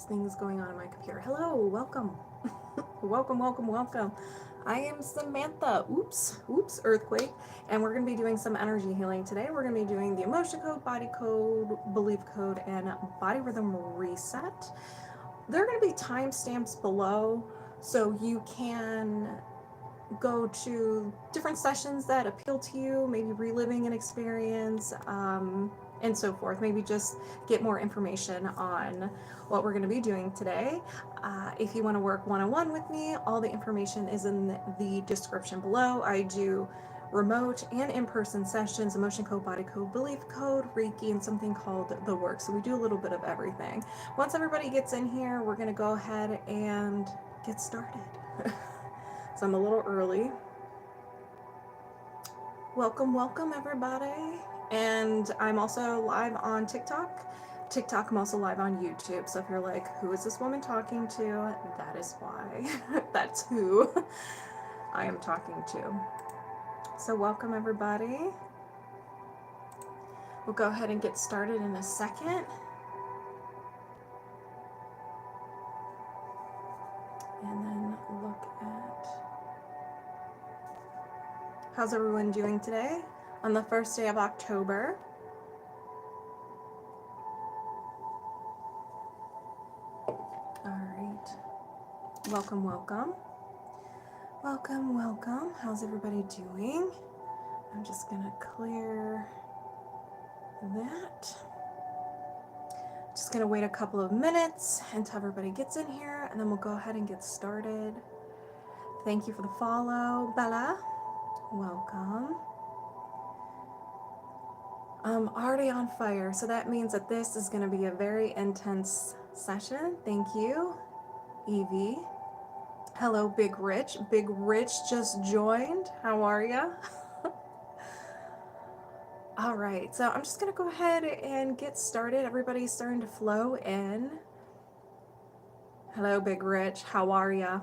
things going on in my computer. Hello, welcome. welcome. I am Samantha. Oops, earthquake. And we're going to be doing some energy healing today. We're going to be doing the emotion code, body code, belief code, and body rhythm reset. There are going to be timestamps below so you can go to different sessions that appeal to you, maybe reliving an experience, and so forth. Maybe just get more information on what we're going to be doing today. If you want to work one-on-one with me, all the information is in the description below. I do remote and in-person sessions, emotion code, body code, belief code, Reiki, and something called the work. So we do a little bit of everything. Once everybody gets in here, we're going to go ahead and get started. So I'm a little early. Welcome everybody. And I'm also live on TikTok. I'm also live on YouTube. So if you're like, who is this woman talking to? That is why. That's who I am talking to. So welcome everybody. We'll go ahead and get started in a second. And then look at how's everyone doing today on the first day of October. All right. Welcome. How's everybody doing? I'm just gonna clear that. Just gonna wait a couple of minutes until everybody gets in here, and then we'll go ahead and get started. Thank you for the follow, Bella. Welcome. I'm already on fire, so that means that this is going to be a very intense session. Thank you, Evie. Hello, Big Rich. Big Rich just joined. How are ya? All right, so I'm just going to go ahead and get started. Everybody's starting to flow in. Hello, Big Rich. How are ya?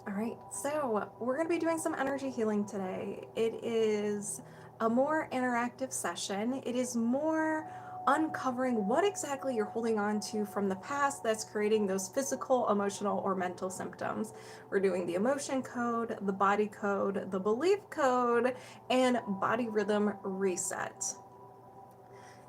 All right, so we're going to be doing some energy healing today. It is a more interactive session. It is more uncovering what exactly you're holding on to from the past that's creating those physical, emotional, or mental symptoms. We're doing the emotion code, the body code, the belief code, and body rhythm reset.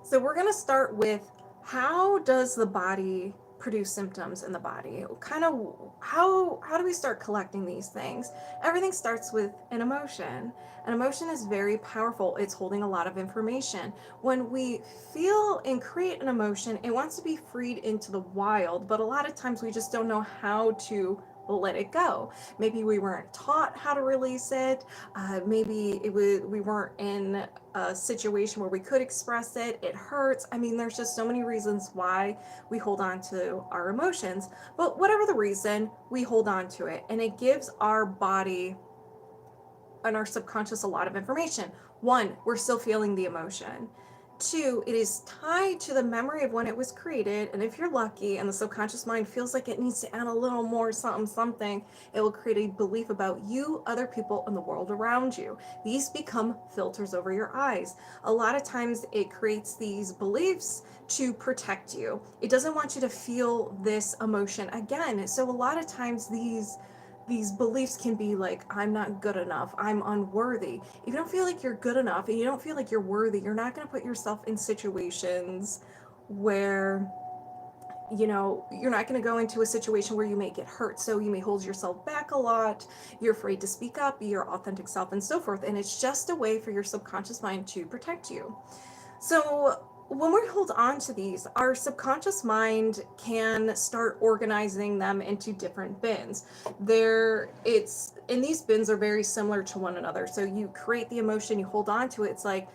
So we're going to start with, how does the body produce symptoms in the body? Kind of how do we start collecting these things? Everything starts with an emotion. An emotion is very powerful. It's holding a lot of information. When we feel and create an emotion, it wants to be freed into the wild, but a lot of times we just don't know how to let it go. Maybe we weren't taught how to release it. Maybe we weren't in a situation where we could express it. It hurts. I mean, there's just so many reasons why we hold on to our emotions. But whatever the reason, we hold on to it, and it gives our body and our subconscious a lot of information. One, we're still feeling the emotion. Two, it is tied to the memory of when it was created, and if you're lucky and the subconscious mind feels like it needs to add a little more something, it will create a belief about you, other people, and the world around you. These become filters over your eyes. A lot of times it creates these beliefs to protect you. It doesn't want you to feel this emotion again. So a lot of times these beliefs can be like, I'm not good enough, I'm unworthy. If you don't feel like you're good enough and you don't feel like you're worthy, you're not going to put yourself in situations where, you know, you're not going to go into a situation where you may get hurt. So you may hold yourself back a lot. You're afraid to speak up, be your authentic self, and so forth. And it's just a way for your subconscious mind to protect you. So when we hold on to these, our subconscious mind can start organizing them into different bins. And these bins are very similar to one another. So you create the emotion, you hold on to it. It's like,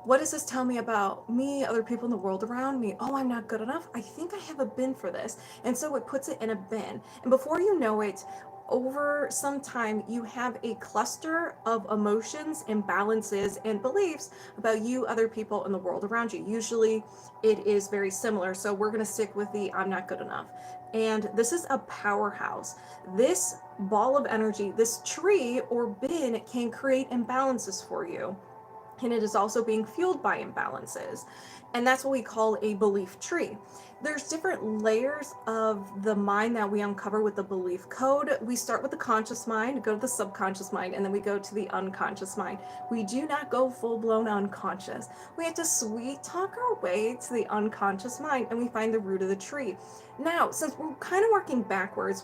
what does this tell me about me, other people in the world around me? Oh, I'm not good enough. I think I have a bin for this. And so it puts it in a bin. And before you know it, over some time, you have a cluster of emotions, imbalances, and beliefs about you, other people, and the world around you. Usually it is very similar. So we're going to stick with the I'm not good enough. And this is a powerhouse. This ball of energy, this tree or bin, can create imbalances for you. And it is also being fueled by imbalances. And that's what we call a belief tree. There's different layers of the mind that we uncover with the belief code. We start with the conscious mind, go to the subconscious mind, and then we go to the unconscious mind. We do not go full-blown unconscious. We have to sweet talk our way to the unconscious mind, and we find the root of the tree. Now, since we're kind of working backwards,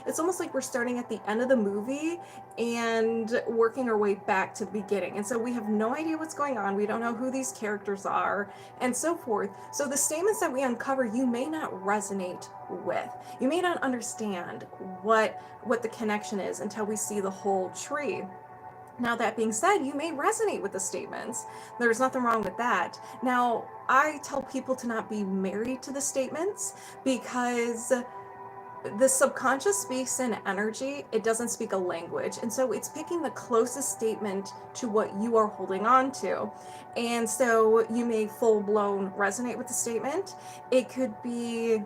it's almost like we're starting at the end of the movie and working our way back to the beginning. And so we have no idea what's going on. We don't know who these characters are and so forth. So the statements that we uncover, you may not resonate with. You may not understand what the connection is until we see the whole tree. Now, that being said, you may resonate with the statements. There's nothing wrong with that. Now, I tell people to not be married to the statements because the subconscious speaks in energy. It doesn't speak a language. And so it's picking the closest statement to what you are holding on to. And so you may full-blown resonate with the statement. It could be,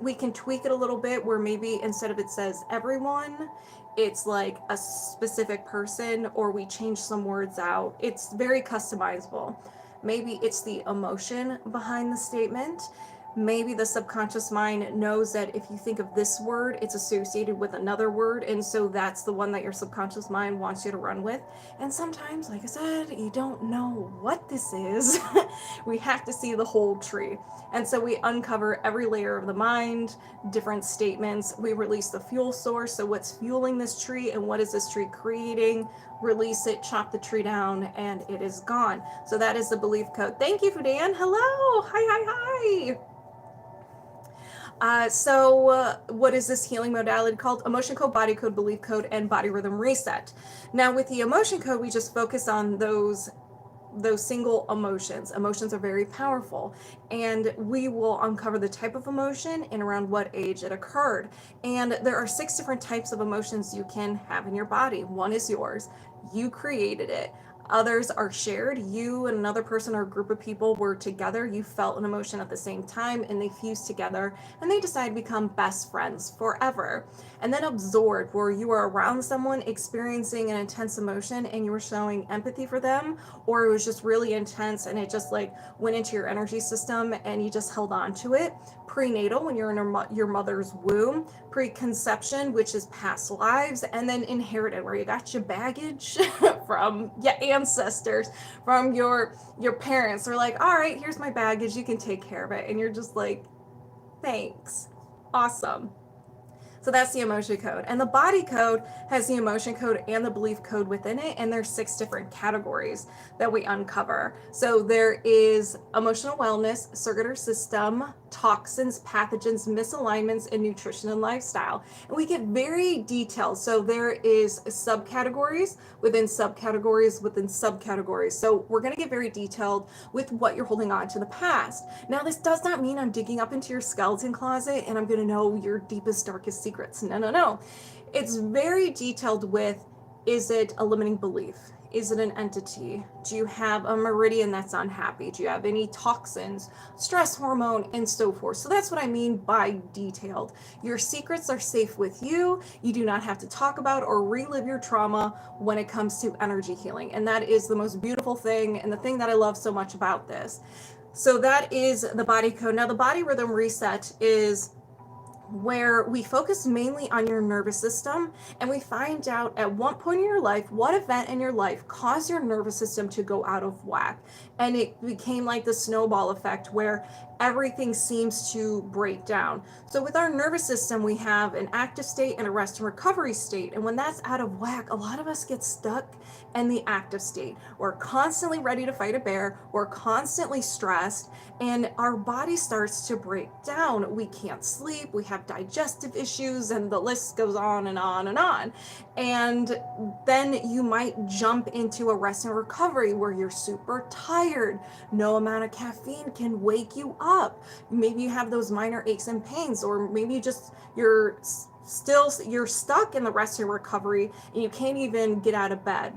we can tweak it a little bit where maybe instead of it says everyone, it's like a specific person, or we change some words out. It's very customizable. Maybe it's the emotion behind the statement. Maybe the subconscious mind knows that if you think of this word, it's associated with another word, and so that's the one that your subconscious mind wants you to run with. And sometimes, like I said, you don't know what this is. We have to see the whole tree. And so we uncover every layer of the mind, different statements. We release the fuel source, so what's fueling this tree and what is this tree creating? Release it, chop the tree down, and it is gone. So that is the belief code. Thank you, Fudan. Hello. Hi. What is this healing modality called? Emotion code, body code, belief code, and body rhythm reset. Now, with the emotion code, we just focus on those single emotions. Emotions are very powerful, and we will uncover the type of emotion and around what age it occurred. And there are 6 different types of emotions you can have in your body. One is yours. You created it. Others are shared. You and another person or a group of people were together. You felt an emotion at the same time, and they fused together, and they decided to become best friends forever. And then absorbed, where you were around someone experiencing an intense emotion and you were showing empathy for them, or it was just really intense and it just like went into your energy system and you just held on to it. Prenatal, when you're in your mother's womb. Preconception, which is past lives. And then inherited, where you got your baggage from your ancestors, from your parents. They're like, all right, here's my baggage, you can take care of it. And you're just like, thanks, awesome. So that's the emotion code. And the body code has the emotion code and the belief code within it. And there's 6 different categories that we uncover. So there is emotional wellness, circular system, toxins, pathogens, misalignments, and nutrition and lifestyle. And we get very detailed. So there is subcategories within subcategories within subcategories. So we're going to get very detailed with what you're holding on to the past. Now, this does not mean I'm digging up into your skeleton closet and I'm going to know your deepest, darkest secrets. No. It's very detailed with, is it a limiting belief? Is it an entity? Do you have a meridian that's unhappy? Do you have any toxins, stress hormone, and so forth? So that's what I mean by detailed. Your secrets are safe with you. You do not have to talk about or relive your trauma when it comes to energy healing. And that is the most beautiful thing and the thing that I love so much about this. So that is the body code. Now, the body rhythm reset is where we focus mainly on your nervous system, and we find out at one point in your life, what event in your life caused your nervous system to go out of whack. And it became like the snowball effect where everything seems to break down. So with our nervous system, we have an active state and a rest and recovery state. And when that's out of whack, a lot of us get stuck in the active state. We're constantly ready to fight a bear. We're constantly stressed, and our body starts to break down. We can't sleep. We have digestive issues, and the list goes on and on and on. And then you might jump into a rest and recovery where you're super tired. No amount of caffeine can wake you up. Maybe you have those minor aches and pains, or maybe you're stuck in the rest and recovery and you can't even get out of bed,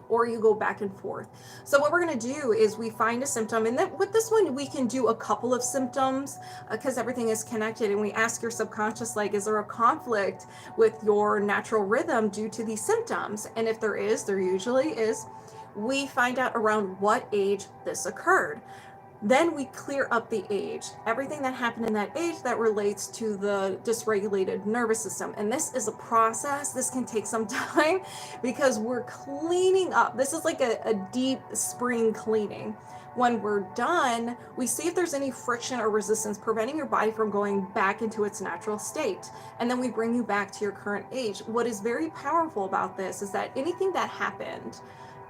or you go back and forth. So what we're going to do is we find a symptom, and then with this one we can do a couple of symptoms because everything is connected, and we ask your subconscious, like, is there a conflict with your natural rhythm due to these symptoms? And if there usually is, we find out around what age this occurred. Then we clear up the age, everything that happened in that age that relates to the dysregulated nervous system. And this is a process. This can take some time because we're cleaning up. This is like a deep spring cleaning. When we're done, we see if there's any friction or resistance preventing your body from going back into its natural state. And then we bring you back to your current age. What is very powerful about this is that anything that happened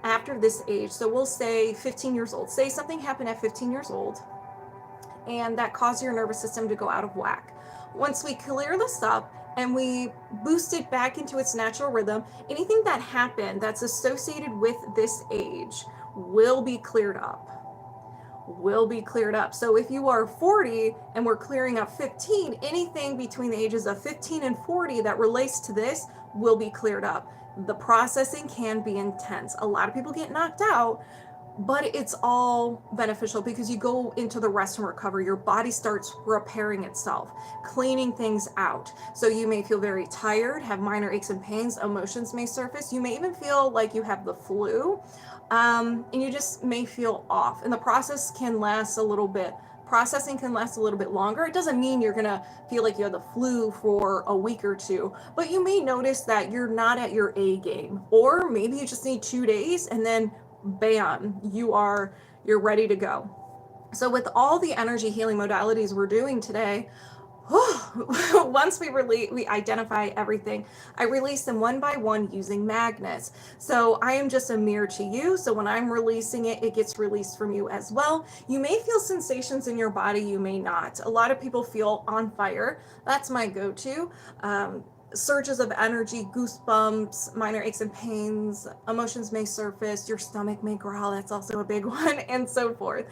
after this age, so we'll say 15 years old, say something happened at 15 years old and that caused your nervous system to go out of whack. Once we clear this up and we boost it back into its natural rhythm, anything that happened that's associated with this age will be cleared up. So if you are 40 and we're clearing up 15, anything between the ages of 15 and 40 that relates to this will be cleared up. The processing can be intense. A lot of people get knocked out, but it's all beneficial because you go into the rest and recover. Your body starts repairing itself, cleaning things out. So you may feel very tired, have minor aches and pains, emotions may surface. You may even feel like you have the flu, and you just may feel off. And the processing can last a little bit longer. It doesn't mean you're gonna feel like you have the flu for a week or two, but you may notice that you're not at your A game, or maybe you just need 2 days and then bam, you're ready to go. So with all the energy healing modalities we're doing today, once we identify everything, I release them one by one using magnets. So I am just a mirror to you. So when I'm releasing it, it gets released from you as well. You may feel sensations in your body, you may not. A lot of people feel on fire. That's my go-to. Surges of energy, goosebumps, minor aches and pains, emotions may surface, your stomach may growl, that's also a big one, and so forth.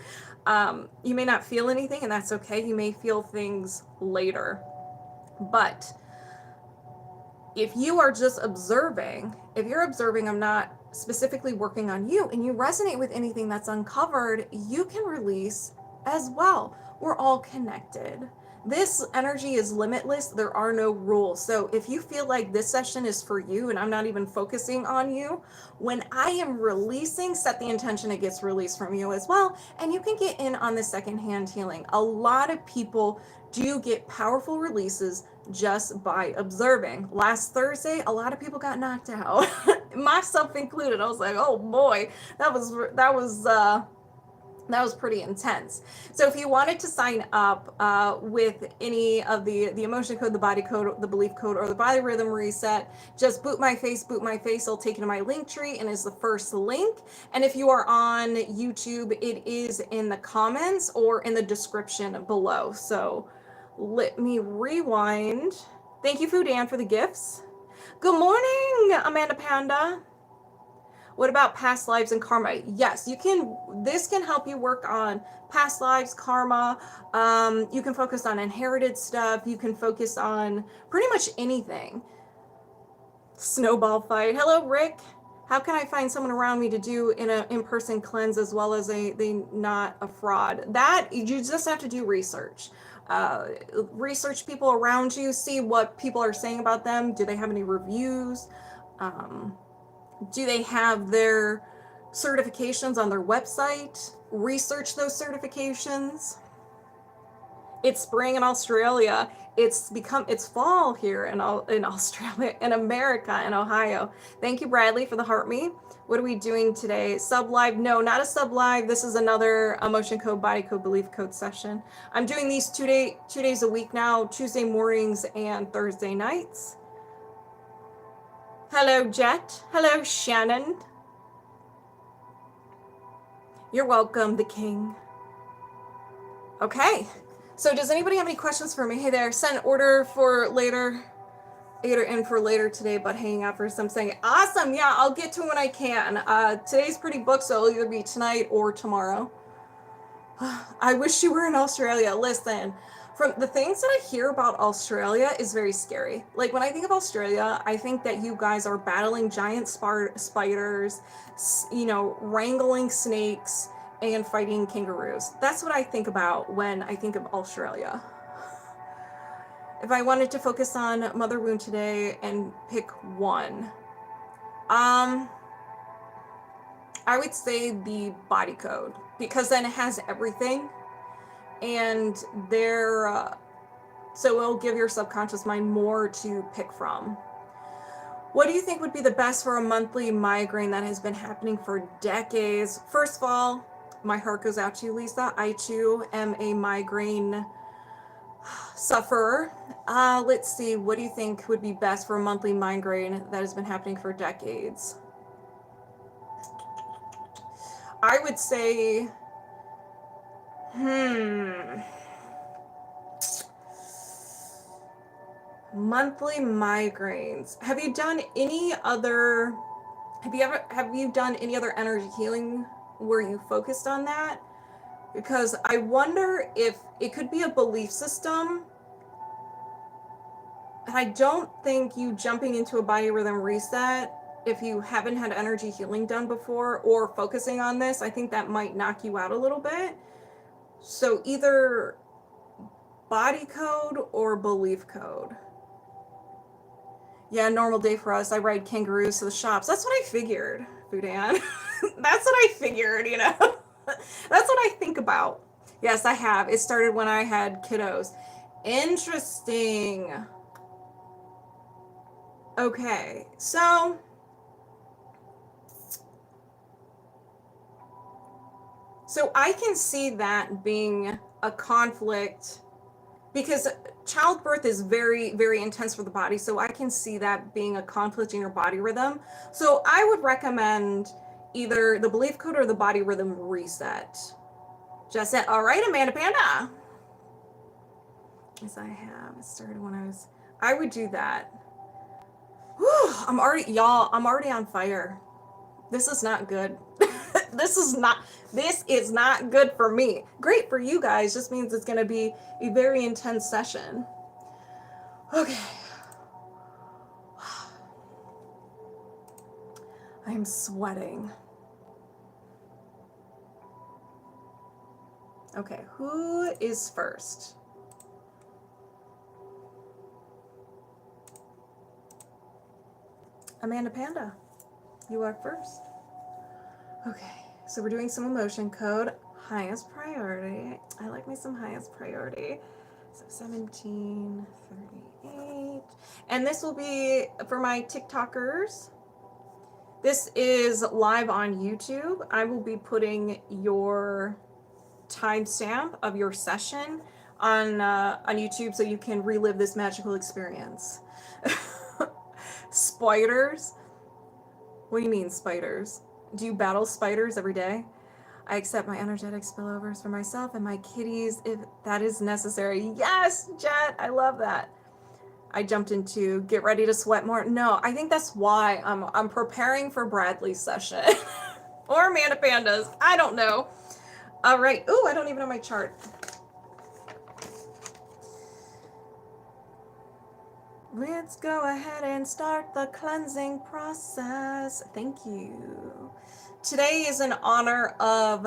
You may not feel anything, and that's okay. You may feel things later. But if you are just observing, I'm not specifically working on you, and you resonate with anything that's uncovered, you can release as well. We're all connected. This energy is limitless. There are no rules. So if you feel like this session is for you and I'm not even focusing on you, when I am releasing, set the intention it gets released from you as well. And you can get in on the secondhand healing. A lot of people do get powerful releases just by observing. Last Thursday, a lot of people got knocked out, myself included. I was like, oh boy, that was pretty intense. So if you wanted to sign up with any of the emotion code, the body code, the belief code, or the body rhythm reset, just boot my face, it'll take you to my link tree and is the first link. And if you are on YouTube, it is in the comments or in the description below. So let me rewind. Thank you, Fudan, for the gifts. Good morning, Amanda Panda. What about past lives and karma? Yes, you can. This can help you work on past lives, karma. You can focus on inherited stuff. You can focus on pretty much anything. Snowball fight. Hello, Rick. How can I find someone around me to do an in-person cleanse as well as they not a fraud? That you just have to do research. Research people around you. See what people are saying about them. Do they have any reviews? Do they have their certifications on their website? Research those certifications. It's spring in Australia. It's fall here in Australia, in America, in Ohio. Thank you, Bradley, for the heart me. What are we doing today? Sub live? No, not a sub live. This is another emotion code, body code, belief code session. I'm doing these 2 days a week now, Tuesday mornings and Thursday nights. Hello, Jet. Hello, Shannon. You're welcome, the king. Okay. So does anybody have any questions for me? Hey there, send order for later. Order in for later today, but hanging out for some second. Awesome. Yeah, I'll get to it when I can. Today's pretty booked, so it'll either be tonight or tomorrow. I wish you were in Australia. Listen. From the things that I hear about Australia is very scary. Like when I think of Australia, I think that you guys are battling giant spiders, wrangling snakes and fighting kangaroos. That's what I think about when I think of Australia. If I wanted to focus on Mother Wound today and pick one, I would say the body code, because then it has everything, and so it'll give your subconscious mind more to pick from. What do you think would be the best for a monthly migraine that has been happening for decades? First of all, my heart goes out to you, Lisa. I too am a migraine sufferer. Let's see, what do you think would be best for a monthly migraine that has been happening for decades? I would say, monthly migraines. Have you done any other energy healing where you focused on that? Because I wonder if it could be a belief system. And I don't think you jumping into a body rhythm reset, if you haven't had energy healing done before or focusing on this, I think that might knock you out a little bit. So either body code or belief code. Yeah, normal day for us. I ride kangaroos to the shops. That's what I figured, Fudan. That's what I figured, you know. That's what I think about. Yes, I have. It started when I had kiddos. Interesting. Okay, so I can see that being a conflict because childbirth is very, very intense for the body. So I can see that being a conflict in your body rhythm. So I would recommend either the belief code or the body rhythm reset. Just said, all right, Amanda Panda. Yes, I have. It started when I would do that. Whew, I'm already on fire. This is not good. This is not good for me. Great for you guys, just means it's going to be a very intense session. Okay. I'm sweating. Okay, who is first? Amanda Panda, you are first. Okay, so we're doing some emotion code. Highest priority. I like me some highest priority. So 1738. And this will be for my TikTokers. This is live on YouTube. I will be putting your timestamp of your session on YouTube so you can relive this magical experience. Spiders? What do you mean, spiders? Do you battle spiders every day? I accept my energetic spillovers for myself and my kitties if that is necessary. Yes, Jet, I love that. I jumped into get ready to sweat more. No, I think that's why I'm preparing for Bradley's session. Or Amanda Panda's. I don't know. All right. Ooh, I don't even know my chart. Let's go ahead and start the cleansing process. Thank you. Today is in honor of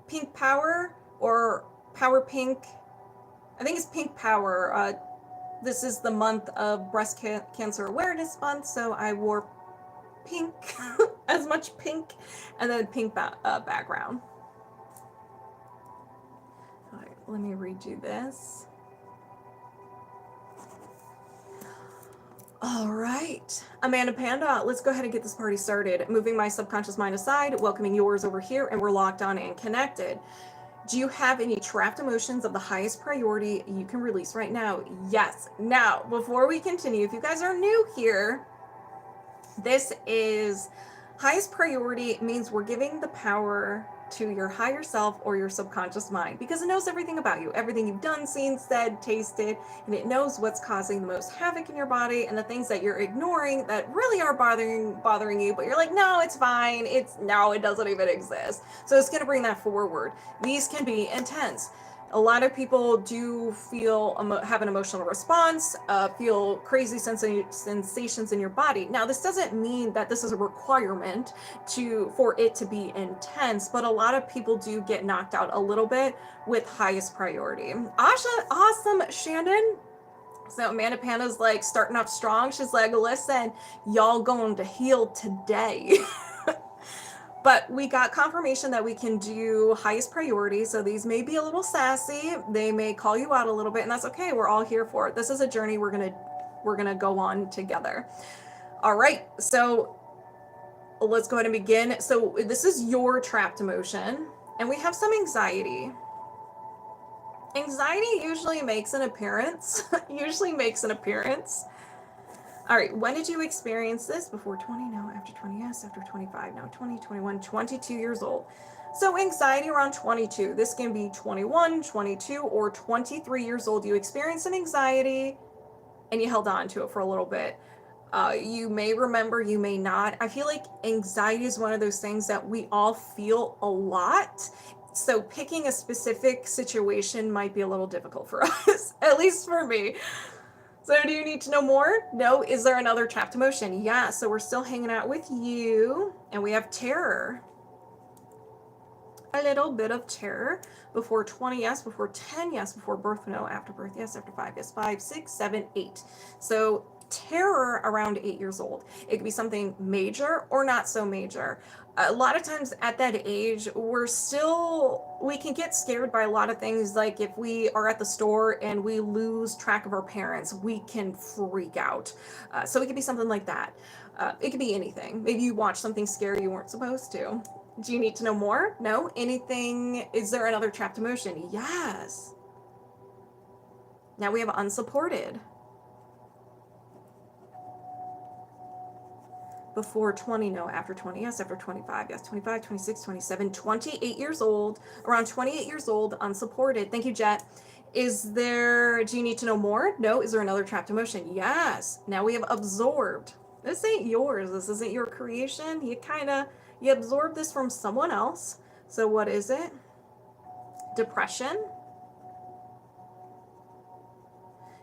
Pink Power or Power Pink. I think it's Pink Power. This is the month of Breast Cancer Awareness Month, so I wore pink, as much pink, and then pink background. All right, let me redo this. All right, Amanda Panda, let's go ahead and get this party started. Moving my subconscious mind aside, welcoming yours over here, and we're locked on and connected. Do you have any trapped emotions of the highest priority you can release right now? Yes. Now, before we continue, if you guys are new here, this is highest priority means we're giving the power to your higher self or your subconscious mind because it knows everything about you, everything you've done, seen, said, tasted, and it knows what's causing the most havoc in your body and the things that you're ignoring that really are bothering you, but you're like, no, it's fine. It doesn't even exist. So it's going to bring that forward. These can be intense. A lot of people do have an emotional response, feel crazy sensations in your body. Now, this doesn't mean that this is a requirement for it to be intense, but a lot of people do get knocked out a little bit with highest priority. Awesome, Shannon. So Amanda Panda's like starting off strong. She's like, listen, y'all going to heal today. But we got confirmation that we can do highest priority. So these may be a little sassy. They may call you out a little bit, and that's okay. We're all here for it. This is a journey we're gonna go on together. All right, so let's go ahead and begin. So this is your trapped emotion, and we have some anxiety. Anxiety usually makes an appearance. All right, when did you experience this? Before 20? No. After 20? Yes. After 25? No. 20, 21, 22 years old. So anxiety around 22. This can be 21, 22, or 23 years old. You experienced an anxiety and you held on to it for a little bit. You may remember, you may not. I feel like anxiety is one of those things that we all feel a lot. So picking a specific situation might be a little difficult for us, at least for me. So do you need to know more? No. Is there another trapped emotion? Yeah. So we're still hanging out with you, and we have terror. A little bit of terror. Before 20, yes. Before 10, yes. Before birth, no. After birth, yes. After 5, yes. 5, 6, 7, 8. So terror around 8 years old. It could be something major or not so major. A lot of times at that age, we can get scared by a lot of things. Like if we are at the store and we lose track of our parents, we can freak out. So it could be something like that. It could be anything. Maybe you watched something scary you weren't supposed to. Do you need to know more? No. Anything? Is there another trapped emotion? Yes. Now we have unsupported. Before 20, no. After 20, yes. After 25, yes. 25, 26, 27, 28 years old. Around 28 years old, unsupported. Thank you, Jet. Do you need to know more? No. Is there another trapped emotion? Yes. Now we have absorbed. This ain't yours. This isn't your creation. You absorbed this from someone else. So what is it? Depression.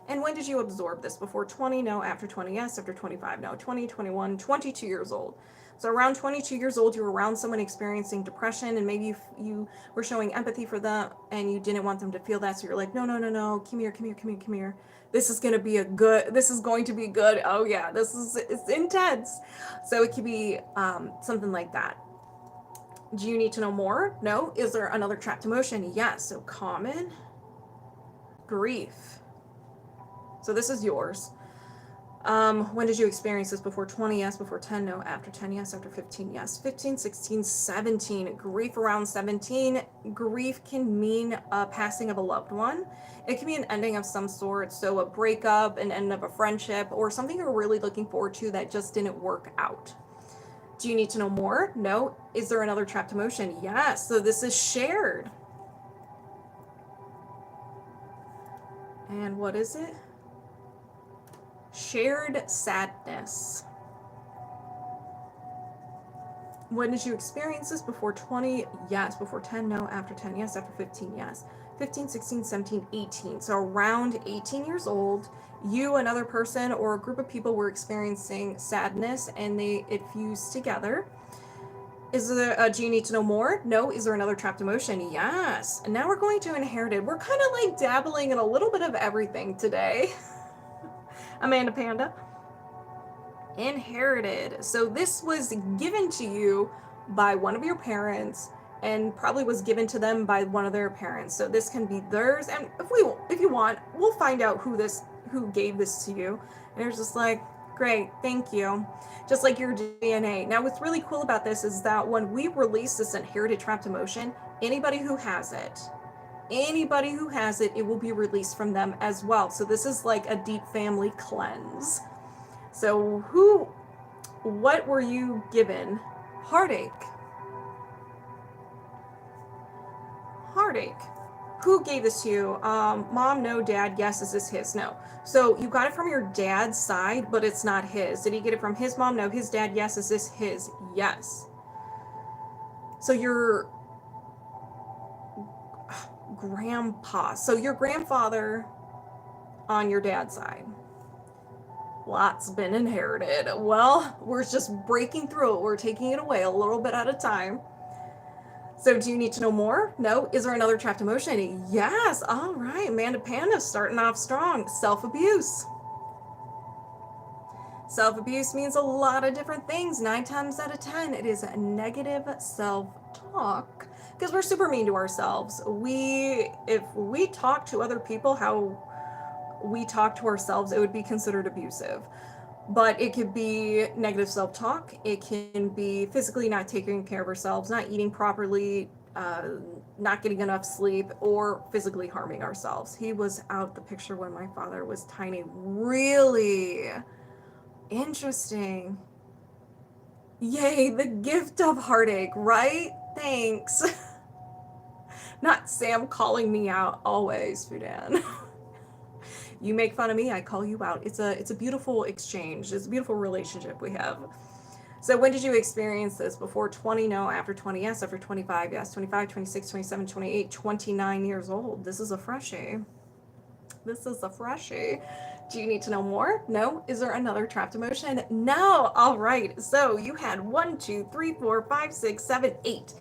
And when did you absorb this? Before 20? No. After 20? Yes. After 25? No. 20, 21, 22 years old. So around 22 years old, you were around someone experiencing depression, and maybe you were showing empathy for them, and you didn't want them to feel that. So you're like, no. Come here. This is going to be good. Oh yeah, it's intense. So it could be something like that. Do you need to know more? No. Is there another trapped emotion? Yes. So common grief. So this is yours. When did you experience this? Before 20? Yes. Before 10? No. After 10? Yes. After 15? Yes. 15, 16, 17. Grief around 17. Grief can mean a passing of a loved one. It can be an ending of some sort. So a breakup, an end of a friendship, or something you're really looking forward to that just didn't work out. Do you need to know more? No. Is there another trapped emotion? Yes. So this is shared. And what is it? Shared sadness. When did you experience this? Before 20? Yes. Before 10? No. After 10? Yes. After 15? Yes. 15, 16, 17, 18. So around 18 years old, you, another person, or a group of people were experiencing sadness, and it fused together. Do you need to know more? No. Is there another trapped emotion? Yes. And now we're going to inherited. We're kind of like dabbling in a little bit of everything today. Amanda Panda. Inherited. So this was given to you by one of your parents, and probably was given to them by one of their parents. So this can be theirs, and if you want, we'll find out who gave this to you. And it's just like, great, thank you. Just like your DNA. Now, what's really cool about this is that when we release this inherited trapped emotion, anybody who has it, it will be released from them as well. So this is like a deep family cleanse. So what were you given? Heartache. Who gave this to you? Mom, no. Dad, yes. Is this his? No. So you got it from your dad's side, but it's not his. Did he get it from his mom? No. His dad, yes. Is this his? Yes. So your grandpa. So your grandfather on your dad's side. Lots been inherited. Well, we're just breaking through it. We're taking it away a little bit at a time. So do you need to know more? No. Is there another trapped emotion? Yes. All right. Amanda Panda starting off strong. Self-abuse. Self-abuse means a lot of different things. 9 times out of 10, it is negative self-talk because we're super mean to ourselves. If we talk to other people how we talk to ourselves, it would be considered abusive. But it could be negative self-talk. It can be physically not taking care of ourselves, not eating properly, not getting enough sleep, or physically harming ourselves. He was out the picture when my father was tiny. Really interesting. Yay, the gift of heartache, right? Thanks. Not Sam calling me out always, Fudan. You make fun of me, I call you out. It's a beautiful exchange. It's a beautiful relationship we have. So when did you experience this? Before 20? No. After 20? Yes. After 25? Yes. 25, 26, 27, 28, 29 years old. This is a freshie. This is a freshie. Do you need to know more? No. Is there another trapped emotion? No. All right. So you had 1, 2, 3, 4, 5, 6, 7, 8.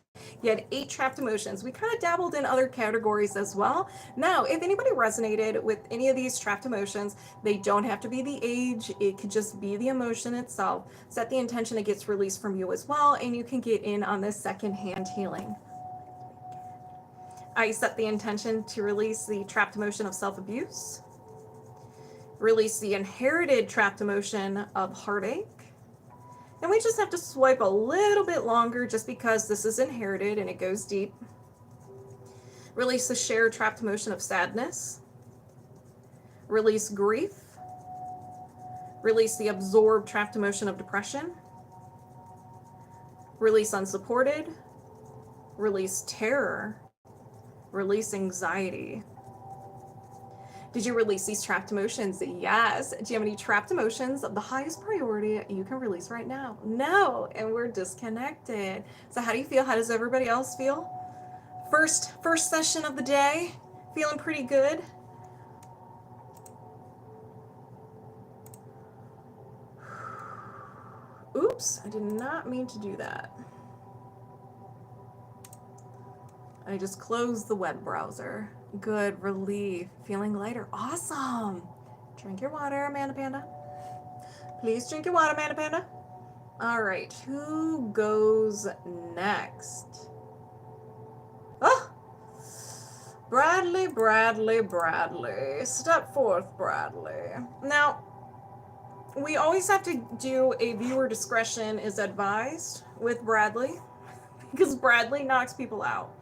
You had 8 trapped emotions. We kind of dabbled in other categories as well. Now, if anybody resonated with any of these trapped emotions, they don't have to be the age. It could just be the emotion itself. Set the intention it gets released from you as well, and you can get in on this secondhand healing. I set the intention to release the trapped emotion of self-abuse, release the inherited trapped emotion of heartache, and we just have to swipe a little bit longer just because this is inherited and it goes deep. Release the shared trapped emotion of sadness, release grief, release the absorbed trapped emotion of depression, release unsupported, release terror, release anxiety. Did you release these trapped emotions? Yes. Do you have any trapped emotions of the highest priority you can release right now? No. And we're disconnected. So how do you feel? How does everybody else feel? First session of the day. Feeling pretty good? Oops, I did not mean to do that. I just closed the web browser. Good, relief, feeling lighter. Awesome. Drink your water, Amanda Panda. Please drink your water, Amanda Panda. All right, who goes next? Oh, Bradley. Step forth, Bradley. Now, we always have to do a viewer discretion is advised with Bradley because Bradley knocks people out.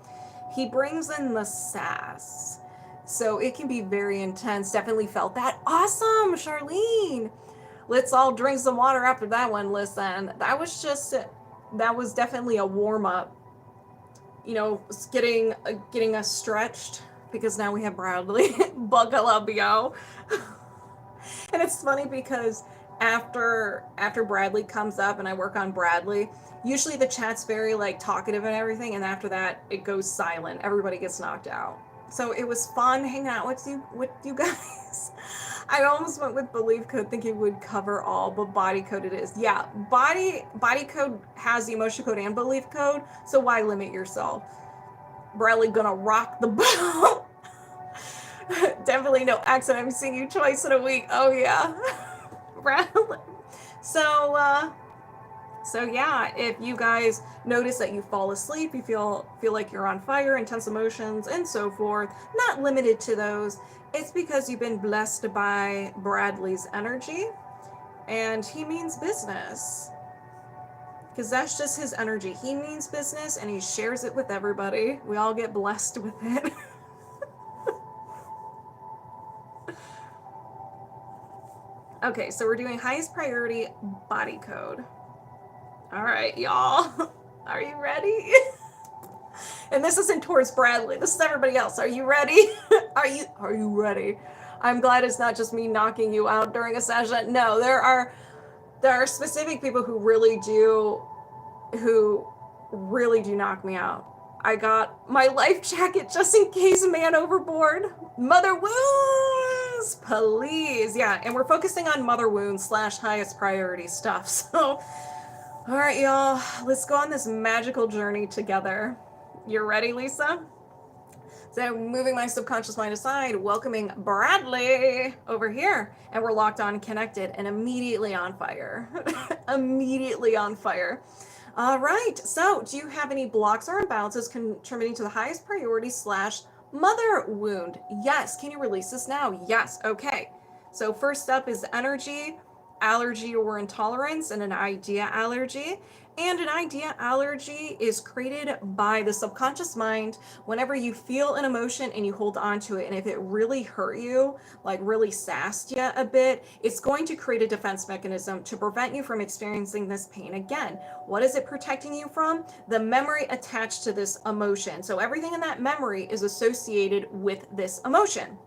He brings in the sass. So it can be very intense. Definitely felt that. Awesome, Charlene. Let's all drink some water after that one. Listen, that was definitely a warm-up. You know, getting us stretched because now we have Bradley. Buckle up, yo. And it's funny because after Bradley comes up and I work on Bradley, usually the chat's very like talkative and everything, and after that it goes silent. Everybody gets knocked out. So it was fun hanging out with you guys. I almost went with belief code thinking it would cover all, but body code it is. Yeah, body code has the emotion code and belief code, so why limit yourself? Bradley gonna rock the boat. Definitely no accident. I'm seeing you twice in a week. Oh yeah. Bradley. So yeah, if you guys notice that you fall asleep, you feel like you're on fire, intense emotions, and so forth, not limited to those, it's because you've been blessed by Bradley's energy, and he means business. Because that's just his energy. He means business, and he shares it with everybody. We all get blessed with it. Okay, so we're doing highest priority body code. All right, y'all. Are you ready? And this isn't towards Bradley. This is everybody else. Are you ready? Are you ready? I'm glad it's not just me knocking you out during a session. No, there are specific people who really do knock me out. I got my life jacket just in case a man overboard. Mother wounds, please. Yeah, and we're focusing on mother wounds / highest priority stuff. So, all right, y'all, let's go on this magical journey together. You ready, Lisa? So moving my subconscious mind aside, welcoming Bradley over here, and we're locked on, connected, and immediately on fire. Immediately on fire. All right, so do you have any blocks or imbalances contributing to the highest priority / mother wound? Yes. Can you release this now? Yes. Okay. So first up is energy, allergy or intolerance, and an idea allergy. And an idea allergy is created by the subconscious mind whenever you feel an emotion and you hold on to it. And if it really hurt you, like really sassed you a bit, it's going to create a defense mechanism to prevent you from experiencing this pain again. What is it protecting you from? The memory attached to this emotion. So everything in that memory is associated with this emotion.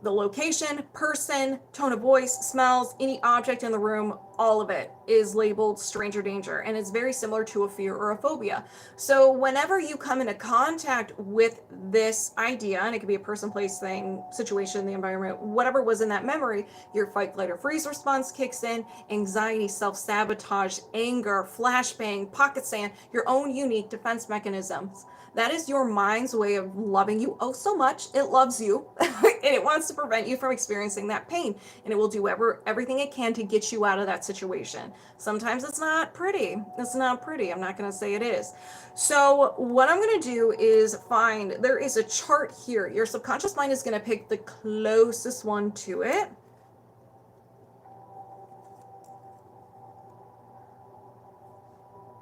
The location, person, tone of voice, smells, any object in the room, all of it is labeled stranger danger, and it's very similar to a fear or a phobia. So whenever you come into contact with this idea, and it could be a person, place, thing, situation, the environment, whatever was in that memory, your fight, flight, or freeze response kicks in, anxiety, self-sabotage, anger, flashbang, pocket sand, your own unique defense mechanisms. That is your mind's way of loving you oh so much. It loves you and it wants to prevent you from experiencing that pain. And it will do everything it can to get you out of that situation. Sometimes it's not pretty. It's not pretty. I'm not going to say it is. So what I'm going to do is there is a chart here. Your subconscious mind is going to pick the closest one to it.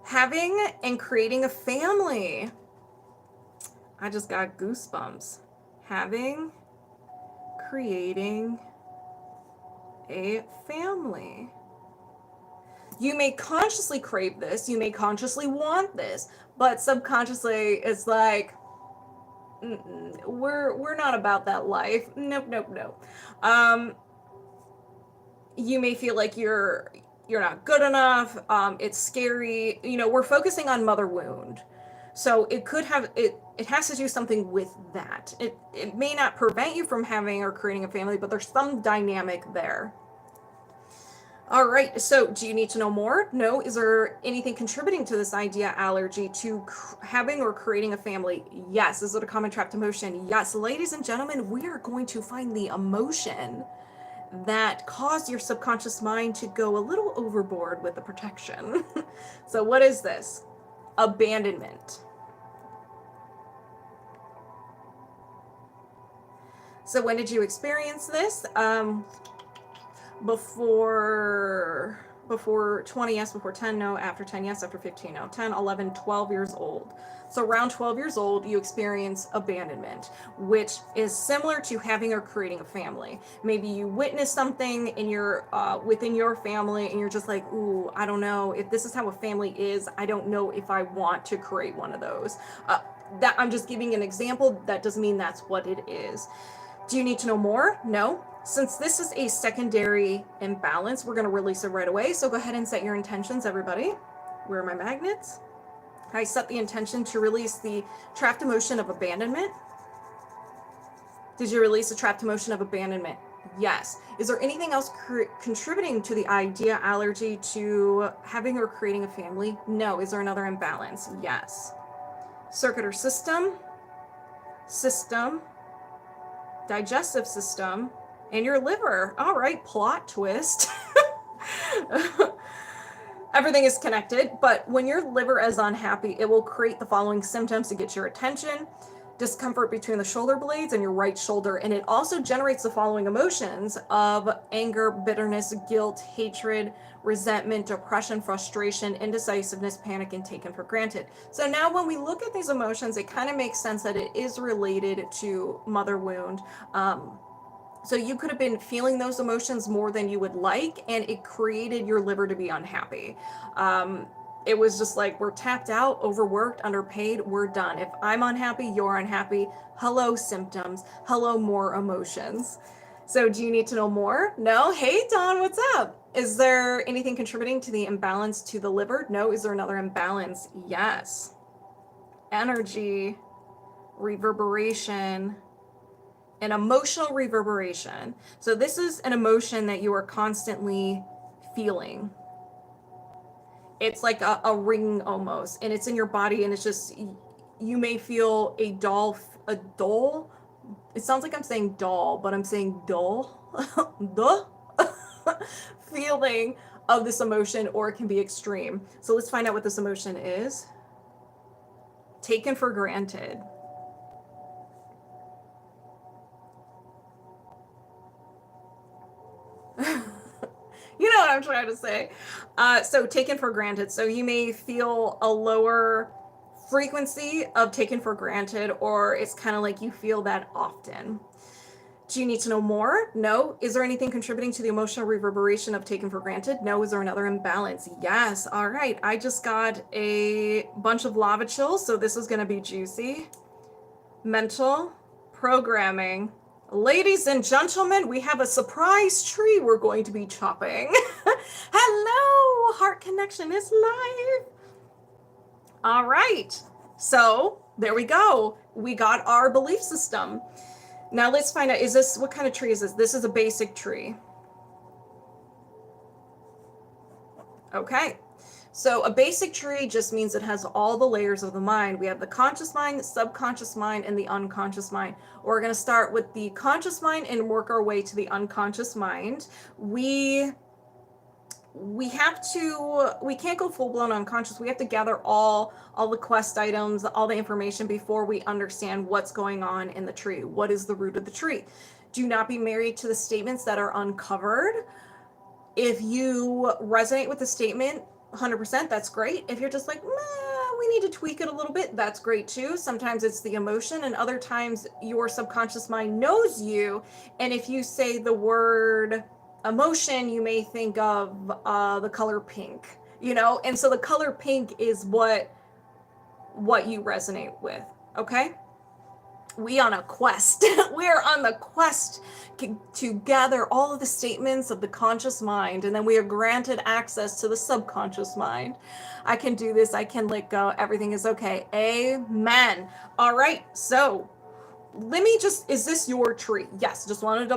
Having and creating a family. I just got goosebumps. Having, creating a family. You may consciously crave this, you may consciously want this, but subconsciously it's like, we're not about that life. Nope. You may feel like you're not good enough. It's scary. We're focusing on mother wound. So it could have, it has to do something with that. It may not prevent you from having or creating a family, but there's some dynamic there. All right, so do you need to know more? No. Is there anything contributing to this idea allergy to having or creating a family? Yes. Is it a common trapped emotion? Yes. Ladies and gentlemen, we are going to find the emotion that caused your subconscious mind to go a little overboard with the protection. So what is this? Abandonment. So when did you experience this? Before 20, yes. Before 10, no. After 10, yes. After 15, no. 10, 11, 12 years old. So around 12 years old, you experience abandonment, which is similar to having or creating a family. Maybe you witness something in within your family and you're just like, ooh, I don't know if this is how a family is. I don't know if I want to create one of those. That I'm just giving an example. That doesn't mean that's what it is. Do you need to know more? No. Since this is a secondary imbalance, we're going to release it right away. So go ahead and set your intentions, everybody. Where are my magnets? I set the intention to release the trapped emotion of abandonment. Did you release the trapped emotion of abandonment? Yes. Is there anything else contributing to the idea allergy to having or creating a family? No. Is there another imbalance? Yes. Circuit or system, digestive system, and your liver. All right, plot twist. Everything is connected, but when your liver is unhappy, it will create the following symptoms to get your attention. Discomfort between the shoulder blades and your right shoulder, and it also generates the following emotions of anger, bitterness, guilt, hatred, resentment, depression, frustration, indecisiveness, panic, and taken for granted. So now when we look at these emotions, it kind of makes sense that it is related to mother wound. So you could have been feeling those emotions more than you would like, and it created your liver to be unhappy. It was just like, we're tapped out, overworked, underpaid, we're done. If I'm unhappy, you're unhappy. Hello, symptoms. Hello, more emotions. So do you need to know more? No? Hey, Dawn, what's up? Is there anything contributing to the imbalance to the liver? No. Is there another imbalance? Yes. Energy, reverberation, an emotional reverberation. So this is an emotion that you are constantly feeling. It's like a ring almost, and it's in your body, and it's just, you may feel a dull, it sounds like I'm saying doll, but I'm saying dull, duh, feeling of this emotion, or it can be extreme. So let's find out what this emotion is. Taken for granted. You know what I'm trying to say. So taken for granted. So you may feel a lower frequency of taken for granted, or it's kind of like you feel that often. Do you need to know more? No. Is there anything contributing to the emotional reverberation of taken for granted? No. Is there another imbalance? Yes. All right. I just got a bunch of lava chills, so this is going to be juicy. Mental programming. Ladies and gentlemen, we have a surprise tree we're going to be chopping. Hello, Heart Connection is live. All right, so there we go. We got our belief system. Now let's find out, what kind of tree is this? This is a basic tree. Okay. So a basic tree just means it has all the layers of the mind. We have the conscious mind, the subconscious mind, and the unconscious mind. We're going to start with the conscious mind and work our way to the unconscious mind. We can't go full-blown unconscious. We have to gather all the quest items, all the information before we understand what's going on in the tree. What is the root of the tree? Do not be married to the statements that are uncovered. If you resonate with the statement 100%, that's great. If you're just like, we need to tweak it a little bit, that's great too. Sometimes it's the emotion, and other times your subconscious mind knows you. And if you say the word emotion, you may think of the color pink, and so the color pink is what you resonate with. Okay. We on a quest. We're on the quest to gather all of the statements of the conscious mind, and then we are granted access to the subconscious mind. I can do this. I can let go. Everything is okay. Amen. All right. So is this your tree? Yes. Just wanted to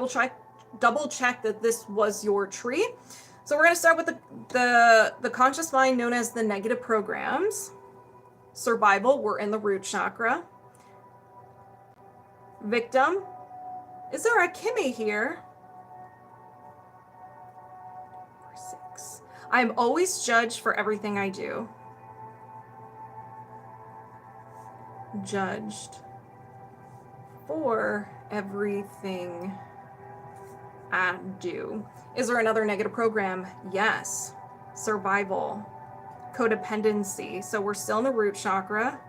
double check that this was your tree. So we're going to start with the conscious mind, known as the negative programs. Survival. We're in the root chakra. Victim. Is there a Kimmy here? 6. I'm always judged for everything I do. Judged for everything I do. Is there another negative program? Yes. Survival. Codependency. So we're still in the root chakra.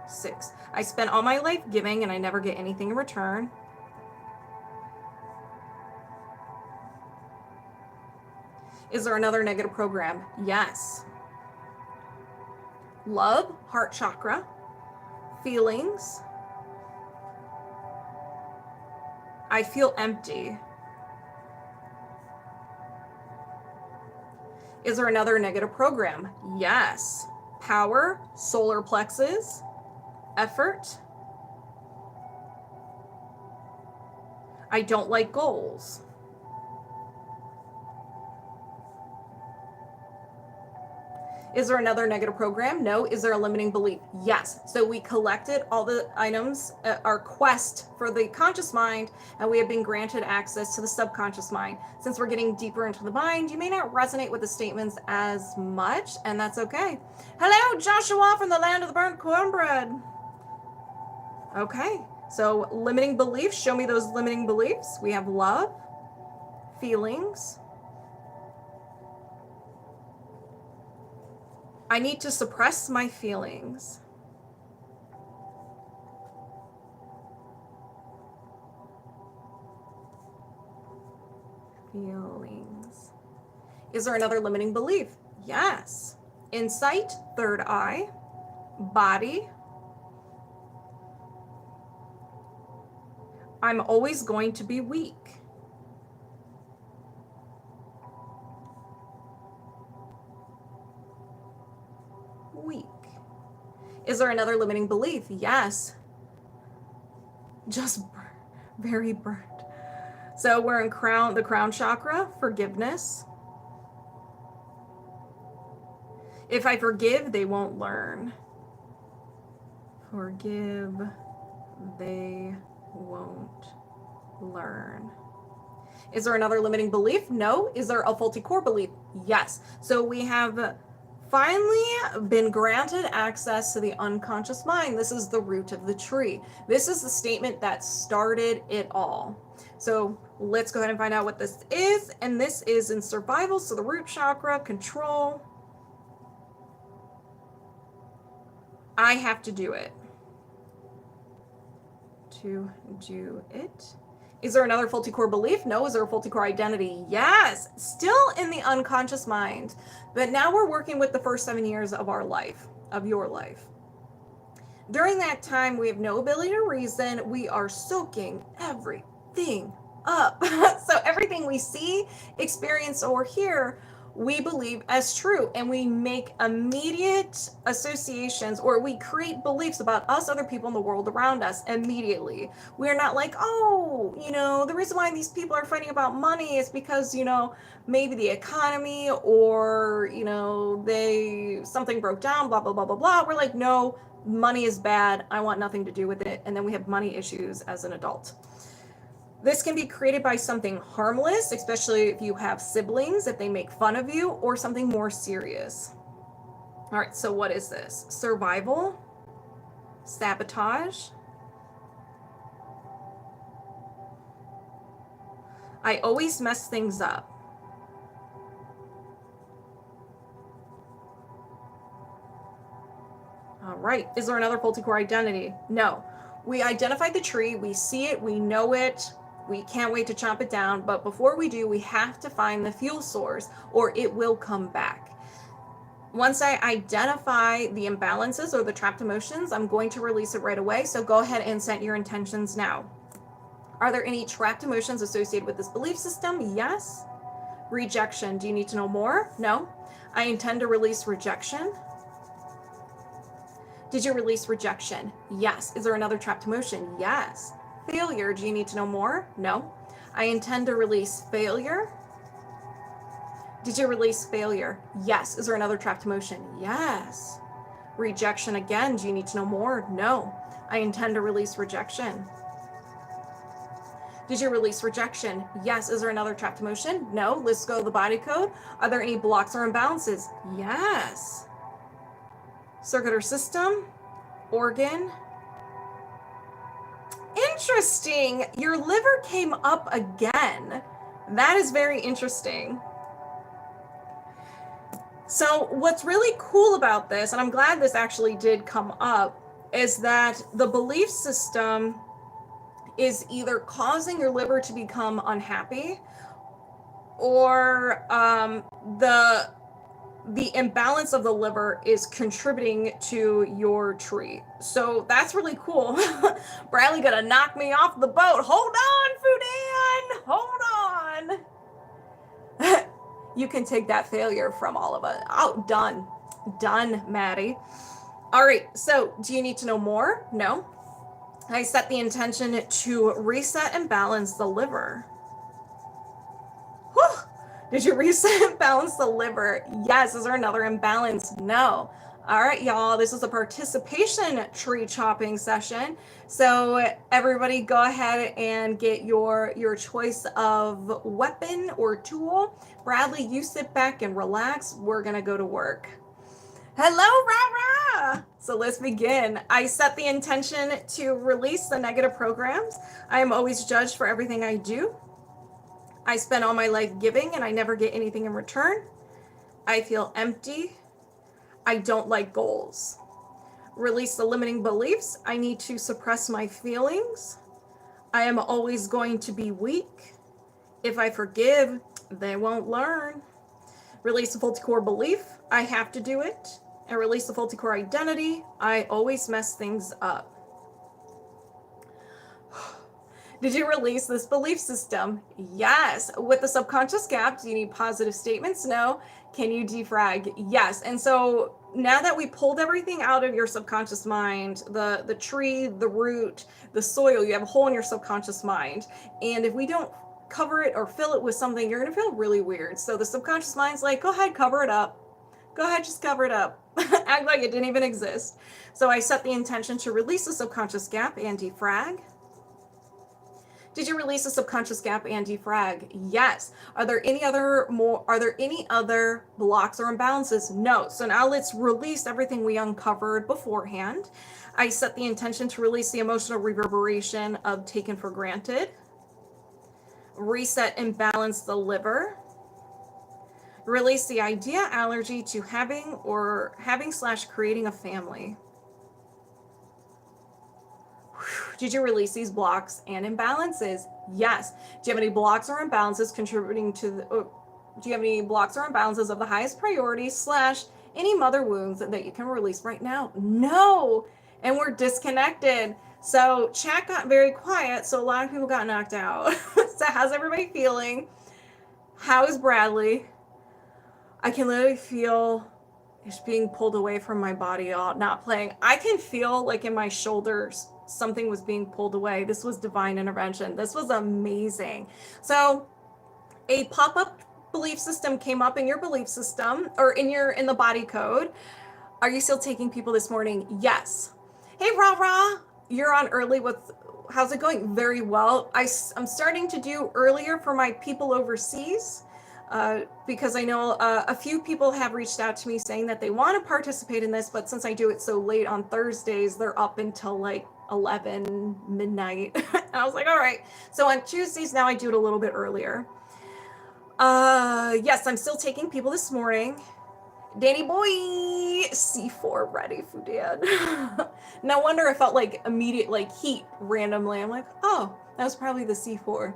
6. I spent all my life giving and I never get anything in return. Is there another negative program? Yes. Love, heart chakra. Feelings. I feel empty. Is there another negative program? Yes. Power, solar plexus. Effort. I don't like goals. Is there another negative program? No. Is there a limiting belief? Yes. So we collected all the items, our quest for the conscious mind, and we have been granted access to the subconscious mind. Since we're getting deeper into the mind, you may not resonate with the statements as much, and that's okay. Hello, Joshua from the land of the burnt cornbread. Okay, so limiting beliefs. Show me those limiting beliefs. We have love, feelings. I need to suppress my feelings. Feelings. Is there another limiting belief? Yes. Insight, third eye, body. I'm always going to be weak. Weak. Is there another limiting belief? Yes. Just very burnt. So we're in the crown chakra, forgiveness. If I forgive, they won't learn. forgive, they won't learn. Is there another limiting belief? No. Is there a faulty core belief? Yes. So we have finally been granted access to the unconscious mind. This is the root of the tree. This is the statement that started it all. So let's go ahead and find out what this is. And this is in survival. So the root chakra, control. I have to do it. To do it. Is there another faulty core belief? No. Is there a faulty core identity? Yes. Still in the unconscious mind. But now we're working with the first 7 years of our life, of your life. During that time, we have no ability to reason. We are soaking everything up. So everything we see, experience, or hear, we believe as true, and we make immediate associations, or we create beliefs about us, other people in the world around us immediately. We're not like, oh, the reason why these people are fighting about money is because, maybe the economy, or, something broke down, blah, blah, blah, blah, blah. We're like, no, money is bad. I want nothing to do with it. And then we have money issues as an adult. This can be created by something harmless, especially if you have siblings, if they make fun of you, or something more serious. All right, so what is this? Survival, sabotage. I always mess things up. All right, is there another faulty core identity? No. We identified the tree, we see it, we know it, we can't wait to chop it down, but before we do, we have to find the fuel source, or it will come back. Once I identify the imbalances or the trapped emotions, I'm going to release it right away, so go ahead and set your intentions now. Are there any trapped emotions associated with this belief system? Yes. Rejection, do you need to know more? No. I intend to release rejection. Did you release rejection? Yes. Is there another trapped emotion? Yes. Failure, do you need to know more? No. I intend to release failure. Did you release failure? Yes. Is there another trapped emotion? Yes. Rejection again, do you need to know more? No. I intend to release rejection. Did you release rejection? Yes. Is there another trapped emotion? No. Let's go to the body code. Are there any blocks or imbalances? Yes. Circuit or system, organ. Interesting. Your liver came up again. That is very interesting. So what's really cool about this, and I'm glad this actually did come up, is that the belief system is either causing your liver to become unhappy, or the imbalance of the liver is contributing to your tree. So that's really cool. Bradley gonna knock me off the boat. Hold on, Fudan. Hold on. You can take that failure from all of us. Oh, done. Done, Maddie. All right, so do you need to know more? No. I set the intention to reset and balance the liver. Whew. Did you reset and balance the liver? Yes. Is there another imbalance? No. All right, y'all, this is a participation tree chopping session. So everybody go ahead and get your choice of weapon or tool. Bradley, you sit back and relax. We're gonna go to work. Hello, rah, rah. So let's begin. I set the intention to release the negative programs. I am always judged for everything I do. I spend all my life giving and I never get anything in return. I feel empty. I don't like goals. Release the limiting beliefs. I need to suppress my feelings. I am always going to be weak. If I forgive, they won't learn. Release the faulty core belief. I have to do it. And release the faulty core identity. I always mess things up. Did you release this belief system? Yes. With the subconscious gap, do you need positive statements? No. Can you defrag? Yes. And so now that we pulled everything out of your subconscious mind, the tree, the root, the soil, you have a hole in your subconscious mind. And if we don't cover it or fill it with something, you're going to feel really weird. So the subconscious mind's like, go ahead, cover it up. Go ahead, just cover it up. Act like it didn't even exist. So I set the intention to release the subconscious gap and defrag. Did you release the subconscious gap and defrag? Yes. Are there any other blocks or imbalances? No. So now let's release everything we uncovered beforehand. I set the intention to release the emotional reverberation of taken for granted. Reset and balance the liver. Release the idea allergy to having / creating a family. Did you release these blocks and imbalances? Yes. Do you have any blocks or imbalances contributing to do you have any blocks or imbalances of the highest priority / any mother wounds that you can release right now? No. And we're disconnected. So chat got very quiet, so a lot of people got knocked out. So how's everybody feeling? How is Bradley? I can literally feel it's being pulled away from my body, not playing. I can feel like in my shoulders something was being pulled away. This was divine intervention. This was amazing. So a pop-up belief system came up in your belief system or in the body code. Are you still taking people this morning? Yes. Hey, Ra, you're on early with how's it going? Very well. I'm starting to do earlier for my people overseas. Because I know a few people have reached out to me saying that they want to participate in this, but since I do it so late on Thursdays, they're up until like 11 midnight. And I was like, all right. So on Tuesdays now I do it a little bit earlier. Yes, I'm still taking people this morning. Danny boy, C4 ready, Fudan. No wonder I felt like immediate like heat randomly. I'm like, oh, that was probably the C4.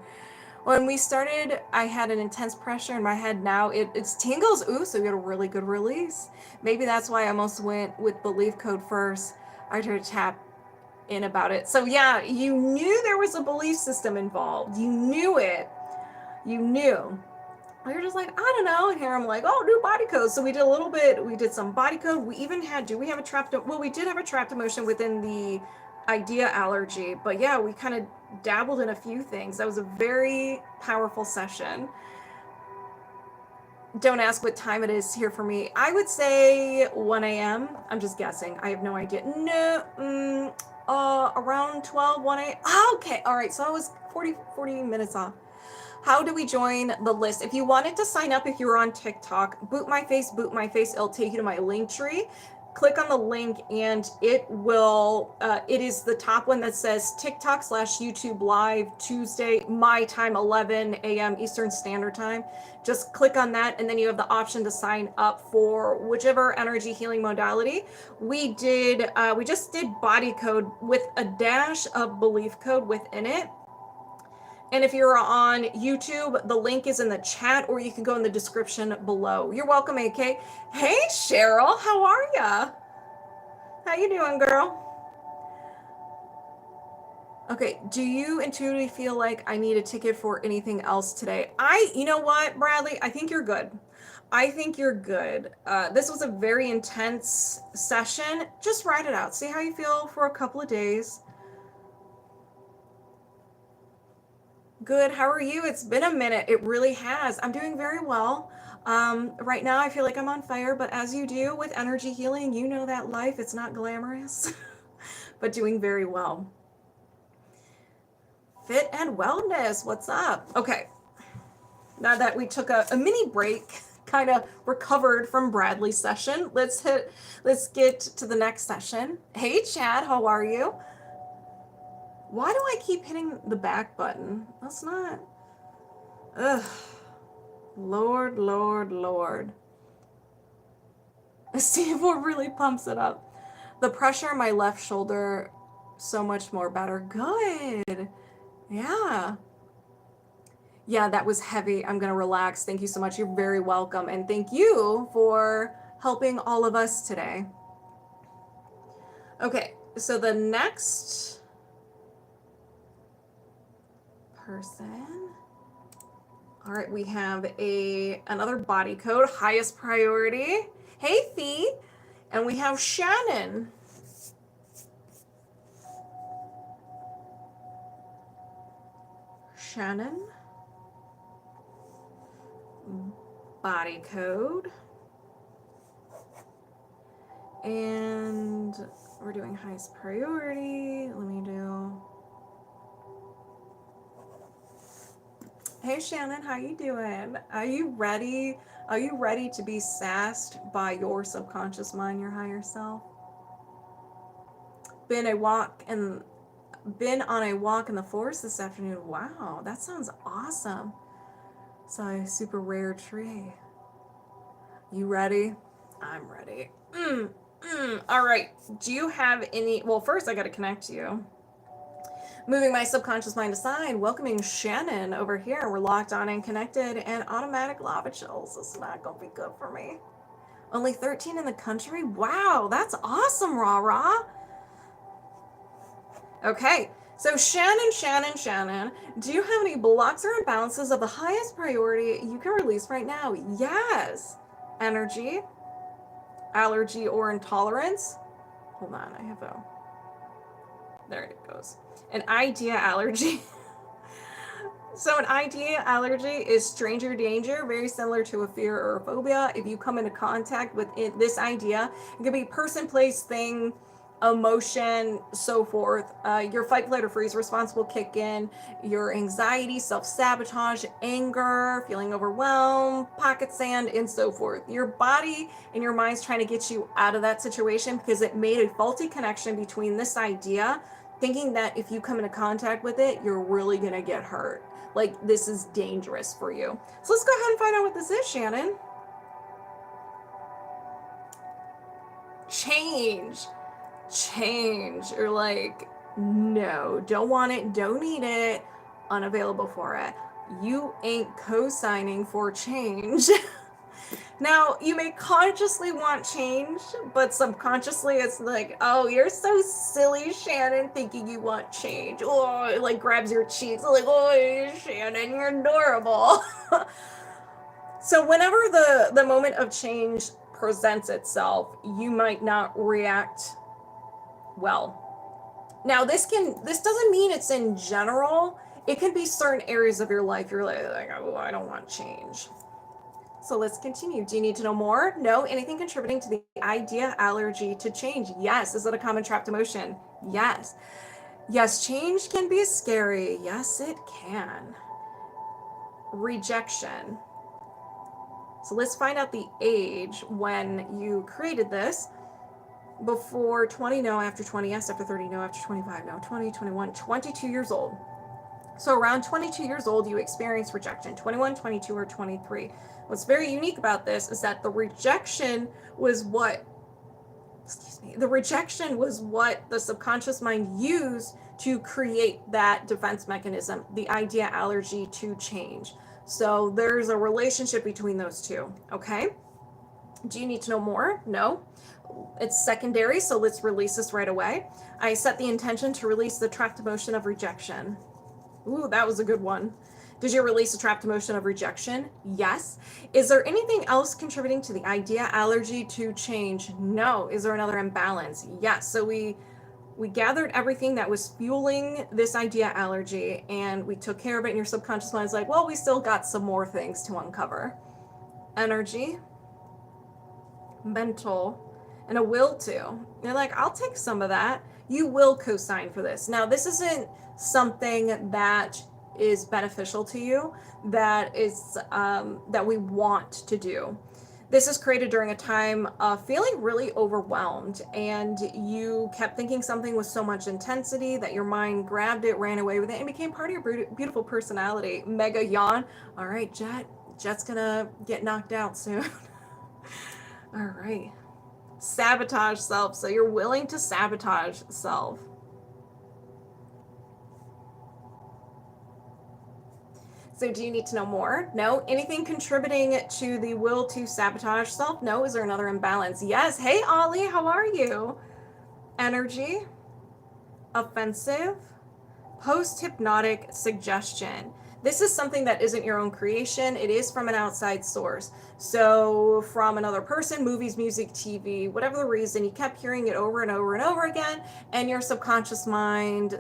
When we started, I had an intense pressure in my head. Now it's tingles. Ooh, so we had a really good release. Maybe that's why I almost went with belief code first. I tried to tap in about it. So yeah, you knew there was a belief system involved. You knew it. You knew. You're just like, I don't know. And here I'm like, oh, new body code. So we did a little bit. We did some body code. We even had, we have a trapped, well, we did have a trapped emotion within the idea allergy. But yeah, we kind of dabbled in a few things. That was a very powerful session. Don't ask what time it is here for me. I would say 1 a.m. I'm just guessing. I have no idea. No, around 12, 1 a.m. Oh, okay. All right. So I was 40 minutes off. How do we join the list? If you wanted to sign up, if you were on TikTok, boot my face, it'll take you to my link tree. Click on the link and it will, it is the top one that says TikTok / YouTube live Tuesday, my time, 11 a.m. Eastern Standard Time. Just click on that and then you have the option to sign up for whichever energy healing modality. We just did body code with a dash of belief code within it. And if you're on YouTube, the link is in the chat or you can go in the description below. You're welcome, AK. Hey, Cheryl, how are ya? How you doing, girl? Okay, do you intuitively feel like I need a ticket for anything else today? You know what, Bradley? I think you're good. I think you're good. This was a very intense session. Just ride it out. See how you feel for a couple of days. Good. How are you? It's been a minute. It really has. I'm doing very well. Right now, I feel like I'm on fire, but as you do with energy healing, you know that life, it's not glamorous, but doing very well. Fit and wellness. What's up? Okay. Now that we took a mini break, kind of recovered from Bradley's session, let's get to the next session. Hey, Chad, how are you? Why do I keep hitting the back button? That's not... Ugh. Lord, Lord, Lord. C4 really pumps it up. The pressure on my left shoulder, so much more better. Good. Yeah. Yeah, that was heavy. I'm going to relax. Thank you so much. You're very welcome. And thank you for helping all of us today. Okay, so the next person. All right, we have another body code, highest priority. Hey, Fee. And we have Shannon. Shannon. Body code. And we're doing highest priority. Let me do... Hey Shannon, how you doing? Are you ready? Are you ready to be sassed by your subconscious mind, your higher self? Been on a walk in the forest this afternoon. Wow, that sounds awesome. Saw a super rare tree. You ready? I'm ready. All right. Do you have any? Well, first I got to connect you. Moving my subconscious mind aside, welcoming Shannon over here. We're locked on and connected, and automatic lava chills. This is not gonna be good for me. Only 13 in the country? Wow, that's awesome, rah rah. Okay, so Shannon, do you have any blocks or imbalances of the highest priority you can release right now? Yes. Energy, allergy, or intolerance? Hold on, I have a... There it goes. An idea allergy. So an idea allergy is stranger danger, very similar to a fear or a phobia. If you come into contact with this idea, it could be person, place, thing, emotion, so forth. Your fight, flight, or freeze response will kick in. Your anxiety, self-sabotage, anger, feeling overwhelmed, pocket sand, and so forth. Your body and your mind's trying to get you out of that situation because it made a faulty connection between this idea, thinking that if you come into contact with it, you're really going to get hurt. Like, this is dangerous for you. So let's go ahead and find out what this is, Shannon. Change. You're like, no, don't want it, don't need it, unavailable for it. You ain't co-signing for change. Now, you may consciously want change, but subconsciously it's like, oh, you're so silly, Shannon, thinking you want change. Oh, it like grabs your cheeks, like, oh, Shannon, you're adorable. So whenever the moment of change presents itself, you might not react well. Now, this doesn't mean it's in general. It can be certain areas of your life. You're like, oh, I don't want change. So let's continue. Do you need to know more? No. Anything contributing to the idea allergy to change? Yes. Is it a common trapped emotion? Yes. Yes, change can be scary. Yes, it can. Rejection. So let's find out the age when you created this. Before 20, no. After 20, yes. After 30, no. After 25, no. 20, 21, 22 years old. So around 22 years old, you experience rejection. 21, 22, or 23. What's very unique about this is that the rejection was what the subconscious mind used to create that defense mechanism, the idea allergy to change. So there's a relationship between those two, okay? Do you need to know more? No. It's secondary, so let's release this right away. I set the intention to release the trapped emotion of rejection. Ooh, that was a good one. Did you release a trapped emotion of rejection? Yes. Is there anything else contributing to the idea allergy to change? No. Is there another imbalance? Yes. So we gathered everything that was fueling this idea allergy and we took care of it, and your subconscious mind's like, well, we still got some more things to uncover. Energy, mental, and a will to. You're like, I'll take some of that. You will co-sign for this. Now, this isn't something that is beneficial to you, that is that we want to do. This is created during a time of feeling really overwhelmed, and you kept thinking something with so much intensity that your mind grabbed it, ran away with it, and became part of your beautiful personality. Mega yawn. All right, Jet's gonna get knocked out soon. All right. Sabotage self. So you're willing to sabotage self. So do you need to know more? No. Anything contributing to the will to sabotage self? No. Is there another imbalance? Yes. Hey, Ollie, how are you? Energy, offensive, post-hypnotic suggestion. This is something that isn't your own creation. It is from an outside source. So from another person, movies, music, TV, whatever the reason, you kept hearing it over and over and over again, and your subconscious mind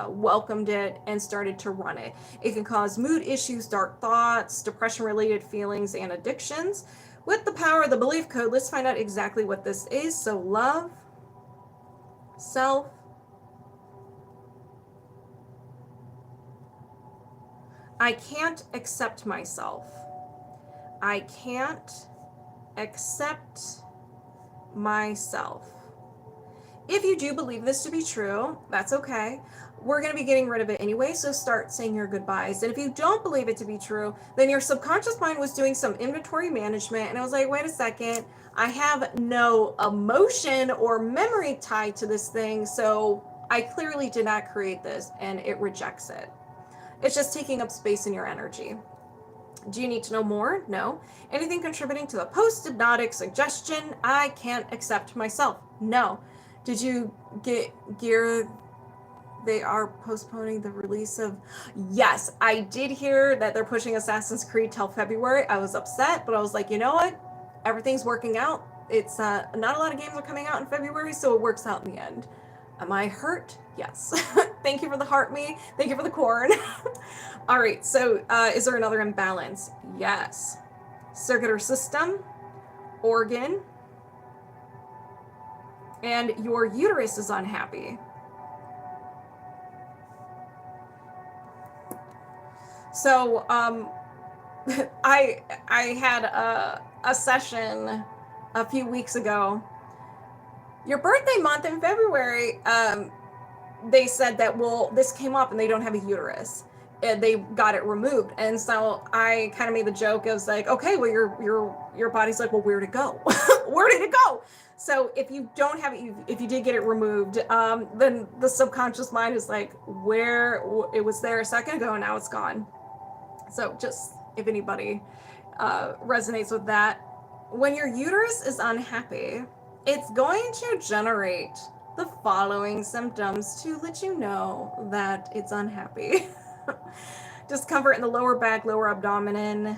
welcomed it and started to run it. It can cause mood issues, dark thoughts, depression-related feelings, and addictions. With the power of the belief code, let's find out exactly what this is. So love, self, I can't accept myself. I can't accept myself. If you do believe this to be true, that's okay. We're going to be getting rid of it anyway, so start saying your goodbyes. And if you don't believe it to be true, then your subconscious mind was doing some inventory management, and it was like, wait a second, I have no emotion or memory tied to this thing, so I clearly did not create this, and it rejects it. It's just taking up space in your energy. Do you need to know more? No. Anything contributing to the post-hypnotic suggestion? I can't accept myself. No. Did you get gear? They are postponing the release of... Yes, I did hear that they're pushing Assassin's Creed till February. I was upset, but I was like, you know what? Everything's working out. It's not a lot of games are coming out in February, so it works out in the end. Am I hurt? Yes. Thank you for the heart me. Thank you for the corn. All right, so is there another imbalance? Yes. Circuit or system, organ, and your uterus is unhappy. So I had a session a few weeks ago. Your birthday month in February, they said that, well, this came up and they don't have a uterus. They got it removed, and so I kind of made the joke. I was like, okay, well, your body's like, well, where'd it go? Where did it go? So if you don't have it, if you did get it removed, then the subconscious mind is like, where it was there a second ago and now it's gone. So just if anybody resonates with that, when your uterus is unhappy, it's going to generate the following symptoms to let you know that it's unhappy. Discomfort in the lower back, lower abdomen,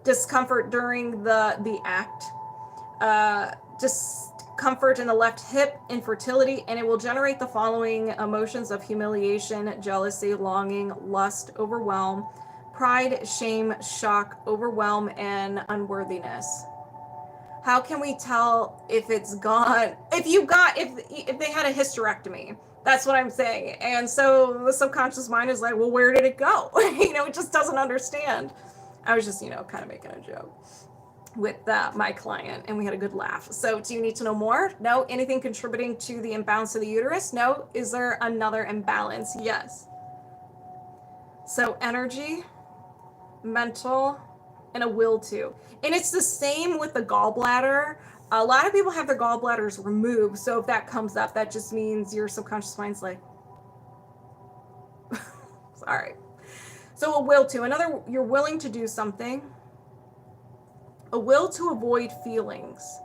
discomfort during the act, discomfort in the left hip, infertility, and it will generate the following emotions of humiliation, jealousy, longing, lust, overwhelm, pride, shame, shock, overwhelm, and unworthiness. How can we tell if it's gone? If they had a hysterectomy, that's what I'm saying. And so the subconscious mind is like, well, where did it go? It just doesn't understand. I was just, kind of making a joke with my client, and we had a good laugh. So do you need to know more? No. Anything contributing to the imbalance of the uterus? No. Is there another imbalance? Yes. So energy, mental, and a will to. And it's the same with the gallbladder. A lot of people have their gallbladders removed, so if that comes up, that just means your subconscious mind's like, sorry. So a will to. You're willing to do something. A will to avoid feelings.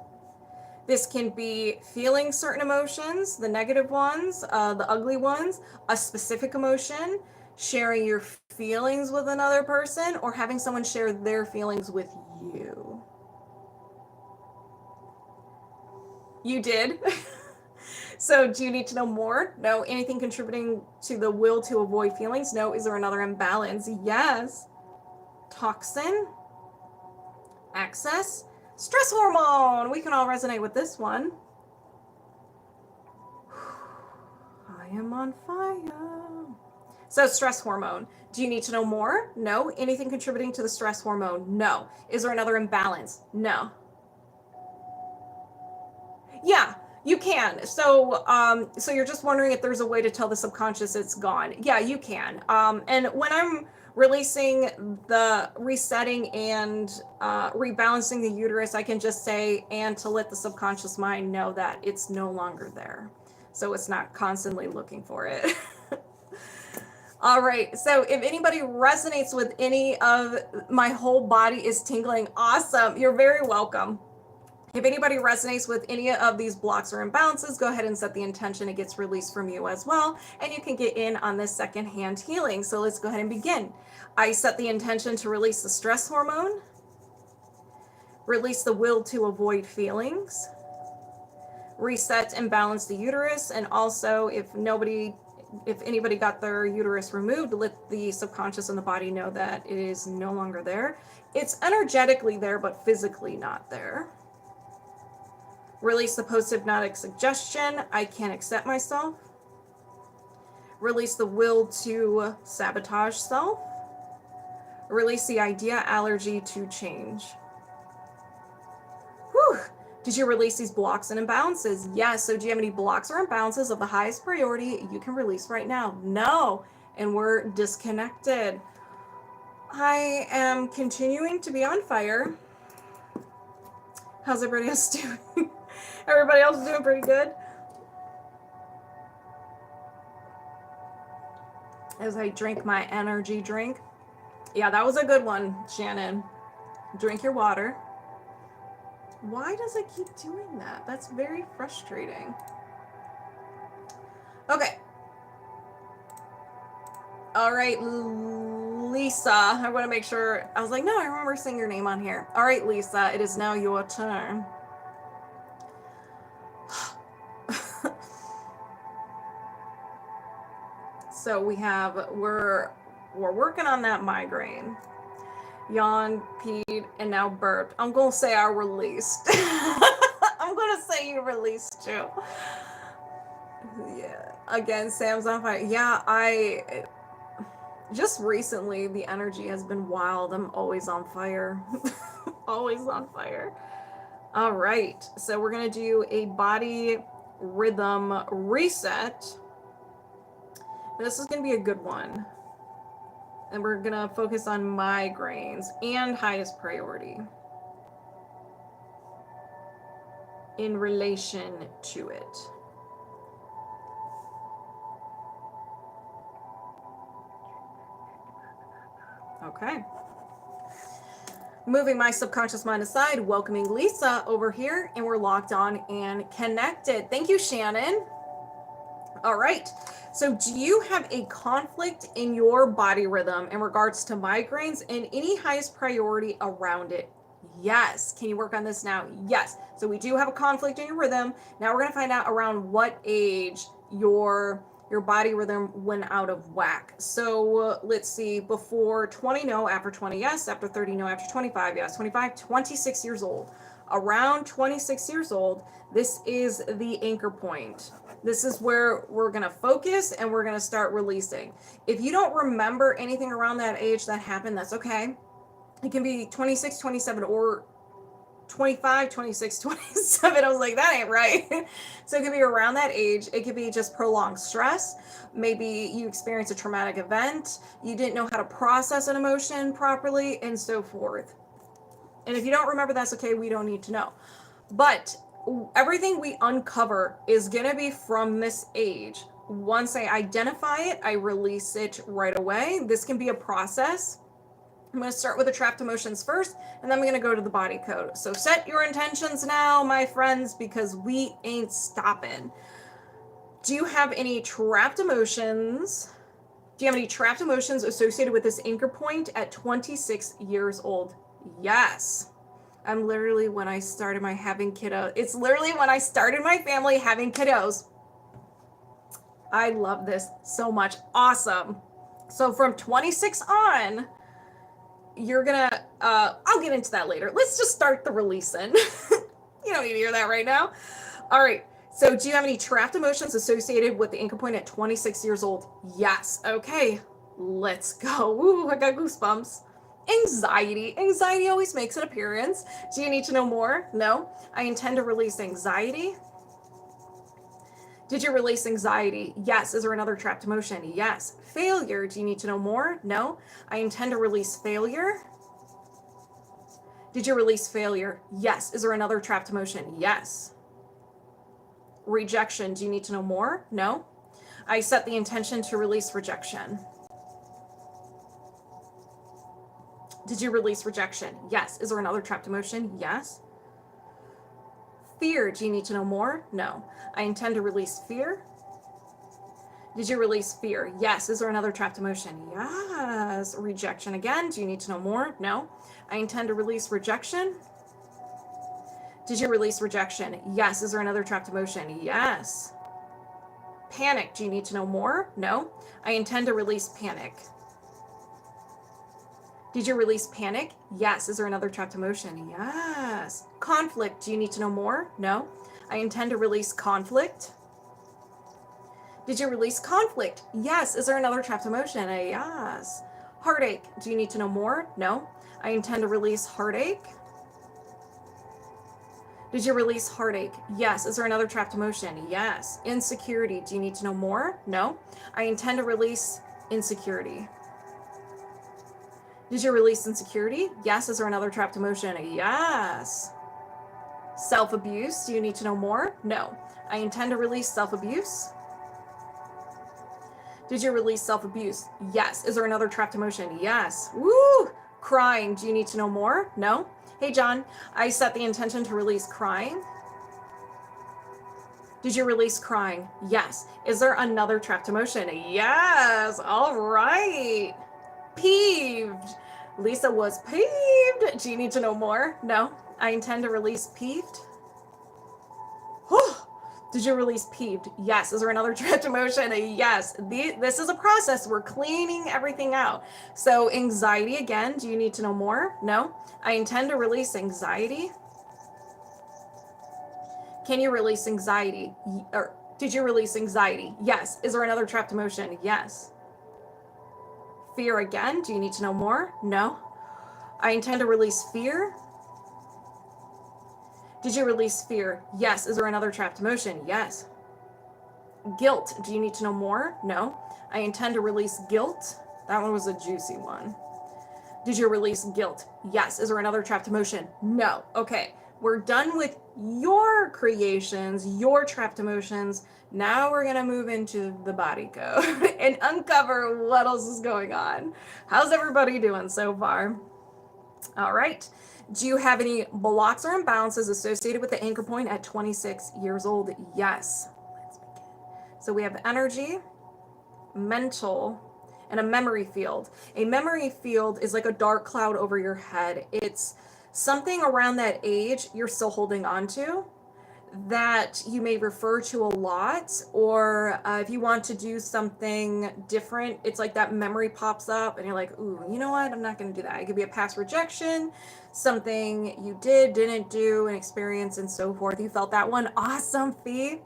This can be feeling certain emotions, the negative ones, the ugly ones, a specific emotion, sharing your feelings with another person, or having someone share their feelings with you. You did. So do you need to know more? No. Anything contributing to the will to avoid feelings? No. Is there another imbalance? Yes. Toxin, access, stress hormone. We can all resonate with this one. I am on fire. So stress hormone. Do you need to know more? No. Anything contributing to the stress hormone? No. Is there another imbalance? No. Yeah, you can. So you're just wondering if there's a way to tell the subconscious it's gone. Yeah, you can. And when I'm releasing the resetting and rebalancing the uterus, I can just say, and to let the subconscious mind know that it's no longer there. So it's not constantly looking for it. All right, so if anybody resonates with any of my whole body is tingling, awesome. You're very welcome. If anybody resonates with any of these blocks or imbalances, go ahead and set the intention. It gets released from you as well, and you can get in on this secondhand healing. So let's go ahead and begin. I set the intention to release the stress hormone, release the will to avoid feelings, reset and balance the uterus, and also if nobody if anybody got their uterus removed, let the subconscious and the body know that it is no longer there. It's energetically there, but physically not there. Release the post-hypnotic suggestion, I can't accept myself. Release the will to sabotage self. Release the idea allergy to change. Whew. Did you release these blocks and imbalances? Yes. So do you have any blocks or imbalances of the highest priority you can release right now? No. And we're disconnected. I am continuing to be on fire. How's everybody else doing? Everybody else is doing pretty good. As I drink my energy drink. Yeah, that was a good one, Shannon. Drink your water. Why does it keep doing that? That's very frustrating. Okay. All right, Lisa. I want to make sure. I was like, no, I remember saying your name on here. All right, Lisa, it is now your turn. So we're working on that migraine. Yawn, peed, and now burped. I'm going to say I released. I'm going to say you released too. Yeah. Again, Sam's on fire. Yeah, just recently the energy has been wild. I'm always on fire. Always on fire. All right. So we're going to do a body rhythm reset. This is going to be a good one. And we're going to focus on migraines and highest priority in relation to it. Okay. Moving my subconscious mind aside, welcoming Lisa over here, and we're locked on and connected. Thank you, Shannon. All right. So do you have a conflict in your body rhythm in regards to migraines and any highest priority around it? Yes. Can you work on this now? Yes. So we do have a conflict in your rhythm. Now we're going to find out around what age your body rhythm went out of whack. So let's see, before 20, no, after 20, yes, after 30, no, after 25, yes, 25, 26 years old. Around 26 years old, this is the anchor point. This is where we're going to focus and we're going to start releasing. If you don't remember anything around that age that happened, that's okay. It can be 26, 27, or 25, 26, 27. I was like, that ain't right. So it could be around that age. It could be just prolonged stress. Maybe you experienced a traumatic event. You didn't know how to process an emotion properly, and so forth. And if you don't remember, that's okay. We don't need to know. But everything we uncover is going to be from this age. Once I identify it, I release it right away. This can be a process. I'm going to start with the trapped emotions first, and then I'm going to go to the body code. So set your intentions now, my friends, because we ain't stopping. Do you have any trapped emotions? Do you have any trapped emotions associated with this anchor point at 26 years old? Yes. I'm literally when I started my having kiddos. It's literally when I started my family having kiddos. I love this so much. Awesome. So from 26 on, you're gonna, I'll get into that later. Let's just start the releasing. You don't need to hear that right now. All right. So do you have any trapped emotions associated with the anchor point at 26 years old? Yes. Okay. Let's go. Ooh, I got goosebumps. Anxiety. Anxiety always makes an appearance. Do you need to know more? No. I intend to release anxiety. Did you release anxiety? Yes. Is there another trapped emotion? Yes. Failure. Do you need to know more? No. I intend to release failure. Did you release failure? Yes. Is there another trapped emotion? Yes. Rejection. Do you need to know more? No. I set the intention to release rejection. Did you release rejection? Yes. Is there another trapped emotion? Yes. Fear. Do you need to know more? No. I intend to release fear. Did you release fear? Yes. Is there another trapped emotion? Yes. Rejection again. Do you need to know more? No. I intend to release rejection. Did you release rejection? Yes. Is there another trapped emotion? Yes. Panic. Do you need to know more? No. I intend to release panic. Did you release panic? Yes. Is there another trapped emotion? Yes. Conflict. Do you need to know more? No. I intend to release conflict. Did you release conflict? Yes. Is there another trapped emotion? Yes. Heartache. Do you need to know more? No. I intend to release heartache. Did you release heartache? Yes. Is there another trapped emotion? Yes. Insecurity. Do you need to know more? No. I intend to release insecurity. Did you release insecurity? Yes. Is there another trapped emotion? Yes. Self-abuse. Do you need to know more? No. I intend to release self-abuse. Did you release self-abuse? Yes. Is there another trapped emotion? Yes. Woo! Crying. Do you need to know more? No. Hey, John, I set the intention to release crying. Did you release crying? Yes. Is there another trapped emotion? Yes. All right. Peeved. Lisa was peeved. Do you need to know more? No. I intend to release peeved. Did you release peeved? Yes. Is there another trapped emotion? Yes. This is a process. We're cleaning everything out. So anxiety again. Do you need to know more? No. I intend to release anxiety. Can you release anxiety? Or did you release anxiety? Yes. Is there another trapped emotion? Yes. Fear again. Do you need to know more? No. I intend to release fear. Did you release fear? Yes. Is there another trapped emotion? Yes. Guilt. Do you need to know more? No. I intend to release guilt. That one was a juicy one. Did you release guilt? Yes. Is there another trapped emotion? No. Okay. We're done with your creations, your trapped emotions. Now we're going to move into the body code and uncover what else is going on. How's everybody doing so far? All right. Do you have any blocks or imbalances associated with the anchor point at 26 years old? Yes. Let's begin. So we have energy, mental, and a memory field. A memory field is like a dark cloud over your head. It's something around that age you're still holding on to that you may refer to a lot, or if you want to do something different, it's like that memory pops up and you're like, ooh, you know what? I'm not going to do that. It could be a past rejection, something you did, didn't do, an experience, and so forth. You felt that one. Awesome, Fee.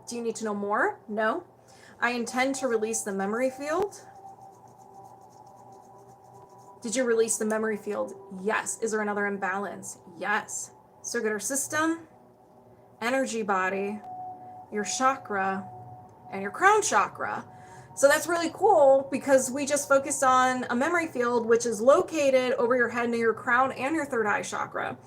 Do you need to know more? No. I intend to release the memory field. Did you release the memory field? Yes. Is there another imbalance? Yes. Circular system, energy body, your chakra, and your crown chakra. So that's really cool because we just focused on a memory field, which is located over your head near your crown and your third eye chakra.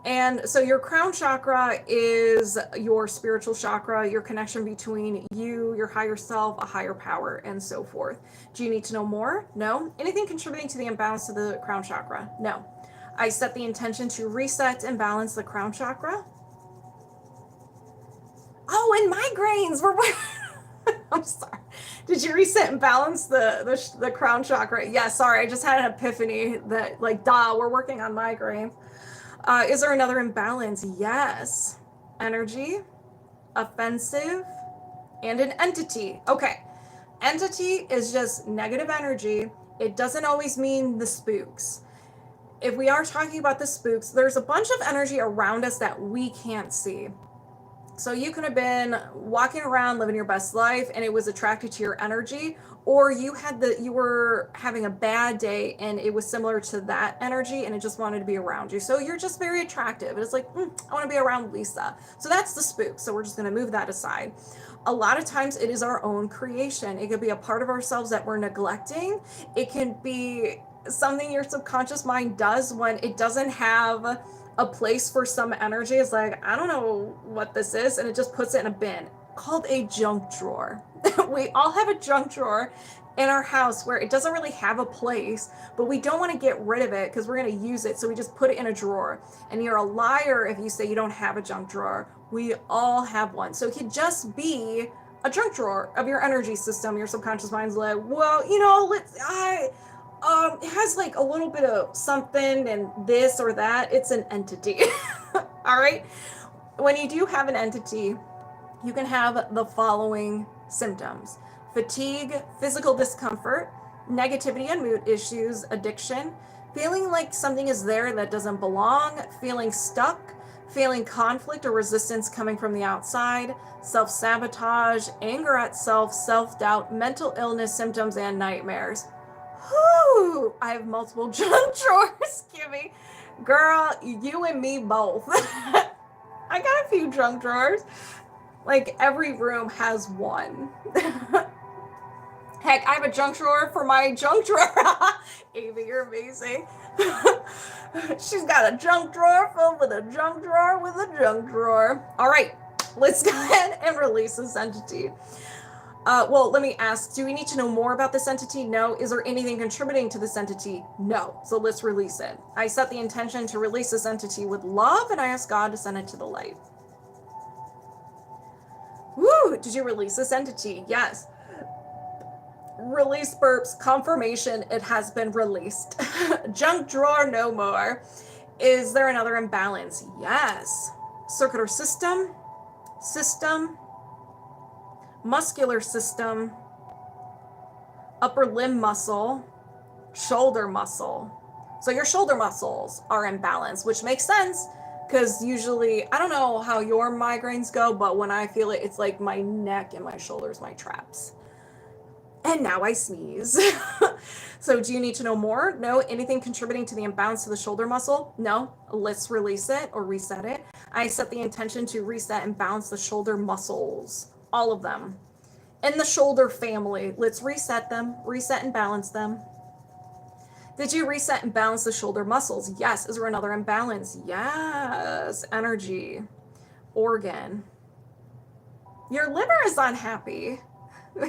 And so your crown chakra is your spiritual chakra, your connection between you, your higher self, a higher power, and so forth. Do you need to know more? No. Anything contributing to the imbalance of the crown chakra? No. I set the intention to reset and balance the crown chakra. Oh, and migraines. I'm sorry. Did you reset and balance the crown chakra? Yeah, sorry. I just had an epiphany that, like, we're working on migraine. Is there another imbalance? Yes. Energy, offensive, and an entity. Okay. Entity is just negative energy. It doesn't always mean the spooks. If we are talking about the spooks, there's a bunch of energy around us that we can't see. So you could have been walking around living your best life and it was attracted to your energy, or you were having a bad day and it was similar to that energy and it just wanted to be around you. So you're just very attractive. It's like, I want to be around Lisa. So that's the spook. So we're just going to move that aside. A lot of times it is our own creation. It could be a part of ourselves that we're neglecting. It can be something your subconscious mind does when it doesn't have a place for some energy. It's like, I don't know what this is, and it just puts it in a bin called a junk drawer. We all have a junk drawer in our house where it doesn't really have a place, but we don't want to get rid of it because we're going to use it, so we just put it in a drawer. And you're a liar if you say you don't have a junk drawer. We all have one. So it could just be a junk drawer of your energy system. Your subconscious mind's like, well, it has like a little bit of something and this or that. It's an entity. All right. When you do have an entity, you can have the following symptoms: fatigue, physical discomfort, negativity and mood issues, addiction, feeling like something is there that doesn't belong, feeling stuck, feeling conflict or resistance coming from the outside, self-sabotage, anger at self, self-doubt, mental illness symptoms, and nightmares. Whew, I have multiple junk drawers, Kimmy. Girl, you and me both. I got a few junk drawers. Like, every room has one. Heck, I have a junk drawer for my junk drawer. Amy, you're amazing. She's got a junk drawer filled with a junk drawer with a junk drawer. All right, let's go ahead and release this entity. Well, let me ask, do we need to know more about this entity? No. Is there anything contributing to this entity? No. So let's release it. I set the intention to release this entity with love, and I ask God to send it to the light. Woo! Did you release this entity? Yes. Release burps, confirmation, it has been released. Junk drawer, no more. Is there another imbalance? Yes. Circular system, muscular system, upper limb muscle, shoulder muscle. So your shoulder muscles are imbalanced, which makes sense because usually, I don't know how your migraines go, but when I feel it, it's like my neck and my shoulders, my traps. And now I sneeze. So do you need to know more? No. Anything contributing to the imbalance of the shoulder muscle? No. Let's release it or reset it. I set the intention to reset and balance the shoulder muscles. All of them. In the shoulder family. Let's reset them. Reset and balance them. Did you reset and balance the shoulder muscles? Yes. Is there another imbalance? Yes. Energy. Organ. Your liver is unhappy.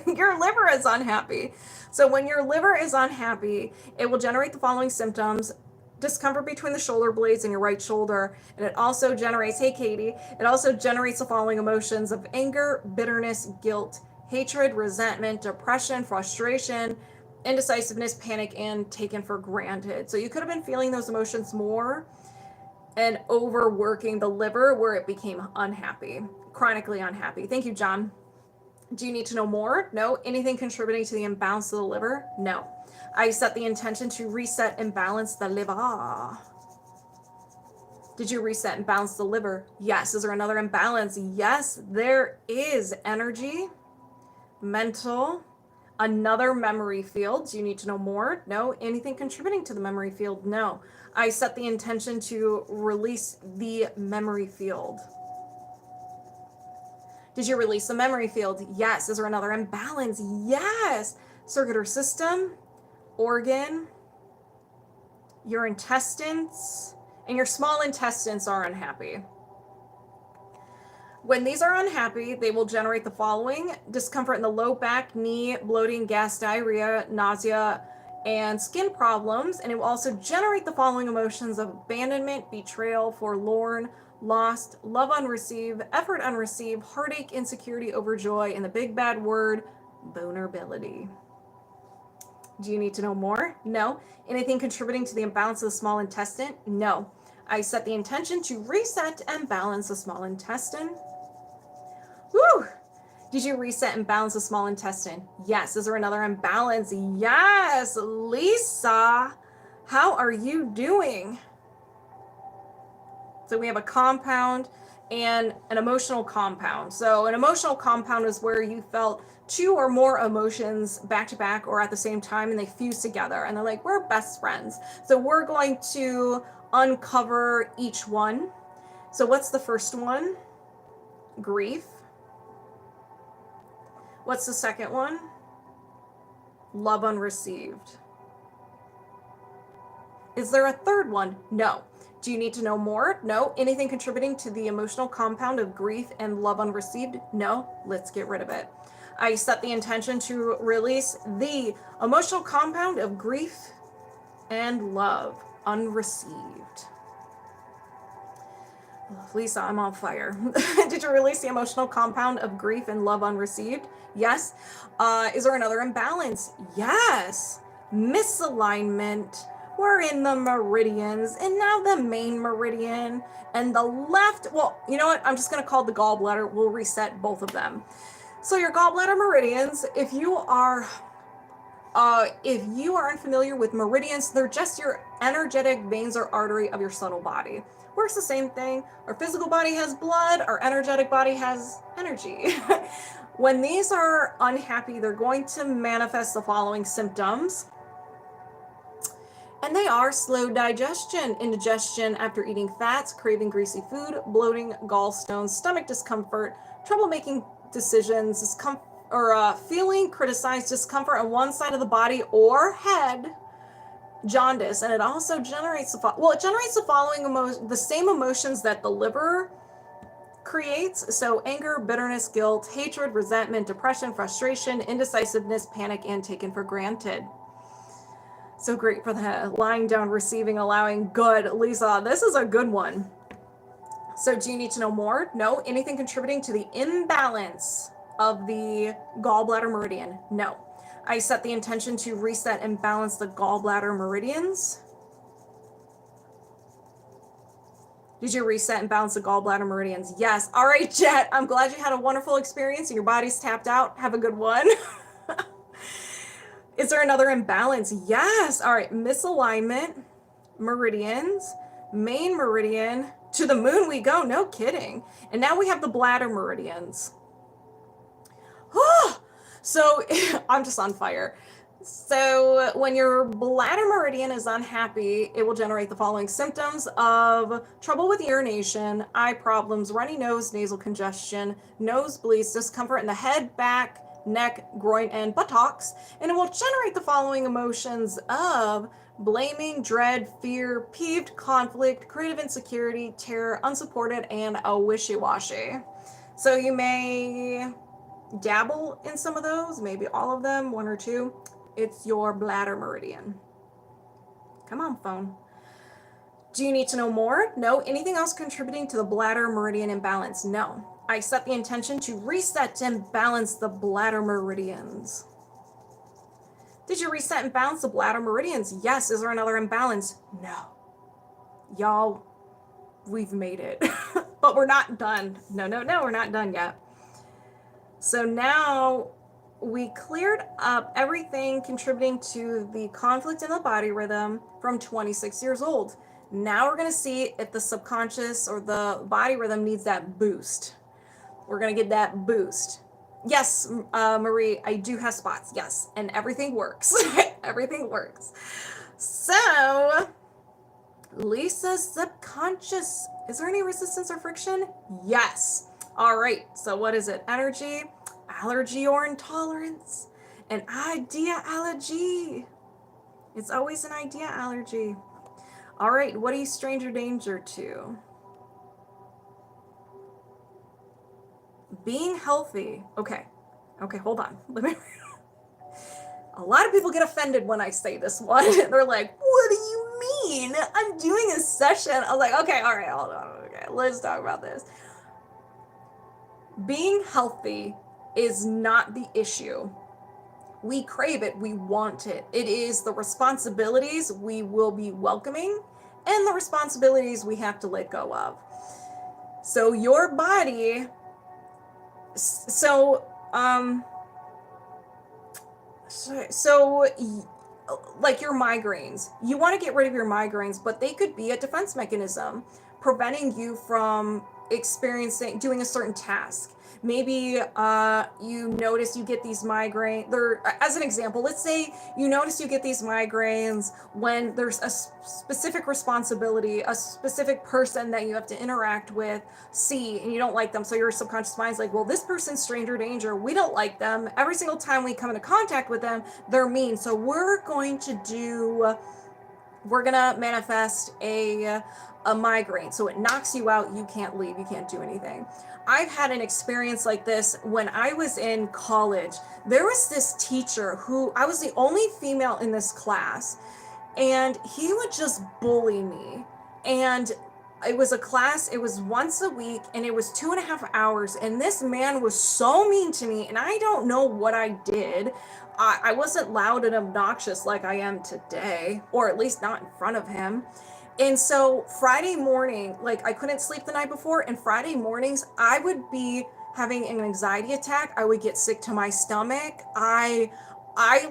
Your liver is unhappy. So when your liver is unhappy, it will generate the following symptoms: discomfort between the shoulder blades and your right shoulder. And it also generates, hey Katie, it also generates the following emotions of anger, bitterness, guilt, hatred, resentment, depression, frustration, indecisiveness, panic, and taken for granted. So you could have been feeling those emotions more and overworking the liver where it became unhappy, chronically unhappy. Thank you, John. Do you need to know more? No. Anything contributing to the imbalance of the liver? No. I set the intention to reset and balance the liver. Did you reset and balance the liver? Yes. Is there another imbalance? Yes, there is. Energy, mental, another memory field. Do you need to know more? No. Anything contributing to the memory field? No. I set the intention to release the memory field. Did you release the memory field? Yes. Is there another imbalance? Yes. Circular system, organ, your intestines, and your small intestines are unhappy. When these are unhappy, they will generate the following: discomfort in the low back, knee, bloating, gas, diarrhea, nausea, and skin problems. And it will also generate the following emotions of abandonment, betrayal, forlorn, lost, love unreceived, effort unreceived, heartache, insecurity, overjoy, and the big bad word, vulnerability. Do you need to know more? No. Anything contributing to the imbalance of the small intestine? No. I set the intention to reset and balance the small intestine. Woo! Did you reset and balance the small intestine? Yes. Is there another imbalance? Yes. Lisa, how are you doing? So we have a compound and an emotional compound. So an emotional compound is where you felt two or more emotions back to back or at the same time, and they fuse together and they're like, we're best friends. So we're going to uncover each one. So what's the first one? Grief. What's the second one? Love unreceived. Is there a third one? No. Do you need to know more? No. Anything contributing to the emotional compound of grief and love unreceived? No. Let's get rid of it. I set the intention to release the emotional compound of grief and love unreceived. Lisa, I'm on fire. Did you release the emotional compound of grief and love unreceived? Yes. Is there another imbalance? Yes. Misalignment. We're in the meridians, and now the main meridian and the left. Well, you know what? I'm just going to call the gallbladder. We'll reset both of them. So your gallbladder meridians, if you are unfamiliar with meridians, they're just your energetic veins or artery of your subtle body. Works the same thing. Our physical body has blood, our energetic body has energy. When these are unhappy, they're going to manifest the following symptoms. And they are slow digestion, indigestion after eating fats, craving greasy food, bloating, gallstones, stomach discomfort, trouble making decisions, discomfort, or feeling criticized, discomfort on one side of the body or head, jaundice. And it also generates the following the same emotions that the liver creates. So anger, bitterness, guilt, hatred, resentment, depression, frustration, indecisiveness, panic, and taken for granted. So great for the lying down, receiving, allowing. Good, Lisa. This is a good one. So do you need to know more? No. Anything contributing to the imbalance of the gallbladder meridian? No. I set the intention to reset and balance the gallbladder meridians. Did you reset and balance the gallbladder meridians? Yes. All right, Jet. I'm glad you had a wonderful experience and your body's tapped out. Have a good one. Is there another imbalance? Yes. All right. Misalignment, meridians, main meridian, to the moon we go. No kidding. And now we have the bladder meridians. So I'm just on fire. So when your bladder meridian is unhappy, it will generate the following symptoms of trouble with urination, eye problems, runny nose, nasal congestion, nosebleeds, discomfort in the head, back, neck, groin, and buttocks. And it will generate the following emotions of blaming, dread, fear, peeved, conflict, creative insecurity, terror, unsupported, and a wishy-washy. So you may dabble in some of those, maybe all of them, one or two. It's your bladder meridian. Come on, phone. Do you need to know more? No. Anything else contributing to the bladder meridian imbalance? No. I set the intention to reset and balance the bladder meridians. Did you reset and balance the bladder meridians? Yes. Is there another imbalance? No. Y'all, we've made it. But we're not done. No, we're not done yet. So now we cleared up everything contributing to the conflict in the body rhythm from 26 years old. Now we're going to see if the subconscious or the body rhythm needs that boost. We're going to get that boost. Yes, Marie, I do have spots. Yes, and everything works. Everything works. So, Lisa's subconscious. Is there any resistance or friction? Yes. All right. So what is it? Energy, allergy or intolerance, an idea allergy. It's always an idea allergy. All right. What are you stranger danger to? Being healthy. Okay, hold on. Let me. A lot of people get offended when I say this one. They're like, what do you mean? I'm doing a session. I was like, okay, all right, hold on. Okay, let's talk about this. Being healthy is not the issue. We crave it. We want it. It is the responsibilities we will be welcoming and the responsibilities we have to let go of. So your body, like your migraines, you want to get rid of your migraines, but they could be a defense mechanism preventing you from doing a certain task. Maybe you notice you get these migraines. As an example, let's say you notice you get these migraines when there's a specific responsibility, a specific person that you have to interact with, and you don't like them. So your subconscious mind's like, well, this person's stranger danger. We don't like them. Every single time we come into contact with them, they're mean. So we're going to manifest a migraine. So it knocks you out. You can't leave. You can't do anything. I've had an experience like this when I was in college. There was this teacher who, I was the only female in this class, and he would just bully me. And it was a class, it was once a week, and it was 2.5 hours. And this man was so mean to me, and I don't know what I did. I wasn't loud and obnoxious like I am today, or at least not in front of him. And so Friday morning, like I couldn't sleep the night before, and Friday mornings I would be having an anxiety attack. I would get sick to my stomach. I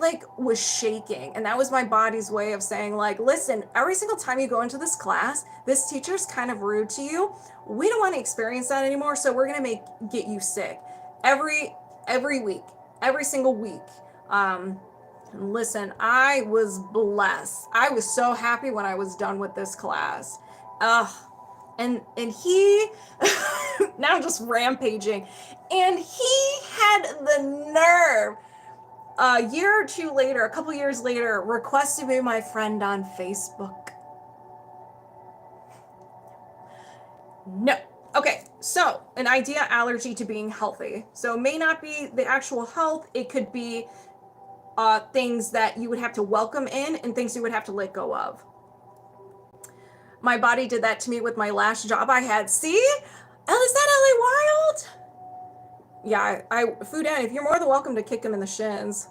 like was shaking, and that was my body's way of saying, like, listen, every single time you go into this class, this teacher's kind of rude to you. We don't want to experience that anymore, so we're gonna get you sick every week, every single week. Listen, I was blessed. I was so happy when I was done with this class. Ugh. And he now I'm just rampaging, and he had the nerve a year or two later, a couple years later, request to be my friend on Facebook. No. Okay, so an idea allergy to being healthy. So it may not be the actual health, it could be things that you would have to welcome in and things you would have to let go of. My body did that to me with my last job I had. See? Is that LA Wild? Yeah, Food N, if you're more than welcome to kick him in the shins.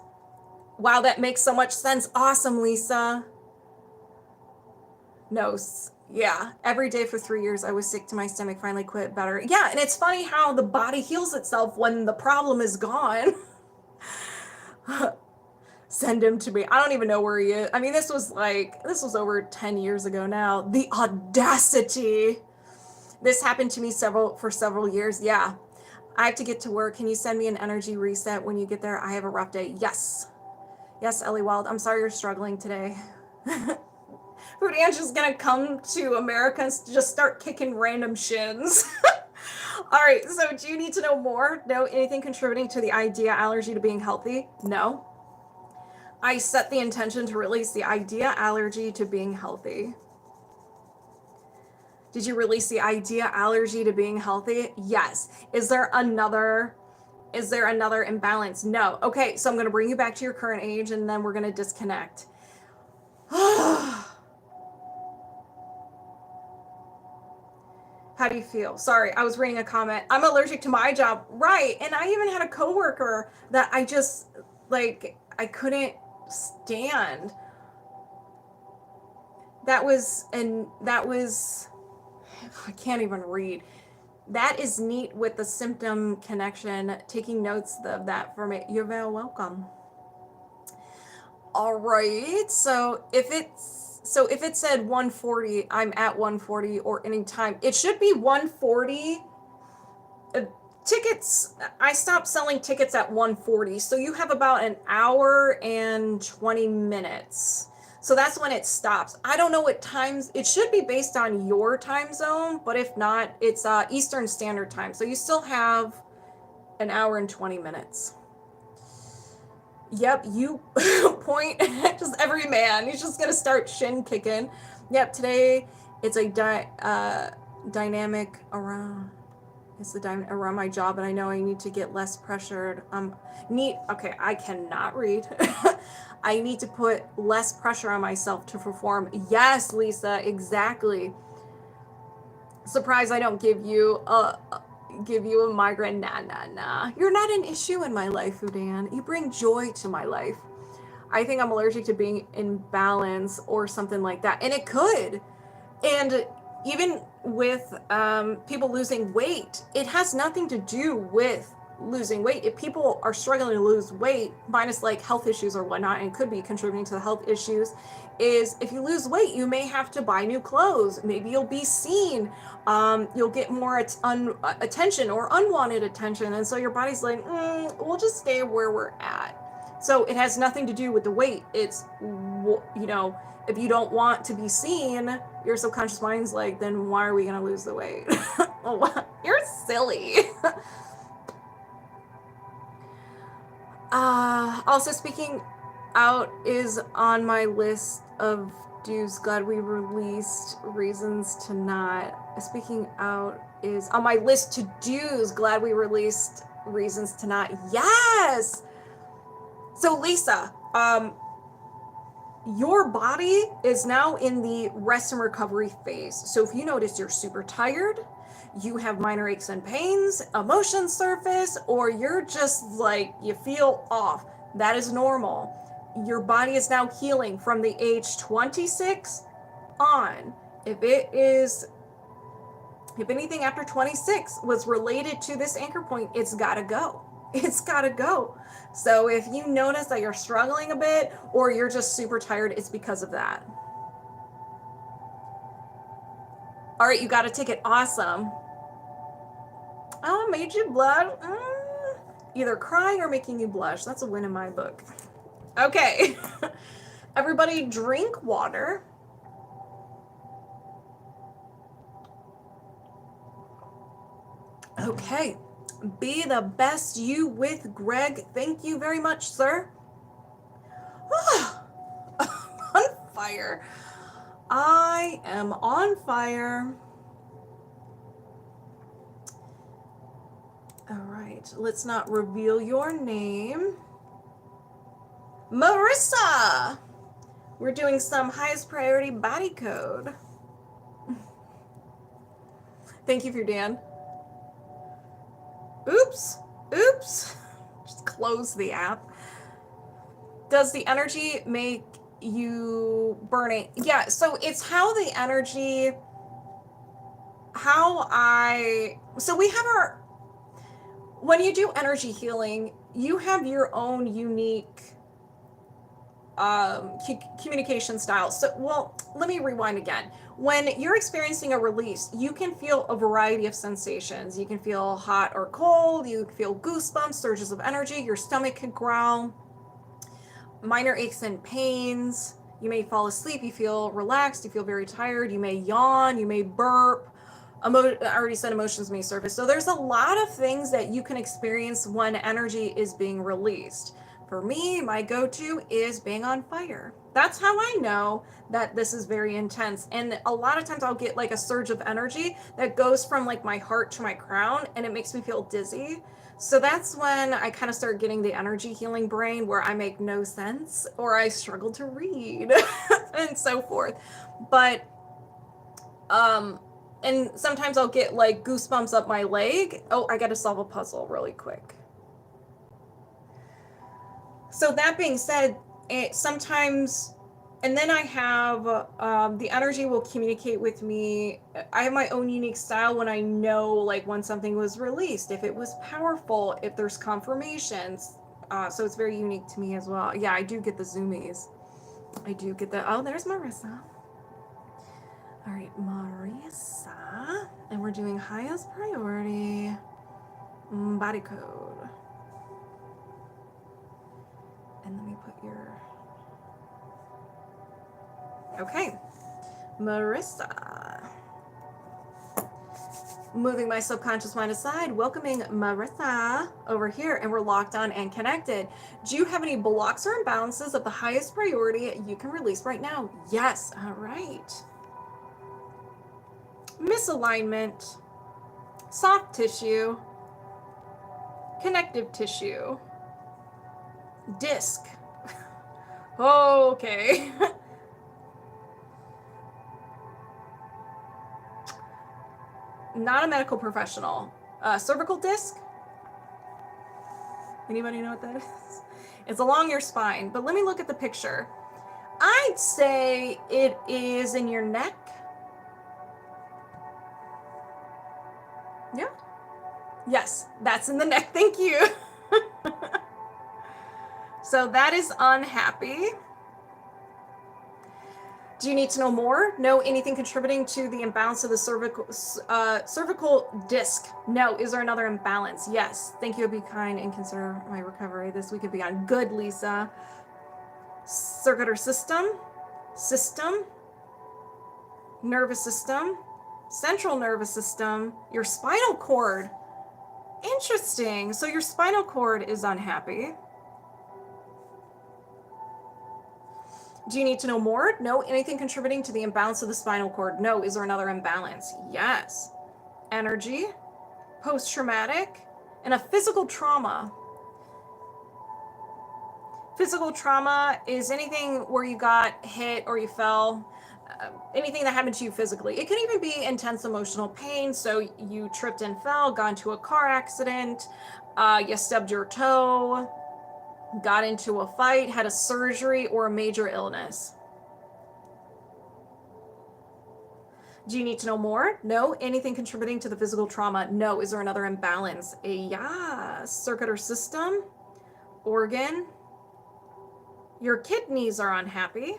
Wow, that makes so much sense. Awesome, Lisa. No, yeah, every day for 3 years I was sick to my stomach, finally quit better. Yeah, and it's funny how the body heals itself when the problem is gone. Send him to me. I don't even know where he is. I mean, this was over 10 years ago now. The audacity. This happened to me for several years. Yeah. I have to get to work. Can you send me an energy reset when you get there? I have a rough day. Yes. Yes, Ellie Wild. I'm sorry you're struggling today. Food Angela's gonna come to America and just start kicking random shins. All right, so do you need to know more? No, anything contributing to the idea allergy to being healthy? No. I set the intention to release the idea allergy to being healthy. Did you release the idea allergy to being healthy? Yes. Is there another imbalance? No. Okay, so I'm going to bring you back to your current age, and then we're going to disconnect. How do you feel? Sorry, I was reading a comment. I'm allergic to my job. Right. And I even had a coworker that I just, like, I couldn't stand. That was I can't even read. That is neat with the symptom connection. Taking notes of that for me. You're very welcome. All right. So if it said 140, I'm at 140 or anytime. It should be 140. Tickets, I stopped selling tickets at 140. So you have about an hour and 20 minutes. So that's when it stops. I don't know what times. It should be based on your time zone, but if not, it's Eastern Standard Time. So you still have an hour and 20 minutes. Yep, you point just every man. He's just gonna start shin kicking. Yep, today it's a dynamic around. It's the dynamic around my job, and I know I need to get less pressured. Okay, I cannot read. I need to put less pressure on myself to perform. Yes, Lisa, exactly. Surprised I don't give you a migraine. Nah. You're not an issue in my life, Udan. You bring joy to my life. I think I'm allergic to being in balance or something like that. And it could. And even with people losing weight, it has nothing to do with losing weight. If people are struggling to lose weight, minus like health issues or whatnot, and it could be contributing to the health issues, is if you lose weight, you may have to buy new clothes. Maybe you'll be seen. You'll get more attention or unwanted attention. And so your body's like, we'll just stay where we're at. So it has nothing to do with the weight. It's, if you don't want to be seen, your subconscious mind's like, then why are we going to lose the weight? You're silly. Also, speaking out is on my list of dues. Glad we released reasons to not. Speaking out is on my list to do's. Glad we released reasons to not. Yes. So Lisa, your body is now in the rest and recovery phase. So if you notice you're super tired, you have minor aches and pains, emotions surface, or you're just like, you feel off, that is normal. Your body is now healing from the age 26 on. If it is If anything after 26 was related to this anchor point, it's got to go. It's got to go. So if you notice that you're struggling a bit or you're just super tired, it's because of that. All right, you got a ticket. Awesome. Oh, made you blush. Either crying or making you blush. That's a win in my book. Okay. Everybody drink water. Okay. Be the best you with Greg. Thank you very much, sir. On fire. I am on fire. All right. Let's not reveal your name. Marissa. We're doing some highest priority body code. Thank you for Dan. Oops. Just close the app. Does the energy make you burning? Yeah, so it's how the energy, so we have when you do energy healing, you have your own unique communication style. So, well, let me rewind again. When you're experiencing a release, you can feel a variety of sensations. You can feel hot or cold. You can feel goosebumps, surges of energy. Your stomach can growl. Minor aches and pains. You may fall asleep. You feel relaxed. You feel very tired. You may yawn. You may burp. I already said emotions may surface. So there's a lot of things that you can experience when energy is being released. For me, my go-to is being on fire. That's how I know that this is very intense. And a lot of times I'll get like a surge of energy that goes from like my heart to my crown, and it makes me feel dizzy. So that's when I kind of start getting the energy healing brain where I make no sense or I struggle to read and so forth. But, and sometimes I'll get like goosebumps up my leg. Oh, I got to solve a puzzle really quick. So that being said, sometimes, and then I have the energy will communicate with me. I have my own unique style when I know like when something was released, if it was powerful, if there's confirmations. So it's very unique to me as well. Yeah, I do get the zoomies. I do get the, oh, there's Marissa. All right, Marissa. And we're doing highest priority body code. And let me put your... Okay. Marissa. Moving my subconscious mind aside, welcoming Marissa over here, and we're locked on and connected. Do you have any blocks or imbalances of the highest priority you can release right now? Yes. All right. Misalignment, soft tissue, connective tissue, disc. Okay. Not a medical professional. Cervical disc? Anybody know what that is? It's along your spine, but let me look at the picture. I'd say it is in your neck. Yeah. Yes, that's in the neck. Thank you. So that is unhappy. Do you need to know more? Know anything contributing to the imbalance of the cervical disc? No. Is there another imbalance? Yes. Thank you. Be kind and consider my recovery this week. Could be on good, Lisa. Circular system, nervous system, central nervous system, your spinal cord. Interesting. So your spinal cord is unhappy. Do you need to know more? No. Anything contributing to the imbalance of the spinal cord? No. Is there another imbalance? Yes. Energy, post-traumatic, and a physical trauma. Physical trauma is anything where you got hit or you fell, anything that happened to you physically. It can even be intense emotional pain. So you tripped and fell, got into a car accident, you stubbed your toe, got into a fight, had a surgery, or a major illness. Do you need to know more? No. Anything contributing to the physical trauma? No. Is there another imbalance? Yeah. Circuit or system? Organ? Your kidneys are unhappy.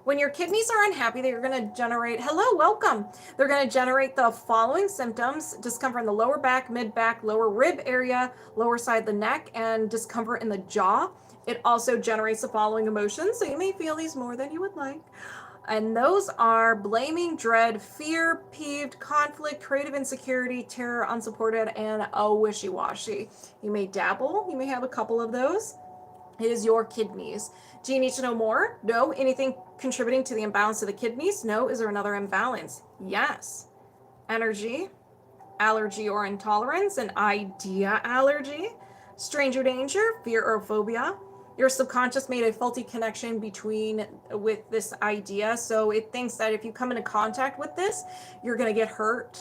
When your kidneys are unhappy, they're going to generate, hello, welcome. They're going to generate the following symptoms: discomfort in the lower back, mid back, lower rib area, lower side of the neck, and discomfort in the jaw. It also generates the following emotions, so you may feel these more than you would like. And those are blaming, dread, fear, peeved, conflict, creative insecurity, terror, unsupported, and wishy-washy. You may dabble. You may have a couple of those. It is your kidneys. Do you need to know more? No. Anything contributing to the imbalance of the kidneys? No. Is there another imbalance? Yes. Energy, allergy or intolerance, an idea allergy, stranger danger, fear or phobia. Your subconscious made a faulty connection with this idea. So it thinks that if you come into contact with this, you're going to get hurt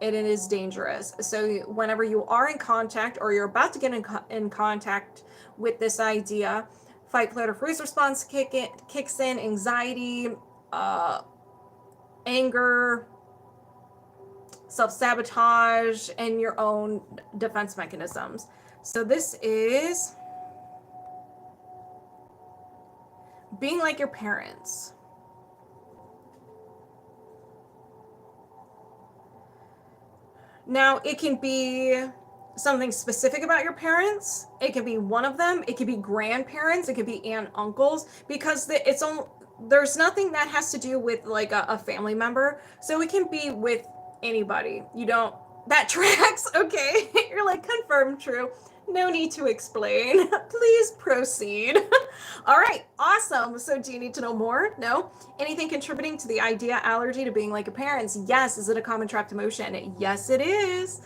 and it is dangerous. So whenever you are in contact or you're about to get in contact with this idea, fight, flight, or freeze response kicks in, anxiety, anger, self-sabotage, and your own defense mechanisms. So this is being like your parents. Now, it can be something specific about your parents. It could be one of them. It could be grandparents. It could be aunt, uncles, because there's nothing that has to do with like a family member. So it can be with anybody. That tracks. Okay. You're like, confirmed, true. No need to explain. Please proceed. All right, awesome. So do you need to know more? No. Anything contributing to the idea allergy to being like your parents? Yes. Is it a common trapped emotion? Yes, it is.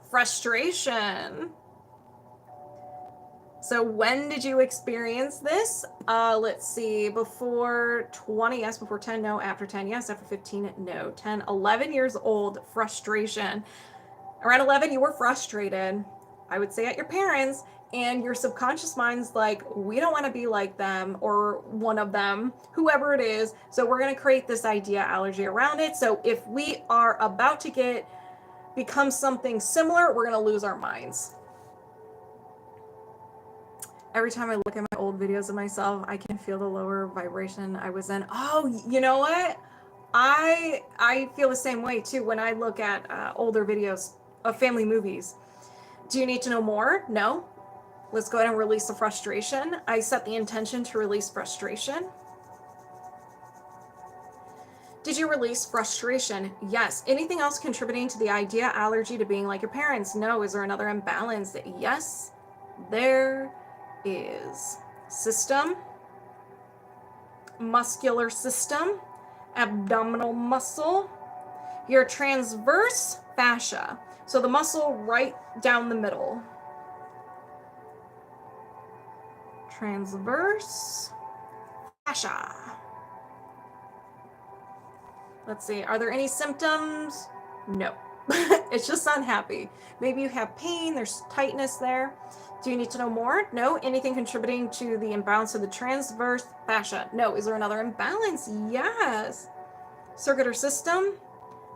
Frustration. So when did you experience this? Let's see, before 20, yes. Before 10, no. After 10, yes. After 15, no. 10, 11 years old, frustration. Around 11, you were frustrated, I would say, at your parents, and your subconscious mind's like, we don't want to be like them or one of them, whoever it is. So we're going to create this idea allergy around it. So if we are about to become something similar, we're going to lose our minds. Every time I look at my old videos of myself, I can feel the lower vibration I was in. Oh, you know what? I feel the same way too when I look at older videos of family movies. Do you need to know more? No. Let's go ahead and release the frustration. I set the intention to release frustration. Did you release frustration? Yes. Anything else contributing to the idea allergy to being like your parents? No. Is there another imbalance? Yes, there is. System, muscular system, abdominal muscle, your transverse fascia. So the muscle right down the middle. Transverse fascia. Let's see, are there any symptoms? No. It's just unhappy. Maybe you have pain, there's tightness there. Do you need to know more? No. Anything contributing to the imbalance of the transverse fascia? No. Is there another imbalance? Yes. Circuit or system,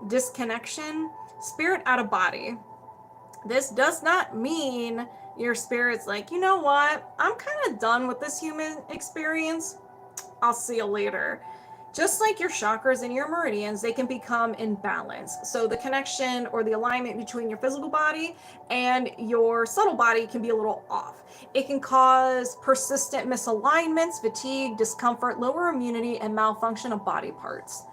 disconnection, spirit out of body. This does not mean your spirit's like, you know what? I'm kind of done with this human experience. I'll see you later. Just like your chakras and your meridians, they can become imbalanced. So the connection or the alignment between your physical body and your subtle body can be a little off. It can cause persistent misalignments, fatigue, discomfort, lower immunity, and malfunction of body parts.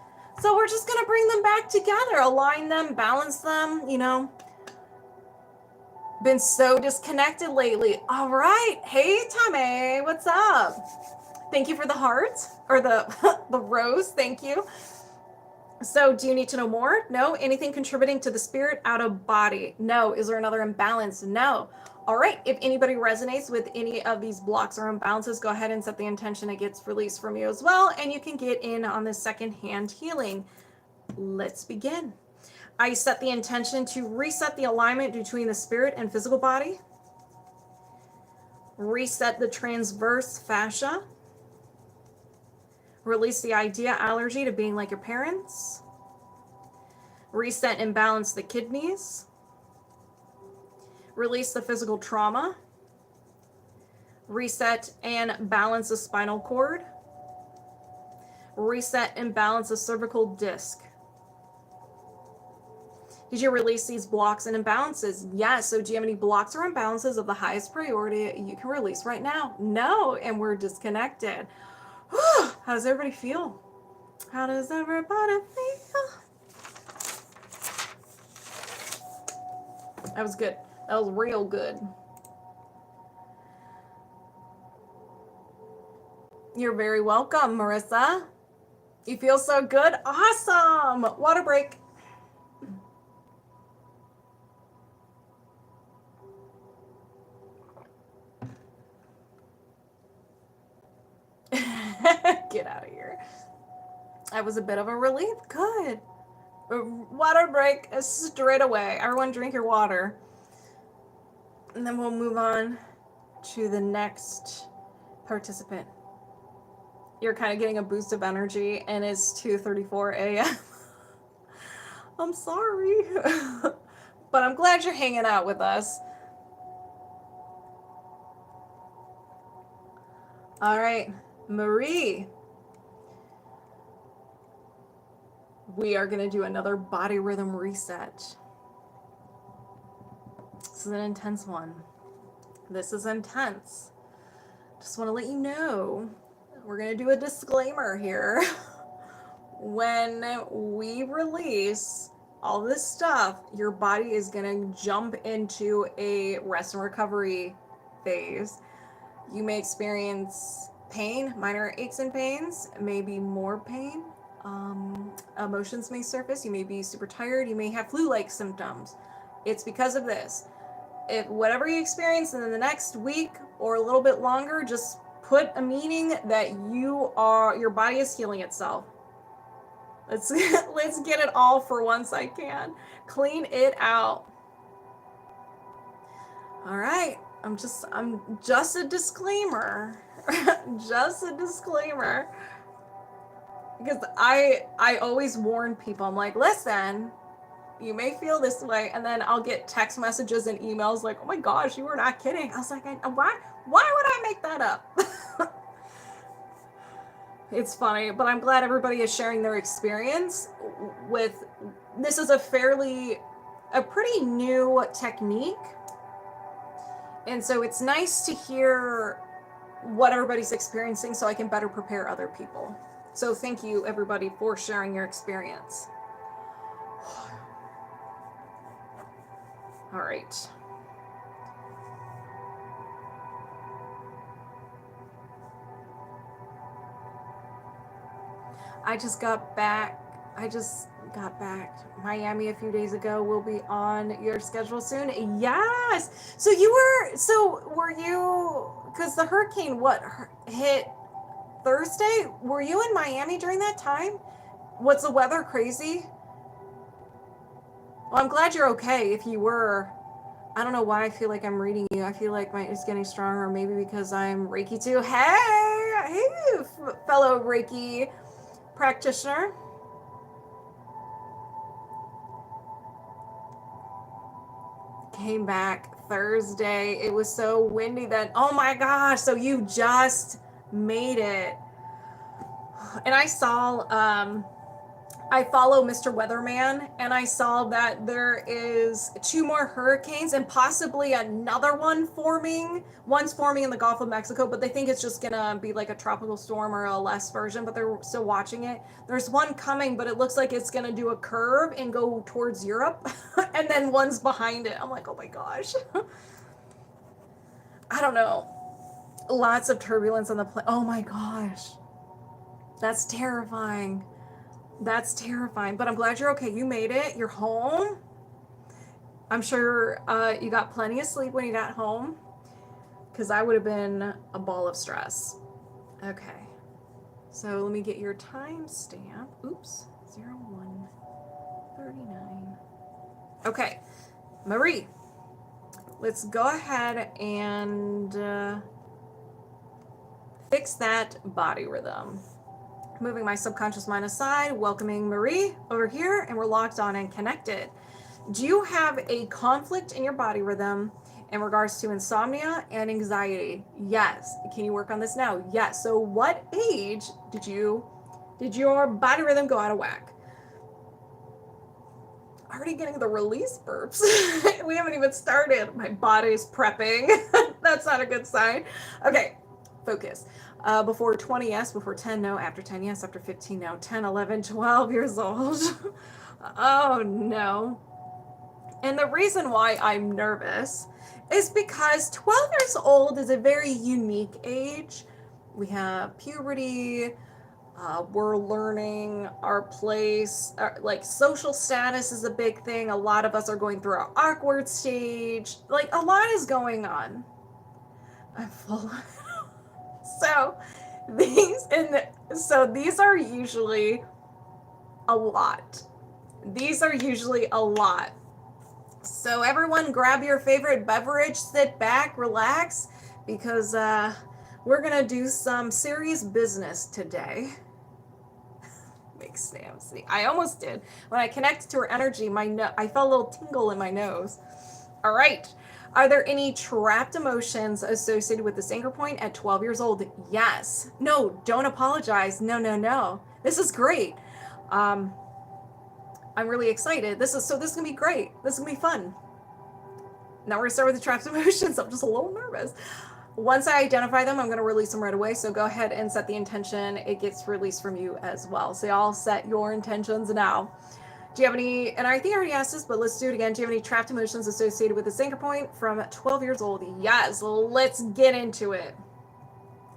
So we're just going to bring them back together, align them, balance them, Been so disconnected lately. All right. Hey, Tommy, what's up? Thank you for the heart, or the rose. Thank you. So do you need to know more? No. Anything contributing to the spirit out of body? No. Is there another imbalance? No. All right. If anybody resonates with any of these blocks or imbalances, go ahead and set the intention it gets released from you as well. And you can get in on this second-hand healing. Let's begin. I set the intention to reset the alignment between the spirit and physical body. Reset the transverse fascia. Release the idea allergy to being like your parents. Reset and balance the kidneys. Release the physical trauma. Reset and balance the spinal cord. Reset and balance the cervical disc. Did you release these blocks and imbalances? Yes. So do you have any blocks or imbalances of the highest priority you can release right now? No. And we're disconnected. How does everybody feel? How does everybody feel? That was good. That was real good. You're very welcome, Marissa. You feel so good? Awesome. Water break. Get out of here. That was a bit of a relief. Good. Water break straight away. Everyone drink your water. And then we'll move on to the next participant. You're kind of getting a boost of energy and it's 2:34 a.m. I'm sorry. But I'm glad you're hanging out with us. All right, Marie. We are going to do another body rhythm reset. This is an intense one. This is intense. Just want to let you know, we're going to do a disclaimer here. When we release all this stuff, your body is going to jump into a rest and recovery phase. You may experience pain, minor aches and pains, maybe more pain. Emotions may surface. You may be super tired. You may have flu-like symptoms. It's because of this. If whatever you experience in the next week or a little bit longer, just put a meaning that your body is healing itself. Let's get it all for once I can. Clean it out. All right. I'm just a disclaimer. Just a disclaimer. Because I always warn people. I'm like, listen, you may feel this way, and then I'll get text messages and emails like, oh my gosh, you were not kidding. I was like, why would I make that up? It's funny, but I'm glad everybody is sharing their experience with, this is a pretty new technique. And so it's nice to hear what everybody's experiencing so I can better prepare other people. So thank you, everybody, for sharing your experience. All right. I just got back. Miami a few days ago. We'll be on your schedule soon. Yes. So were you, because the hurricane, hit Thursday? Were you in Miami during that time? Was the weather crazy? Well, I'm glad you're okay. If you were, I don't know why I feel like I'm reading you. I feel like it's getting stronger, maybe because I'm Reiki too. Hey, fellow Reiki practitioner. Came back Thursday. It was so windy that, oh my gosh, so you just made it. And I follow Mr. Weatherman, and I saw that there is 2 more hurricanes and possibly another one forming. One's forming in the Gulf of Mexico, but they think it's just gonna be like a tropical storm or a less version, but they're still watching it. There's one coming, but it looks like it's gonna do a curve and go towards Europe, and then one's behind it. I'm like, oh my gosh. I don't know. Lots of turbulence on the plane. Oh my gosh. That's terrifying. That's terrifying, but I'm glad you're okay. You made it. You're home. I'm sure you got plenty of sleep when you got home, because I would have been a ball of stress. Okay, so let me get your timestamp. Oops, 01:39. Okay, Marie, let's go ahead and fix that body rhythm. Moving my subconscious mind aside, welcoming Marie over here, and we're locked on and connected. Do you have a conflict in your body rhythm in regards to insomnia and anxiety? Yes. Can you work on this now? Yes. So what age did your body rhythm go out of whack? Already getting the release burps. We haven't even started. My body's prepping. That's not a good sign. Okay, focus. Before 20, yes. Before 10, no. After 10, yes. After 15, no. 10, 11, 12 years old. Oh, no. And the reason why I'm nervous is because 12 years old is a very unique age. We have puberty. We're learning our place. Like social status is a big thing. A lot of us are going through our awkward stage. Like a lot is going on. I'm full. So these are usually a lot. These are usually a lot. So everyone grab your favorite beverage, sit back, relax, because we're gonna do some serious business today. Makes Sam see. I almost did. When I connected to her energy, I felt a little tingle in my nose. All right. Are there any trapped emotions associated with this anchor point at 12 years old? Yes. No, don't apologize. No. This is great. I'm really excited. This is gonna be great. This is gonna be fun. Now we're gonna start with the trapped emotions. I'm just a little nervous. Once I identify them, I'm going to release them right away. So go ahead and set the intention. It gets released from you as well. So y'all set your intentions now. Do you have any, and I think I already asked this, but let's do it again. Do you have any trapped emotions associated with this anchor point from 12 years old? Yes, let's get into it.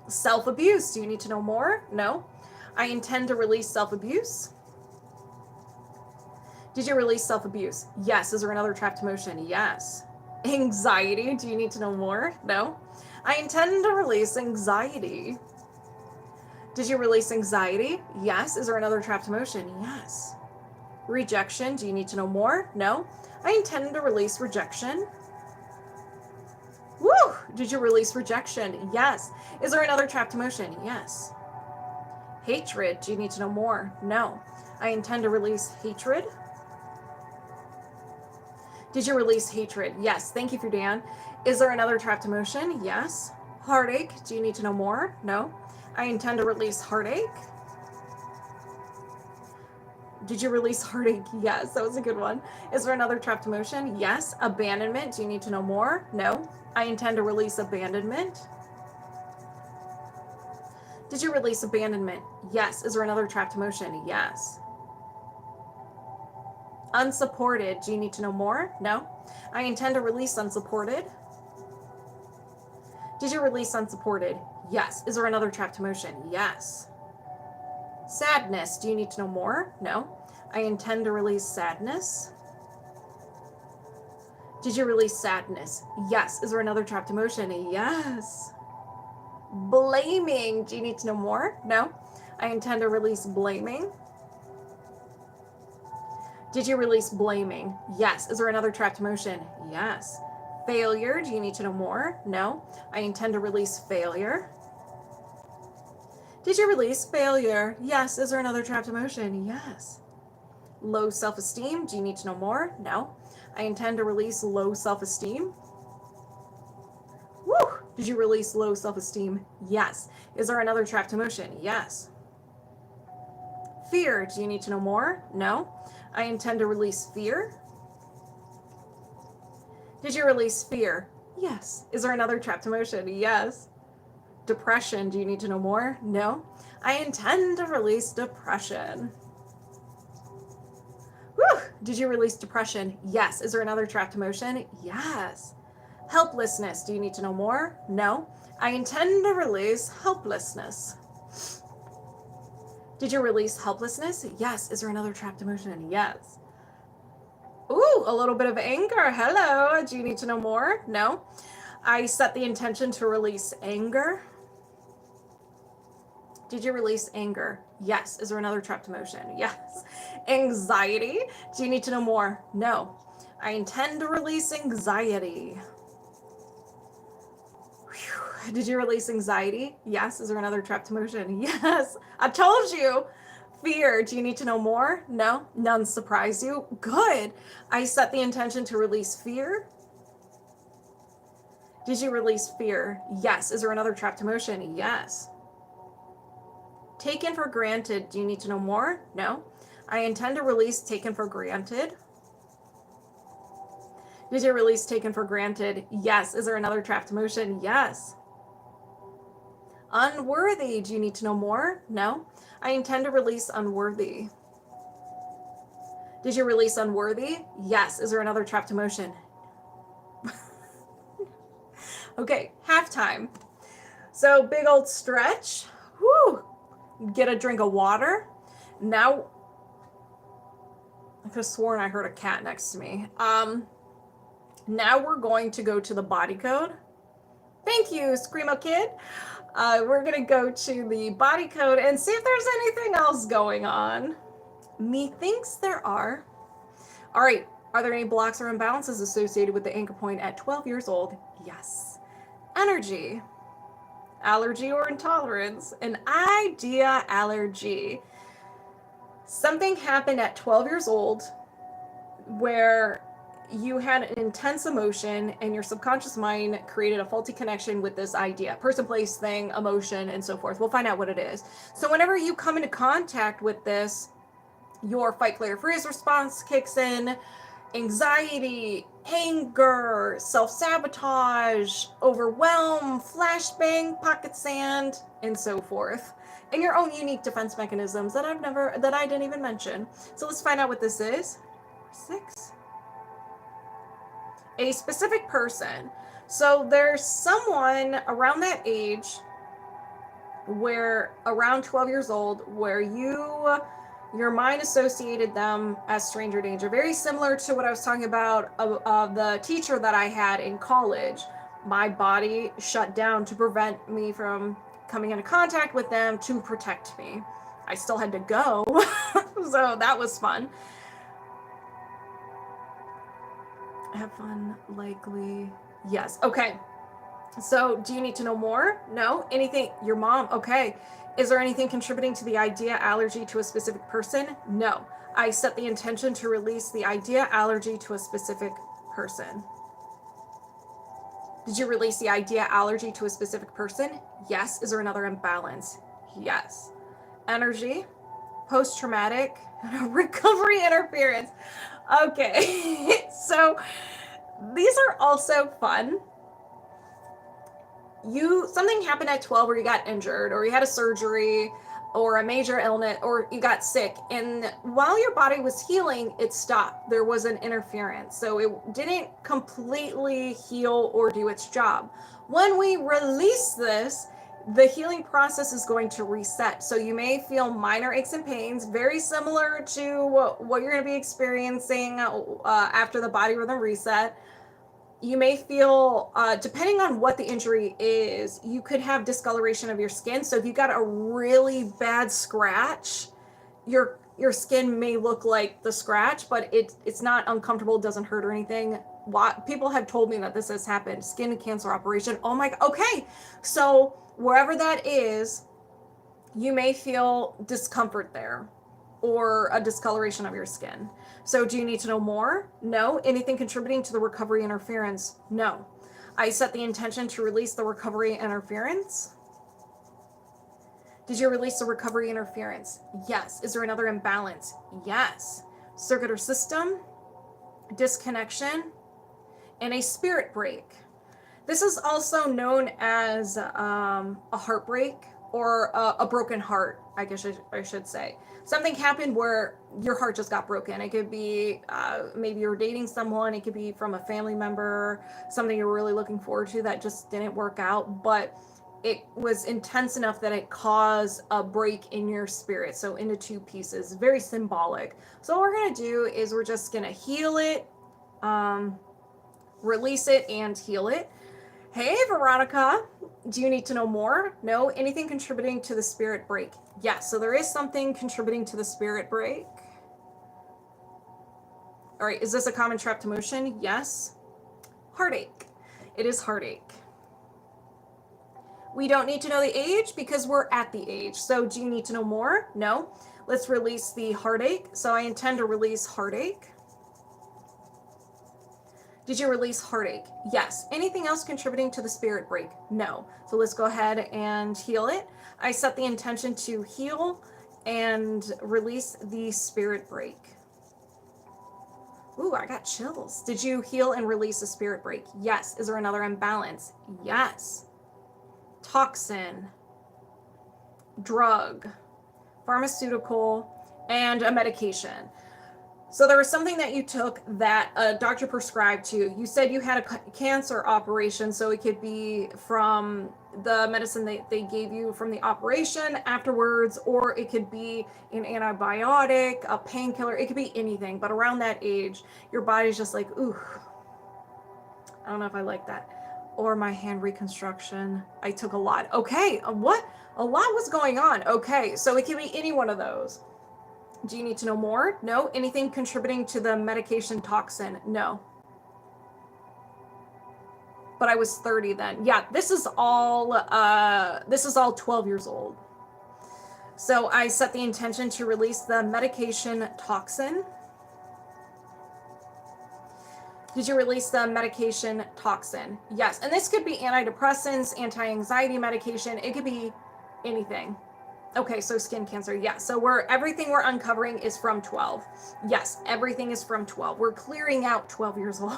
Self-abuse. Do you need to know more? No. I intend to release self-abuse. Did you release self-abuse? Yes. Is there another trapped emotion? Yes. Anxiety. Do you need to know more? No. I intend to release anxiety. Did you release anxiety? Yes. Is there another trapped emotion? Yes. Rejection. Do you need to know more? No. I intend to release rejection. Woo! Did you release rejection? Yes. Is there another trapped emotion? Yes. Hatred. Do you need to know more? No. I intend to release hatred. Did you release hatred? Yes. Thank you for Dan. Is there another trapped emotion? Yes. Heartache. Do you need to know more? No. I intend to release heartache. Did you release heartache? Yes. That was a good one. Is there another trapped emotion? Yes. Abandonment. Do you need to know more? No. I intend to release abandonment. Did you release abandonment? Yes. Is there another trapped emotion? Yes. Unsupported. Do you need to know more? No. I intend to release unsupported. Did you release unsupported? Yes. Is there another trapped emotion? Yes. Sadness. Do you need to know more? No. I intend to release sadness. Did you release sadness? Yes. Is there another trapped emotion? Yes. Blaming. Do you need to know more? No. I intend to release blaming. Did you release blaming? Yes. Is there another trapped emotion? Yes. Failure. Do you need to know more? No. I intend to release failure. Did you release failure? Yes. Is there another trapped emotion? Yes. Low self-esteem. Do you need to know more? No. I intend to release low self-esteem. Woo! Did you release low self-esteem? Yes. Is there another trapped emotion? Yes. Fear. Do you need to know more? No. I intend to release fear. Did you release fear? Yes. Is there another trapped emotion? Yes. Depression. Do you need to know more? No. I intend to release depression. Whew. Did you release depression? Yes. Is there another trapped emotion? Yes. Helplessness. Do you need to know more? No. I intend to release helplessness. Did you release helplessness? Yes. Is there another trapped emotion? Yes. Ooh, a little bit of anger. Hello. Do you need to know more? No. I set the intention to release anger. Did you release anger? Yes. Is there another trapped emotion? Yes. Anxiety. Do you need to know more? No. I intend to release anxiety. Whew. Did you release anxiety? Yes. Is there another trapped emotion? Yes. I told you. Fear. Do you need to know more? No. None surprise you? Good. I set the intention to release fear. Did you release fear? Yes. Is there another trapped emotion? Yes. Taken for granted. Do you need to know more? No. I intend to release taken for granted. Did you release taken for granted? Yes. Is there another trapped emotion? Yes. Unworthy. Do you need to know more? No. I intend to release unworthy. Did you release unworthy? Yes. Is there another trapped emotion? Okay, halftime. So big old stretch. Whoo. Get a drink of water. Now, I could have sworn I heard a cat next to me. Now we're going to go to the body code. Thank you, Screamo Kid. We're going to go to the body code and see if there's anything else going on. Methinks there are. All right. Are there any blocks or imbalances associated with the anchor point at 12 years old? Yes. Energy. Allergy or intolerance. An idea allergy. Something happened at 12 years old where you had an intense emotion and your subconscious mind created a faulty connection with this idea, person, place, thing, emotion, and so forth. We'll find out what it is. So whenever you come into contact with this, your fight, flight, or freeze response kicks in. Anxiety, anger, self-sabotage, overwhelm, flashbang, pocket sand, and so forth. And your own unique defense mechanisms that I didn't even mention. So let's find out what this is. 6. A specific person. So there's someone around that age where around 12 years old where your mind associated them as stranger danger. Very similar to what I was talking about of the teacher that I had in college. My body shut down to prevent me from coming into contact with them to protect me. I still had to go, so that was fun. Have fun, likely. Yes. Okay. So do you need to know more? No? Anything? Your mom? Okay. Is there anything contributing to the idea allergy to a specific person? No. I set the intention to release the idea allergy to a specific person. Did you release the idea allergy to a specific person? Yes. Is there another imbalance? Yes. Energy, post-traumatic, recovery interference. Okay. So these are also fun. Something happened at 12 where you got injured or you had a surgery or a major illness or you got sick, and while your body was healing, it stopped. There was an interference, so it didn't completely heal or do its job. When we release this, the healing process is going to reset. So you may feel minor aches and pains, very similar to what you're going to be experiencing after the body rhythm reset. You may feel, depending on what the injury is, you could have discoloration of your skin. So if you got a really bad scratch, your skin may look like the scratch, but it's not uncomfortable, doesn't hurt or anything. People have told me that this has happened. Skin cancer operation. Oh my, okay. So wherever that is, you may feel discomfort there or a discoloration of your skin. So do you need to know more? No. Anything contributing to the recovery interference? No. I set the intention to release the recovery interference. Did you release the recovery interference? Yes. Is there another imbalance? Yes. Circuit or system, disconnection, and a spirit break. This is also known as a heartbreak or a broken heart, I guess I should say. Something happened where your heart just got broken. It could be maybe you're dating someone. It could be from a family member, something you're really looking forward to that just didn't work out. But it was intense enough that it caused a break in your spirit. So into two pieces, very symbolic. So what we're going to do is we're just going to heal it, release it, and heal it. Hey, Veronica, do you need to know more? No. Anything contributing to the spirit break? Yes. So there is something contributing to the spirit break. All right. Is this a common trapped emotion? Yes. Heartache. It is heartache. We don't need to know the age because we're at the age. So do you need to know more? No. Let's release the heartache. So I intend to release heartache. Did you release heartache? Yes. Anything else contributing to the spirit break? No. So let's go ahead and heal it. I set the intention to heal and release the spirit break. Ooh, I got chills. Did you heal and release a spirit break? Yes. Is there another imbalance? Yes. Toxin, drug, pharmaceutical, and a medication. So there was something that you took that a doctor prescribed to you. You said you had a cancer operation, so it could be from the medicine they gave you from the operation afterwards, or it could be an antibiotic, a painkiller. It could be anything. But around that age, your body's just like, ooh, I don't know if I like that. Or my hand reconstruction. I took a lot. Okay, what? A lot was going on. Okay, so it could be any one of those. Do you need to know more? No. Anything contributing to the medication toxin? No. But I was 30 then. Yeah, this is all 12 years old. So I set the intention to release the medication toxin. Did you release the medication toxin? Yes. And this could be antidepressants, anti-anxiety medication. It could be anything. Okay, so skin cancer. Yeah. So everything we're uncovering is from 12. Yes, everything is from 12. We're clearing out 12 years old.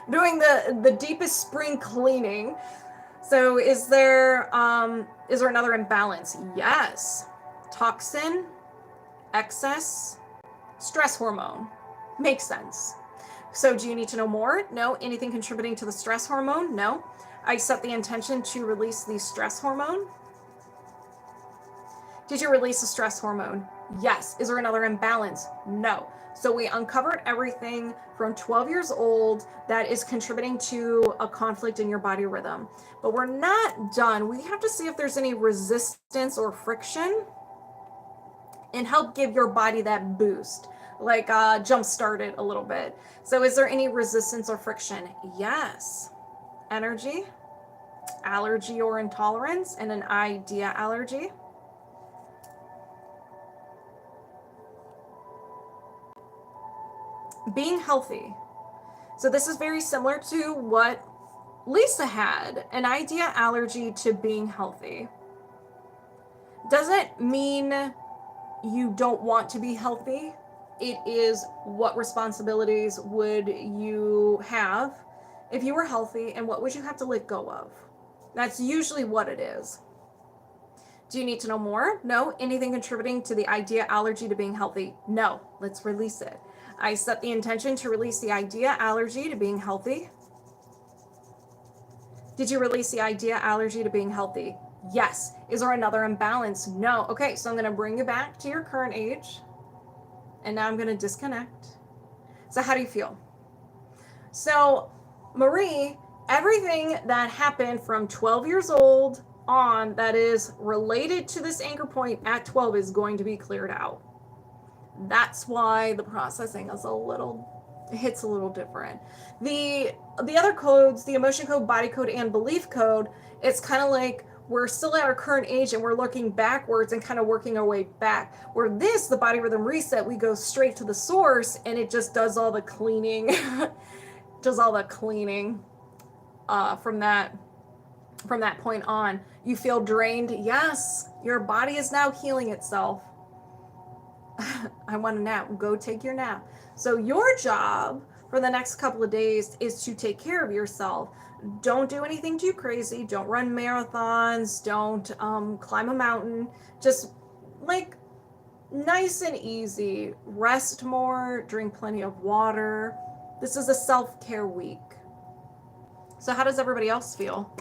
Doing the deepest spring cleaning. So is there another imbalance? Yes. Toxin, excess, stress hormone. Makes sense. So do you need to know more? No. Anything contributing to the stress hormone? No. I set the intention to release the stress hormone. Did you release the stress hormone? Yes. Is there another imbalance? No. So we uncovered everything from 12 years old that is contributing to a conflict in your body rhythm. But we're not done. We have to see if there's any resistance or friction and help give your body that boost, like jump start it a little bit. So is there any resistance or friction? Yes. Energy, allergy or intolerance, and an idea allergy. Being healthy. So this is very similar to what Lisa had, an idea allergy to being healthy. Doesn't mean you don't want to be healthy. It is what responsibilities would you have if you were healthy, and what would you have to let go of? That's usually what it is. Do you need to know more? No. Anything contributing to the idea allergy to being healthy? No. Let's release it. I set the intention to release the idea allergy to being healthy. Did you release the idea allergy to being healthy? Yes. Is there another imbalance? No. Okay, so I'm going to bring you back to your current age. And now I'm going to disconnect. So how do you feel? So, Marie, everything that happened from 12 years old on that is related to this anchor point at 12 is going to be cleared out. That's why the processing is hits a little different. The other codes, the emotion code, body code, and belief code, it's kind of like we're still at our current age and we're looking backwards and kind of working our way back. Where the body rhythm reset, we go straight to the source and it just does all the cleaning, from that point on. You feel drained? Yes. Your body is now healing itself. I want a nap. Go take your nap. So your job for the next couple of days is to take care of yourself. Don't do anything too crazy. Don't run marathons. Don't climb a mountain. Just like nice and easy. Rest more. Drink plenty of water. This is a self-care week. So how does everybody else feel?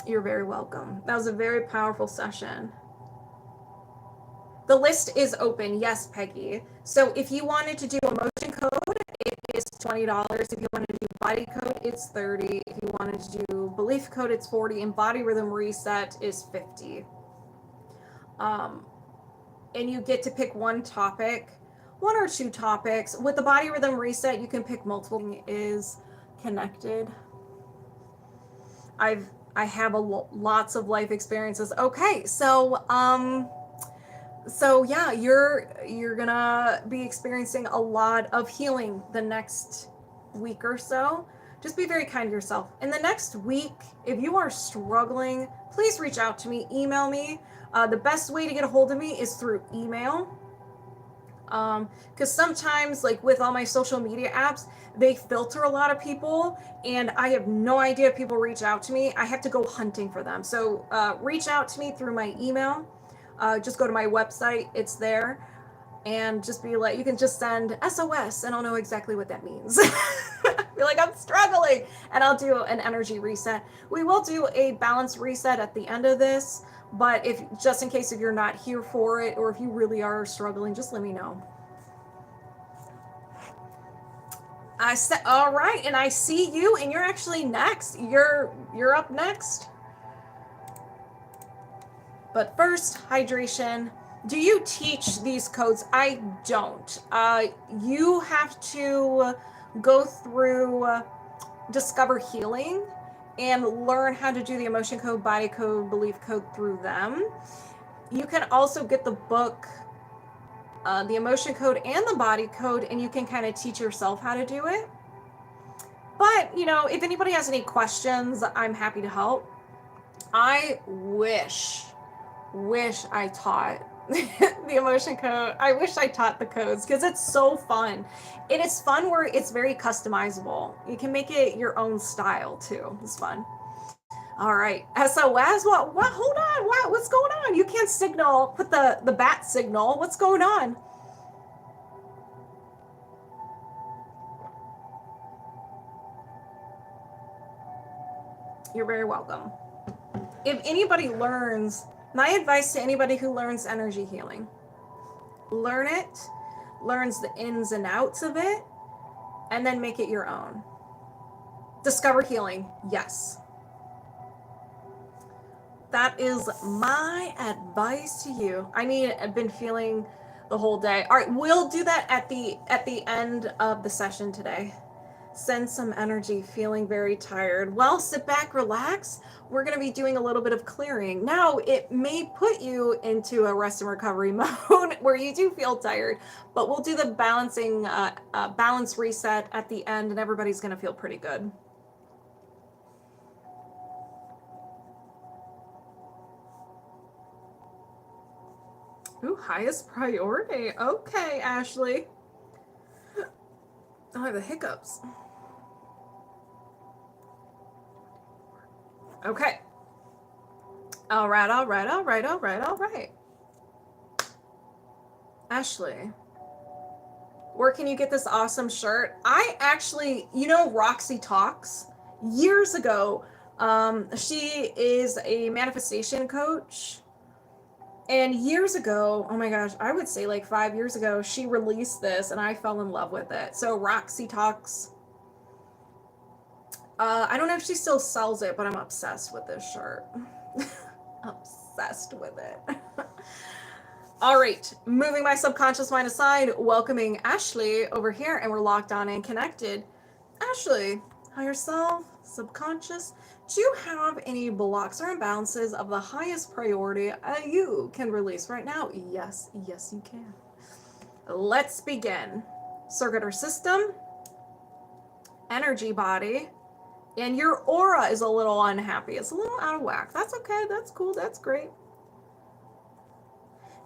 You're very welcome. That was a very powerful session. The list is open. Yes, Peggy. So if you wanted to do emotion code, it is $20. If you wanted to do body code, it's $30. If you wanted to do belief code, it's $40. And body rhythm reset is $50. And you get to pick one topic. one or two topics. With the body rhythm reset, you can pick multiple. Is connected. I have lots of life experiences. Okay, so yeah, you're gonna be experiencing a lot of healing the next week or so. Just be very kind to yourself. In the next week, if you are struggling, please reach out to me, email me. The best way to get a hold of me is through email. Because sometimes, like with all my social media apps, they filter a lot of people, and I have no idea if people reach out to me. I have to go hunting for them. So reach out to me through my email. Just go to my website, it's there, and just be like, you can just send SOS, and I'll know exactly what that means. Be like, I'm struggling, and I'll do an energy reset. We will do a balance reset at the end of this, but if just in case if you're not here for it, or if you really are struggling, just let me know. I said, all right, and I see you, and you're actually next. You're up next. But first, hydration. Do you teach these codes? I don't. You have to go through Discover Healing and learn how to do the emotion code, body code, belief code through them. You can also get the book, the emotion code and the body code, and you can kind of teach yourself how to do it. But, you know, if anybody has any questions, I'm happy to help. I wish I taught the emotion code. I wish I taught the codes because it's so fun. It is fun where it's very customizable. You can make it your own style too. It's fun. All right. SOS. What? Hold on. What's going on? You can't signal. Put the bat signal. What's going on? You're very welcome. If anybody learns, my advice to anybody who learns energy healing, learn it, learns the ins and outs of it, and then make it your own. Discover healing, yes. That is my advice to you. I mean, I've been feeling the whole day. All right, we'll do that at the end of the session today. Send some energy, feeling very tired. Well, sit back, relax. We're going to be doing a little bit of clearing. Now, it may put you into a rest and recovery mode where you do feel tired, but we'll do the balance reset at the end, and everybody's going to feel pretty good. Ooh, highest priority. Okay, Ashley. I have the hiccups. Okay. All right. Ashley, where can you get this awesome shirt? I actually, you know, Roxy Talks, years ago, she is a manifestation coach. And years ago, oh my gosh, I would say like 5 years ago, she released this and I fell in love with it. So Roxy Talks. I don't know if she still sells it, but I'm obsessed with this shirt. Obsessed with it. All right, moving my subconscious mind aside, welcoming Ashley over here, and we're locked on and connected. Ashley, higher self, subconscious, do you have any blocks or imbalances of the highest priority you can release right now? Yes, you can. Let's begin. Circular system, energy body, and your aura is a little unhappy. It's a little out of whack. That's okay. That's cool. That's great.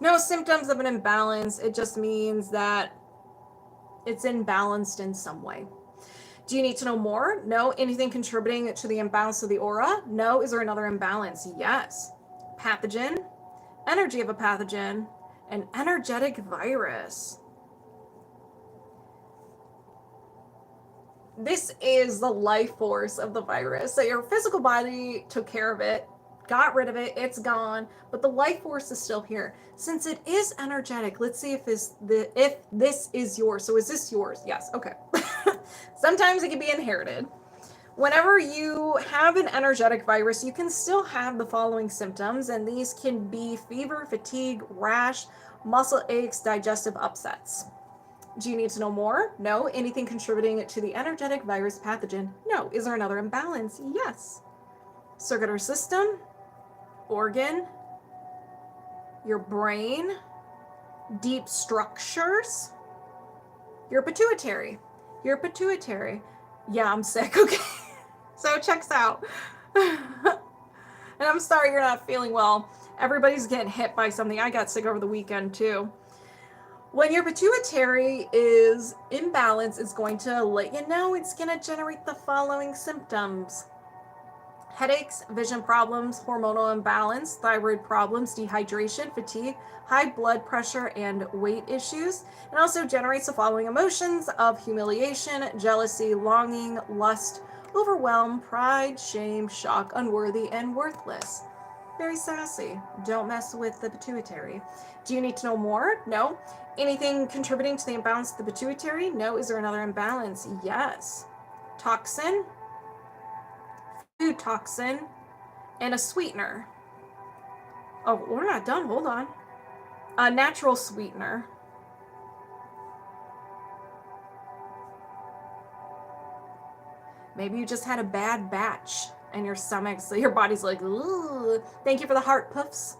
No symptoms of an imbalance. It just means that it's imbalanced in some way. Do you need to know more? No. Anything contributing to the imbalance of the aura? No. Is there another imbalance? Yes. Pathogen, energy of a pathogen, an energetic virus. This is the life force of the virus. So your physical body took care of it, got rid of it, it's gone, but the life force is still here. Since it is energetic, let's see if this is yours. So is this yours? Yes. Okay. Sometimes it can be inherited. Whenever you have an energetic virus, you can still have the following symptoms, and these can be fever, fatigue, rash, muscle aches, digestive upsets. Do you need to know more? No. Anything contributing to the energetic virus pathogen? No. Is there another imbalance? Yes. Circuit or system, organ, your brain, deep structures, your pituitary. Your pituitary. Yeah, I'm sick. Okay. So it checks out. And I'm sorry you're not feeling well. Everybody's getting hit by something. I got sick over the weekend too. When your pituitary is imbalanced, it's going to let you know it's going to generate the following symptoms: headaches, vision problems, hormonal imbalance, thyroid problems, dehydration, fatigue, high blood pressure, and weight issues. It also generates the following emotions of humiliation, jealousy, longing, lust, overwhelm, pride, shame, shock, unworthy, and worthless. Very sassy. Don't mess with the pituitary. Do you need to know more? No. Anything contributing to the imbalance of the pituitary? No. Is there another imbalance? Yes. Toxin, food toxin, and a sweetener. Oh, we're not done. Hold on. A natural sweetener. Maybe you just had a bad batch and your stomach, so your body's like, ooh. Thank you for the heart puffs.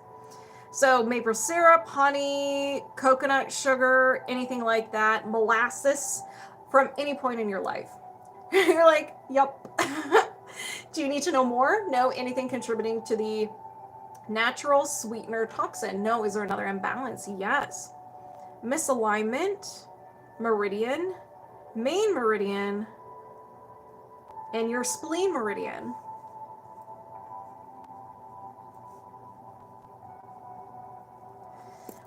So maple syrup, honey, coconut sugar, anything like that, molasses from any point in your life. You're like, yep. Do you need to know more? No. Anything contributing to the natural sweetener toxin? No. Is there another imbalance? Yes. Misalignment, meridian, main meridian, and your spleen meridian.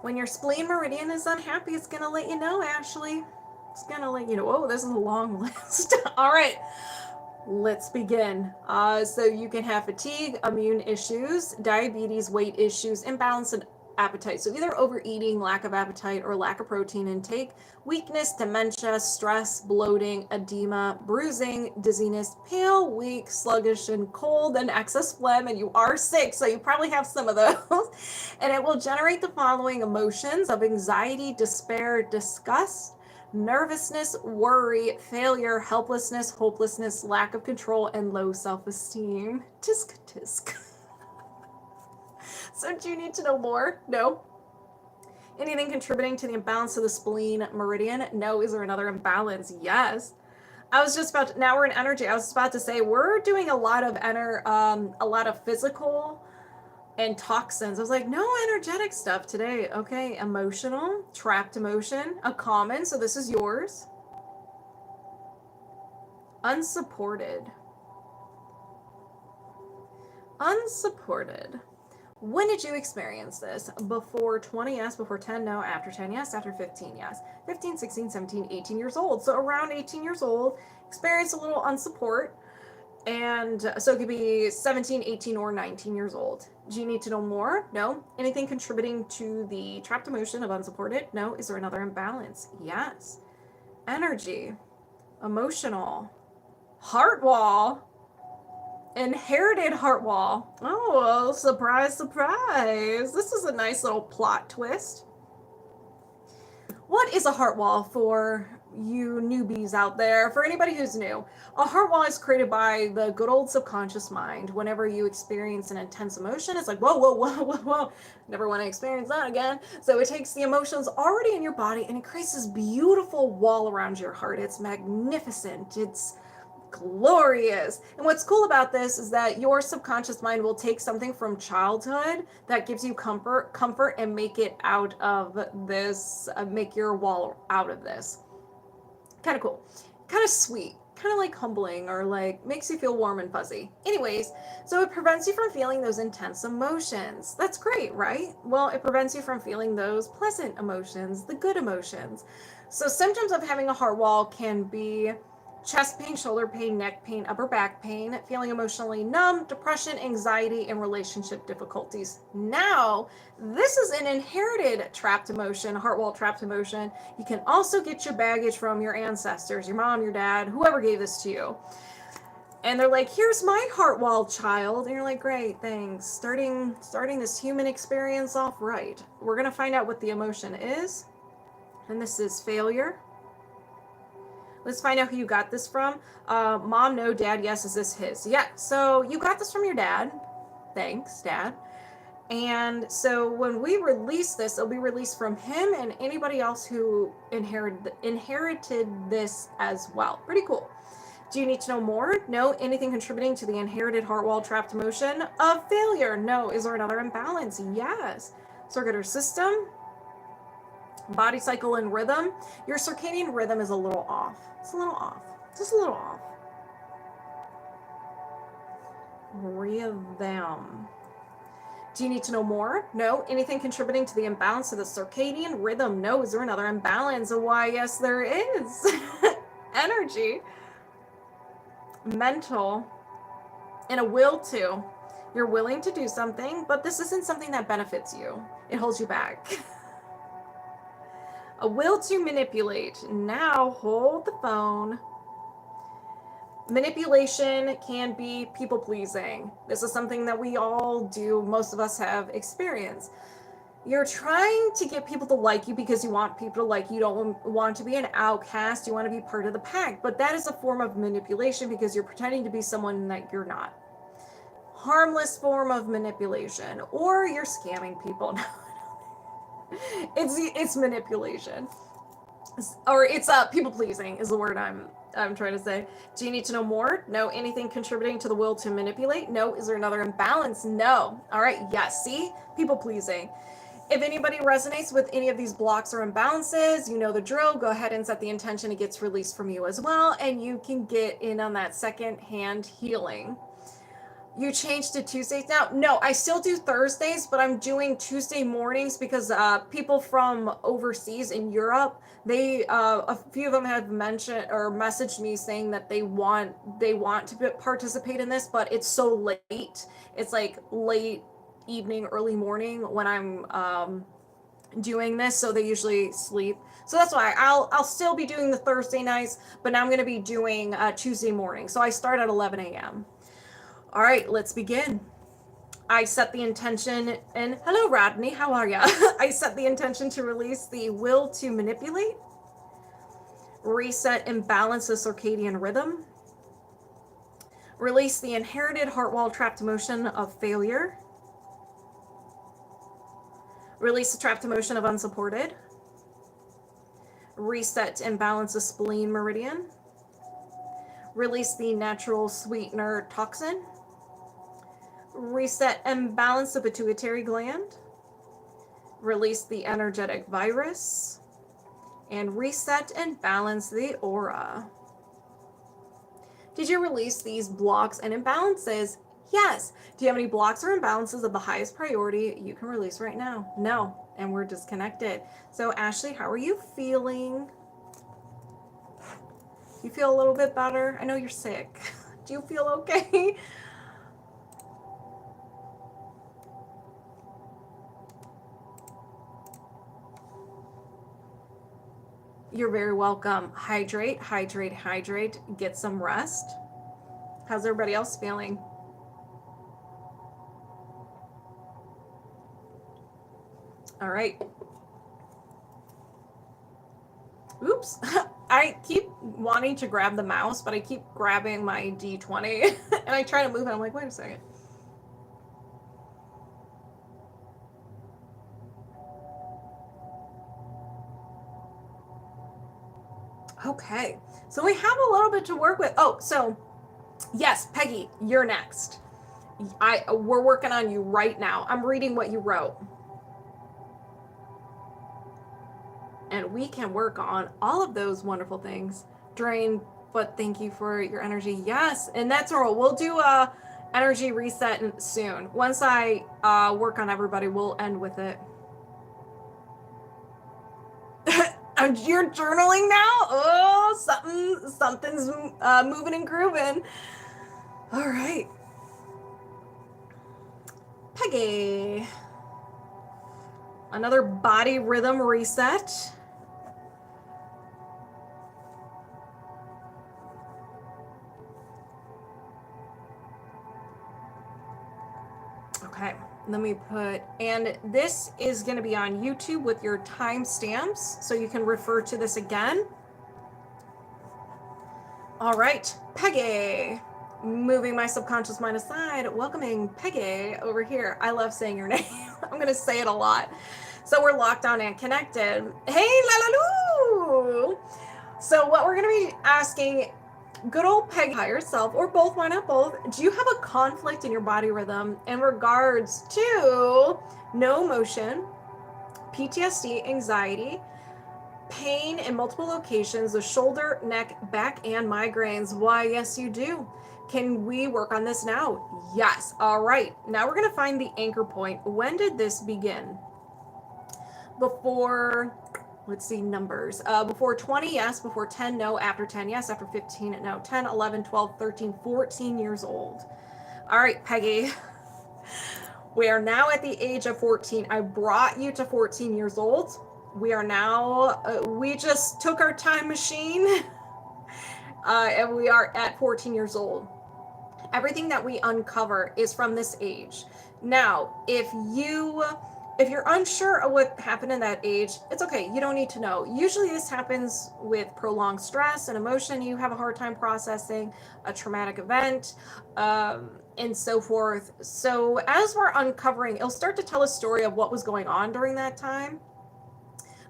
When your spleen meridian is unhappy, it's going to let you know, Ashley. It's going to let you know. Oh, this is a long list. All right. Let's begin. So you can have fatigue, immune issues, diabetes, weight issues, imbalance in appetite. So either overeating, lack of appetite, or lack of protein intake, weakness, dementia, stress, bloating, edema, bruising, dizziness, pale, weak, sluggish, and cold, and excess phlegm, and you are sick, so you probably have some of those. And it will generate the following emotions of anxiety, despair, disgust, nervousness, worry, failure, helplessness, hopelessness, lack of control, and low self-esteem. Tisk tisk. So do you need to know more? No. Anything contributing to the imbalance of the spleen meridian? No. Is there another imbalance? Yes. I was just about to, now we're in energy. I was about to say we're doing a lot of physical and toxins. I was like, no energetic stuff today. Okay, emotional, trapped emotion, a common. So this is yours. Unsupported. Unsupported. When did you experience this? Before 20, yes. Before 10, no. After 10, yes. After 15, yes. 15, 16, 17, 18 years old. So around 18 years old, experience a little unsupport. And so it could be 17, 18, or 19 years old. Do you need to know more? No. Anything contributing to the trapped emotion of unsupported? No. Is there another imbalance? Yes. Energy. Emotional. Heart wall. Inherited heart wall. Oh, surprise, surprise. This is a nice little plot twist. What is a heart wall for you newbies out there? For anybody who's new, a heart wall is created by the good old subconscious mind. Whenever you experience an intense emotion, it's like, whoa, whoa, whoa, whoa, whoa. Never want to experience that again. So it takes the emotions already in your body and it creates this beautiful wall around your heart. It's magnificent. It's glorious. And what's cool about this is that your subconscious mind will take something from childhood that gives you comfort and make it out of this, make your wall out of this. Kind of cool. Kind of sweet. Kind of like humbling, or like makes you feel warm and fuzzy. Anyways, so it prevents you from feeling those intense emotions. That's great, right? Well, it prevents you from feeling those pleasant emotions, the good emotions. So symptoms of having a heart wall can be chest pain, shoulder pain, neck pain, upper back pain, feeling emotionally numb, depression, anxiety, and relationship difficulties. Now, this is an inherited trapped emotion, heart wall trapped emotion. You can also get your baggage from your ancestors, your mom, your dad, whoever gave this to you. And they're like, here's my heart wall, child. And you're like, great, thanks. Starting this human experience off right. We're going to find out what the emotion is. And this is failure, Let's find out who you got this from. Mom, no. Dad, yes. Is this his? Yeah. So you got this from your dad. Thanks, Dad. And so when we release this, it'll be released from him and anybody else who inherited this as well. Pretty cool. Do you need to know more? No. Anything contributing to the inherited heart wall trapped emotion of failure? No. Is there another imbalance? Yes. Circuit or system? Body cycle and rhythm? Your circadian rhythm is a little off. It's a little off. Just a little off. Rhythm. Do you need to know more? No. Anything contributing to the imbalance of the circadian rhythm? No. Is there another imbalance? Why, yes, there is. Energy. Mental. And a will to. You're willing to do something, but this isn't something that benefits you. It holds you back. A will to manipulate. Now hold the phone. Manipulation can be people pleasing. This is something that we all do. Most of us have experience. You're trying to get people to like you because you want people to like you. You don't want to be an outcast. You want to be part of the pack. But that is a form of manipulation because you're pretending to be someone that you're not. Harmless form of manipulation. Or you're scamming people. It's manipulation. Or it's people pleasing is the word I'm trying to say. Do you need to know more? No. Anything contributing to the will to manipulate? No. Is there another imbalance? No. All right. Yes. See? People pleasing. If anybody resonates with any of these blocks or imbalances, you know the drill. Go ahead and set the intention. It gets released from you as well. And you can get in on that second hand healing. You changed to Tuesdays now? No, I still do Thursdays, but I'm doing Tuesday mornings because people from overseas in Europe, they a few of them have mentioned or messaged me saying that they want to participate in this, but it's so late. It's like late evening, early morning when I'm doing this, so they usually sleep. So that's why I'll still be doing the Thursday nights, but now I'm going to be doing Tuesday morning. So I start at 11 a.m. All right, let's begin. I set the intention, and hello, Rodney, how are ya? I set the intention to release the will to manipulate, reset and balance the circadian rhythm, release the inherited heart wall trapped emotion of failure, release the trapped emotion of unsupported, reset and balance the spleen meridian, release the natural sweetener toxin, reset and balance the pituitary gland, release the energetic virus, and reset and balance the aura. Did you release these blocks and imbalances? Yes. Do you have any blocks or imbalances of the highest priority you can release right now? No. And we're disconnected. So Ashley, how are you feeling? You feel a little bit better? I know you're sick. Do you feel okay? You're very welcome. Hydrate, hydrate, hydrate. Get some rest. How's everybody else feeling? All right. Oops. I keep wanting to grab the mouse, but I keep grabbing my D20 and I try to move it. I'm like, wait a second. Okay, so we have a little bit to work with. Oh, so yes, Peggy, you're next. We're working on you right now. I'm reading what you wrote. And we can work on all of those wonderful things. Drain, but thank you for your energy. Yes, and that's all. We'll do a energy reset soon. Once I work on everybody, we'll end with it. You're journaling now? Oh, something's moving and grooving. All right. Peggy. Another body rhythm reset. Okay, let me put, and this is going to be on YouTube with your timestamps, so you can refer to this again. All right, Peggy. Moving my subconscious mind aside, welcoming Peggy over here. I love saying your name. I'm going to say it a lot. So we're locked on and connected. Hey, la la loo. So what we're going to be asking good old Peggy, higher self, or both, why not both? Do you have a conflict in your body rhythm in regards to no motion, PTSD, anxiety, pain in multiple locations, the shoulder, neck, back, and migraines? Why, yes, you do. Can we work on this now? Yes. All right. Now we're going to find the anchor point. When did this begin? Before, let's see, numbers. Before 20, yes. Before 10, no. After 10, yes. After 15, no. 10, 11, 12, 13, 14 years old. All right, Peggy. We are now at the age of 14. I brought you to 14 years old. We are now, we just took our time machine and we are at 14 years old. Everything that we uncover is from this age. Now, if you're unsure of what happened in that age, it's okay. You don't need to know. Usually this happens with prolonged stress and emotion you have a hard time processing, a traumatic event, and so forth. So as we're uncovering, it'll start to tell a story of what was going on during that time.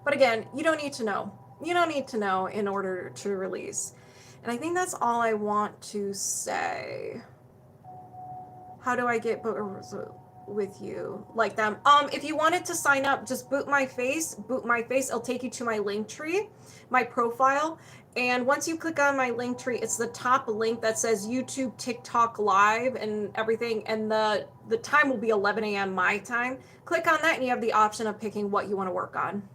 But again, you don't need to know. You don't need to know in order to release. And I think that's all I want to say. How do I get with you like them? If you wanted to sign up, just boot my face. It'll take you to my link tree, my profile. And once you click on my link tree, it's the top link that says YouTube, TikTok live and everything. And the time will be 11 a.m. my time. Click on that and you have the option of picking what you want to work on.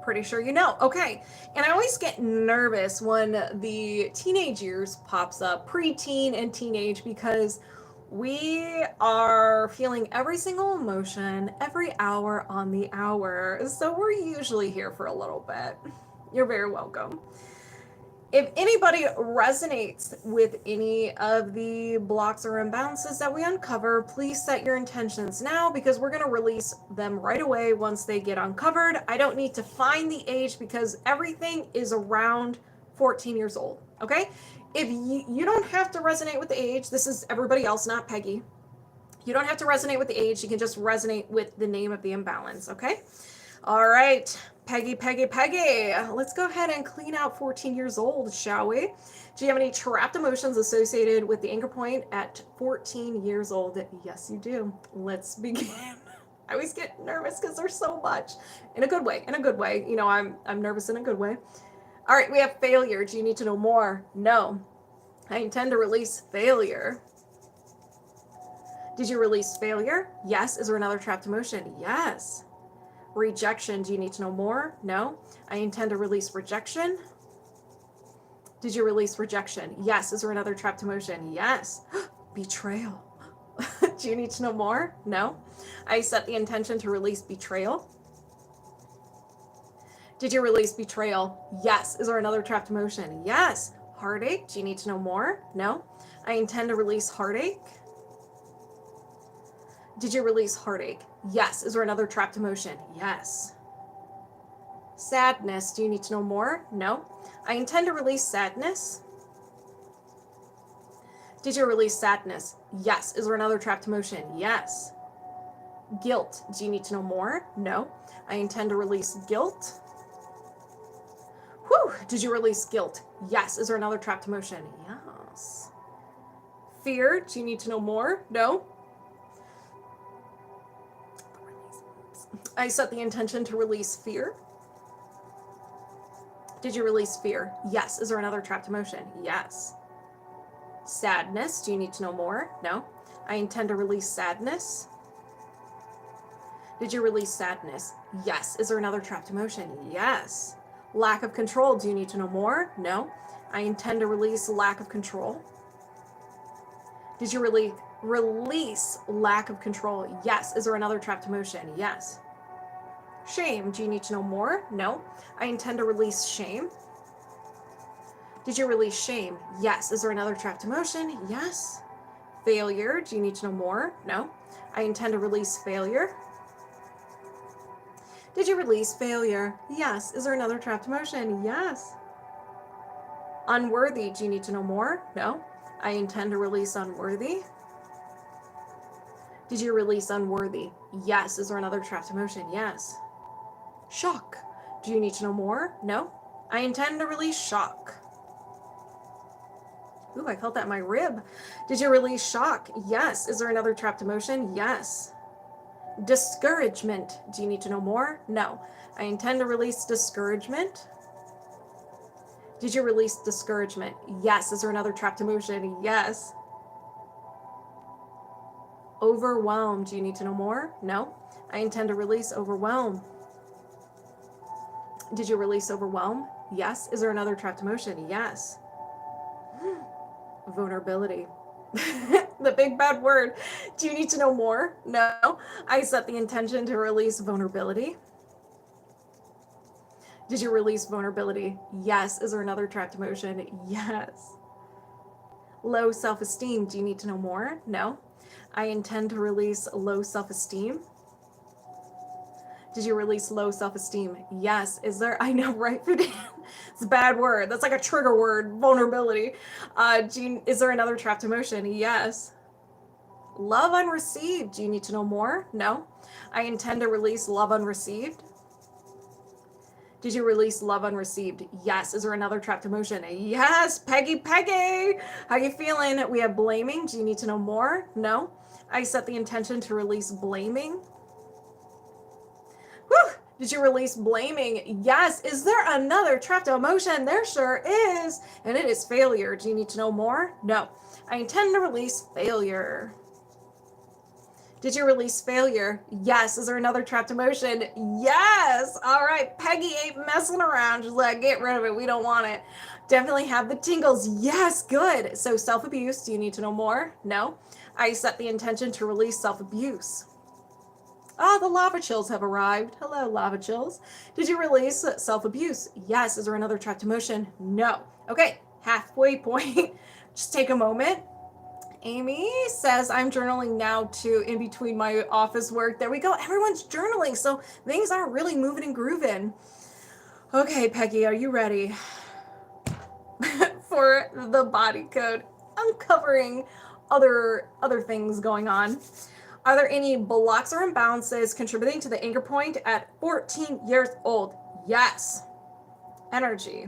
Pretty sure you know. Okay. And I always get nervous when the teenage years pops up, preteen and teenage, because we are feeling every single emotion every hour on the hour. So we're usually here for a little bit. You're very welcome. If anybody resonates with any of the blocks or imbalances that we uncover, please set your intentions now, because we're going to release them right away once they get uncovered. I don't need to find the age because everything is around 14 years old. Okay? If you don't have to resonate with the age, this is everybody else, not Peggy. You don't have to resonate with the age. You can just resonate with the name of the imbalance. Okay? All right. Peggy. Let's go ahead and clean out 14 years old, shall we? Do you have any trapped emotions associated with the anchor point at 14 years old? Yes, you do. Let's begin. I always get nervous because there's so much. In a good way. You know, I'm nervous in a good way. All right, we have failure. Do you need to know more? No. I intend to release failure. Did you release failure? Yes. Is there another trapped emotion? Yes. Rejection. Do you need to know more? No. I intend to release rejection. Did you release rejection? Yes. Is there another trapped emotion? Yes. Betrayal. Do you need to know more? No. I set the intention to release betrayal. Did you release betrayal? Yes. Is there another trapped emotion? Yes. Heartache. Do you need to know more? No. I intend to release heartache. Did you release heartache? Yes. Is there another trapped emotion? Yes. Sadness. Do you need to know more? No. I intend to release sadness. Did you release sadness? Yes. Is there another trapped emotion? Yes. Guilt. Do you need to know more? No. I intend to release guilt. Whew. Did you release guilt? Yes. Is there another trapped emotion? Yes. Fear. Do you need to know more? No. I set the intention to release fear. Did you release fear? Yes. Is there another trapped emotion? Yes. Sadness. Do you need to know more? No. I intend to release sadness. Did you release sadness? Yes. Is there another trapped emotion? Yes. Lack of control. Do you need to know more? No. I intend to release lack of control. Did you release lack of control? Yes. Is there another trapped emotion? Yes. Shame. Do you need to know more? No. I intend to release shame. Did you release shame? Yes. Is there another trapped emotion? Yes. Failure. Do you need to know more? No. I intend to release failure. Did you release failure? Yes. Is there another trapped emotion? Yes. Unworthy, do you need to know more? No. I intend to release unworthy. Did you release unworthy? Yes. Is there another trapped emotion? Yes. Shock, do you need to know more? No. I intend to release shock. Ooh, I felt that in my rib. Did you release shock? Yes. Is there another trapped emotion? Yes. Discouragement, do you need to know more? No. I intend to release discouragement. Did you release discouragement? Yes. Is there another trapped emotion? Yes. Overwhelmed, do you need to know more? No. I intend to release overwhelm. Did you release overwhelm? Yes. Is there another trapped emotion? Yes. Vulnerability. The big bad word. Do you need to know more? No. I set the intention to release vulnerability. Did you release vulnerability? Yes. Is there another trapped emotion? Yes. Low self-esteem. Do you need to know more? No. I intend to release low self-esteem. Did you release low self-esteem? Yes. Is there, I know, right? It's a bad word. That's like a trigger word, vulnerability. Is there another trapped emotion? Yes. Love unreceived. Do you need to know more? No. I intend to release love unreceived. Did you release love unreceived? Yes. Is there another trapped emotion? Yes. Peggy. How you feeling? We have blaming. Do you need to know more? No. I set the intention to release blaming. Whew. Did you release blaming? Yes. Is there another trapped emotion? There sure is. And it is failure. Do you need to know more? No. I intend to release failure. Did you release failure? Yes. Is there another trapped emotion? Yes. All right. Peggy ain't messing around. Just like, get rid of it. We don't want it. Definitely have the tingles. Yes. Good. So self-abuse. Do you need to know more? No. I set the intention to release self-abuse. Oh, the lava chills have arrived. Hello, lava chills. Did you release self-abuse? Yes. Is there another trapped emotion? No. Okay. Halfway point. Just take a moment. Amy says, I'm journaling now too, in between my office work. There we go. Everyone's journaling, so things aren't really moving and grooving. Okay, Peggy, are you ready for the body code? Uncovering other things going on. Are there any blocks or imbalances contributing to the anger point at 14 years old? Yes. Energy,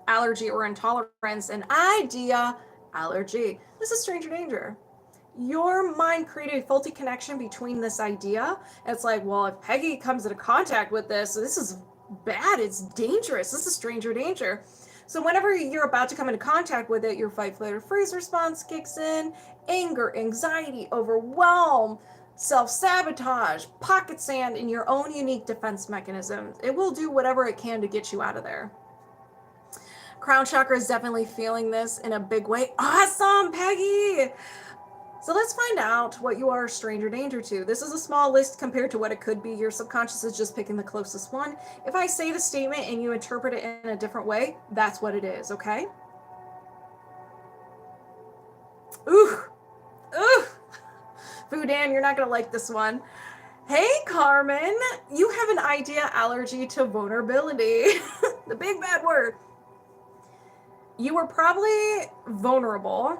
allergy or intolerance, an idea, allergy. This is stranger danger. Your mind created a faulty connection between this idea. It's like, well, if Peggy comes into contact with this is bad. It's dangerous. This is stranger danger. So whenever you're about to come into contact with it, your fight, flight, or freeze response kicks in. Anger, anxiety, overwhelm, self-sabotage, pocket sand in your own unique defense mechanism. It will do whatever it can to get you out of there. Crown chakra is definitely feeling this in a big way. Awesome, Peggy! So let's find out what you are stranger danger to. This is a small list compared to what it could be. Your subconscious is just picking the closest one. If I say the statement and you interpret it in a different way, that's what it is, okay? Ooh. Fudan, you're not gonna like this one. Hey, Carmen, you have an idea allergy to vulnerability. The big bad word. You were probably vulnerable.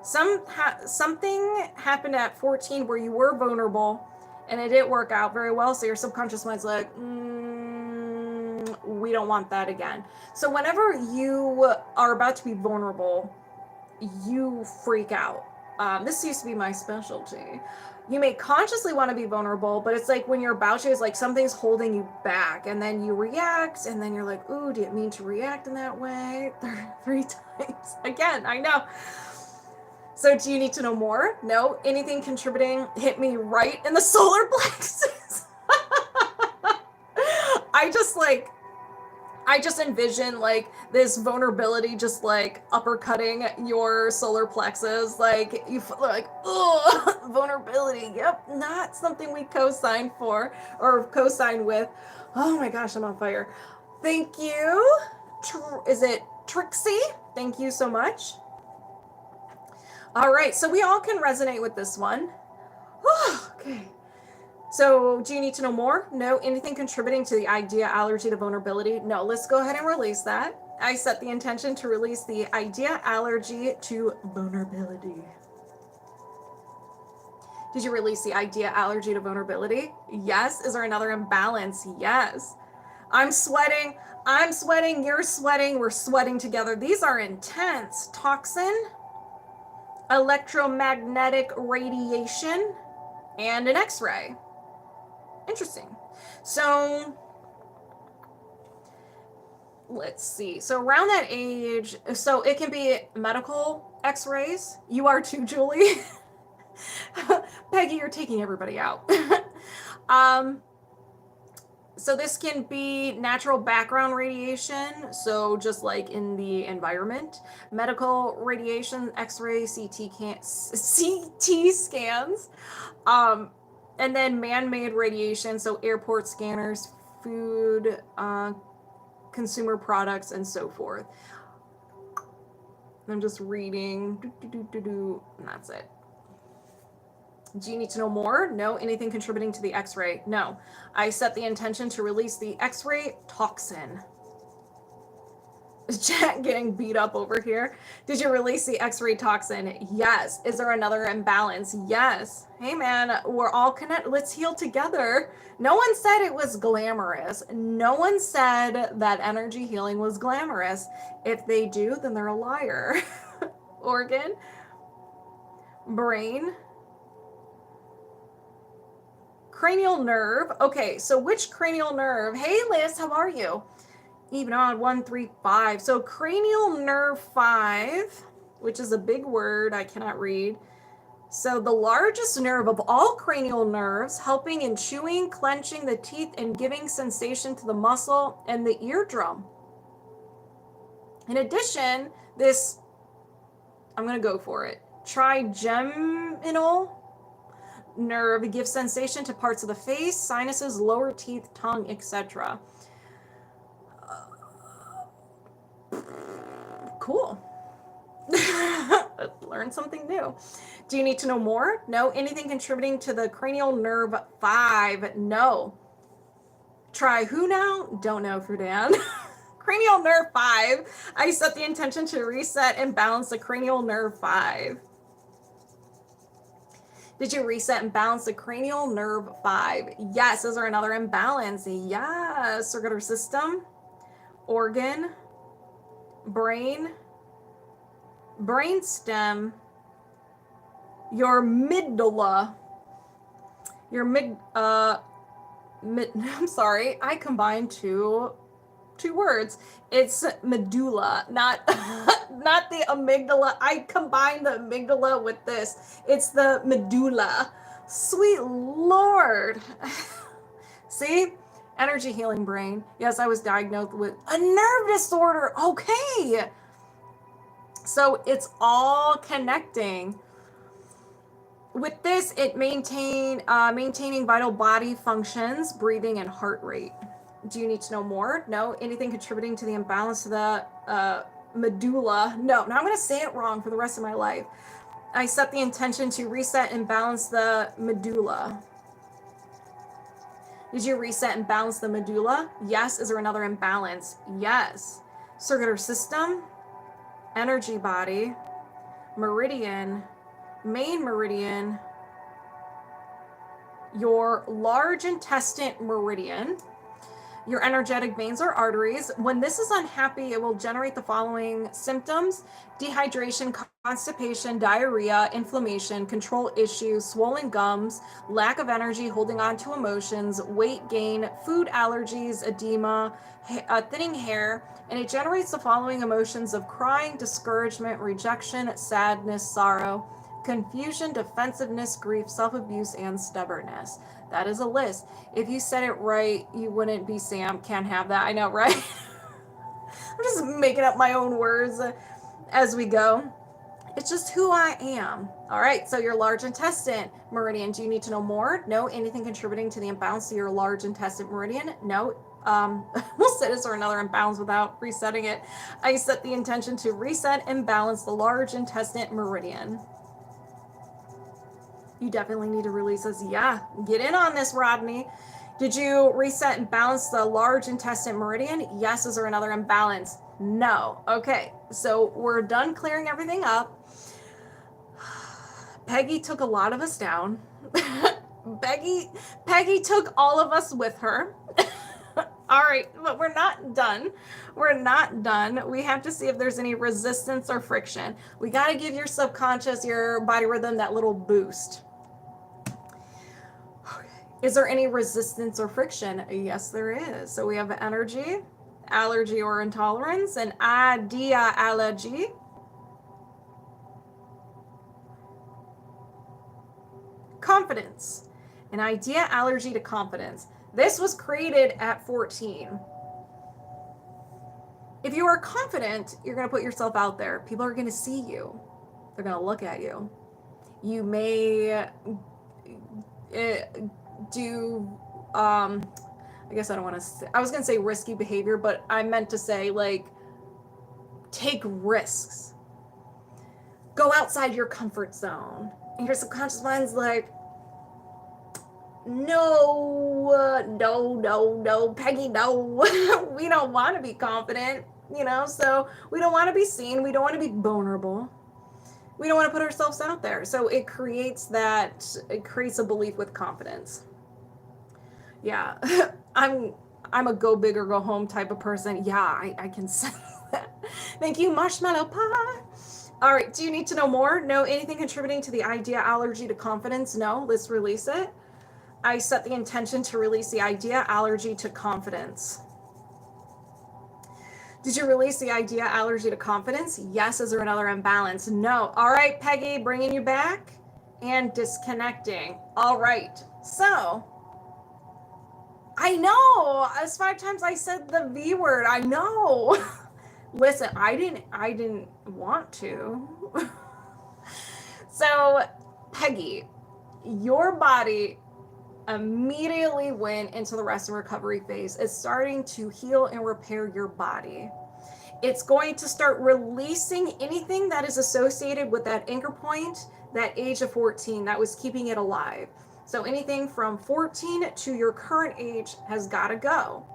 Something happened at 14 where you were vulnerable and it didn't work out very well. So your subconscious mind's like, we don't want that again. So whenever you are about to be vulnerable, you freak out. This used to be my specialty. You may consciously want to be vulnerable, but it's like when you're about to, it's like something's holding you back, and then you react, and then you're like, ooh, didn't mean to react in that way. 3 times. Again, I know. So do you need to know more? No. Anything contributing hit me right in the solar plexus. I just envision like this vulnerability just like uppercutting your solar plexus. Like you like, oh, vulnerability. Yep, not something we co-sign for or co-sign with. Oh my gosh, I'm on fire. Thank you. Is it Trixie? Thank you so much. All right, so we all can resonate with this one. Okay. So do you need to know more? No. Anything contributing to the idea allergy to vulnerability? No. Let's go ahead and release that. I set the intention to release the idea allergy to vulnerability. Did you release the idea allergy to vulnerability? Yes. Is there another imbalance? Yes. I'm sweating, you're sweating, we're sweating together. These are intense. Toxin, electromagnetic radiation, and an X-ray. Interesting. So let's see. So around that age, so it can be medical X-rays. You are too, Julie. Peggy, you're taking everybody out. So this can be natural background radiation, so just like in the environment, medical radiation, X-ray, CT scans, and then man-made radiation, so airport scanners, food, consumer products, and so forth. I'm just reading, and that's it. Do you need to know more? No. Anything contributing to the X-ray? No. I set the intention to release the X-ray toxin. Is Jack getting beat up over here? Did you release the X-ray toxin? Yes. Is there another imbalance? Yes. Hey man, we're all connected. Let's heal together. No one said it was glamorous. No one said that energy healing was glamorous. If they do, then they're a liar. Organ, brain, cranial nerve. Okay, so which cranial nerve? Hey Liz, how are you? Even on 1, 3, 5. So cranial nerve 5, which is a big word I cannot read. So the largest nerve of all cranial nerves, helping in chewing, clenching the teeth, and giving sensation to the muscle and the eardrum. In addition, this, I'm going to go for it, trigeminal nerve gives sensation to parts of the face, sinuses, lower teeth, tongue, etc. Cool. Learn something new. Do you need to know more? No. Anything contributing to the cranial nerve 5? No. Try who now? Don't know, Frudan. Cranial nerve 5. I set the intention to reset and balance the cranial nerve 5. Did you reset and balance the cranial nerve 5? Yes. Is there another imbalance? Yes. Circular system, organ, brain, brainstem, your amygdala, I'm sorry, I combined two words. It's medulla, not not the amygdala. I combined the amygdala with this. It's the medulla. Sweet Lord. See? Energy healing brain. Yes, I was diagnosed with a nerve disorder. Okay. So it's all connecting. With this, it maintaining vital body functions, breathing, and heart rate. Do you need to know more? No. Anything contributing to the imbalance of the medulla? No. Now I'm going to say it wrong for the rest of my life. I set the intention to reset and balance the medulla. Did you reset and balance the medulla? Yes. Is there another imbalance? Yes. Circular system, energy body, meridian, main meridian, your large intestine meridian, your energetic veins or arteries. When this is unhappy, it will generate the following symptoms: dehydration, constipation, diarrhea, inflammation, control issues, swollen gums, lack of energy, holding on to emotions, weight gain, food allergies, edema, thinning hair, and it generates the following emotions of crying, discouragement, rejection, sadness, sorrow, confusion, defensiveness, grief, self-abuse, and stubbornness. That is a list. If you said it right, you wouldn't be Sam. Can't have that. I know, right? I'm just making up my own words as we go. It's just who I am. All right, so your large intestine meridian. Do you need to know more? No. Anything contributing to the imbalance of your large intestine meridian? No. We'll set this or another imbalance without resetting it. I set the intention to reset and balance the large intestine meridian. You definitely need to release this. Yeah, get in on this, Rodney. Did you reset and balance the large intestine meridian? Yes. Is there another imbalance? No. Okay, so we're done clearing everything up. Peggy took a lot of us down. Peggy took all of us with her. All right, but we're not done. We're not done. We have to see if there's any resistance or friction. We got to give your subconscious, your body rhythm, that little boost. Is there any resistance or friction? Yes, there is. So we have energy, allergy or intolerance, and ideology. Confidence. An idea allergy to confidence. This was created at 14. If you are confident, you're going to put yourself out there. People are going to see you. They're going to look at you. You may do, I guess I don't want to say, I was going to say risky behavior, but I meant to say, like, take risks. Go outside your comfort zone. And your subconscious mind's like, no, Peggy, no. We don't want to be confident, so we don't want to be seen. We don't want to be vulnerable. We don't want to put ourselves out there. So it creates a belief with confidence. Yeah, I'm a go big or go home type of person. Yeah, I can say that. Thank you, Marshmallow Pie. All right, do you need to know more? No, anything contributing to the idea allergy to confidence? No, let's release it. I set the intention to release the idea allergy to confidence. Did you release the idea allergy to confidence? Yes. Is there another imbalance? No. All right, Peggy, bringing you back and disconnecting. All right. So, I know. As 5 times I said the V word. I know. Listen, I didn't want to. So, Peggy, your body immediately went into the rest and recovery phase. It's starting to heal and repair your body. It's going to start releasing anything that is associated with that anchor point, that age of 14 that was keeping it alive. So anything from 14 to your current age has got to go.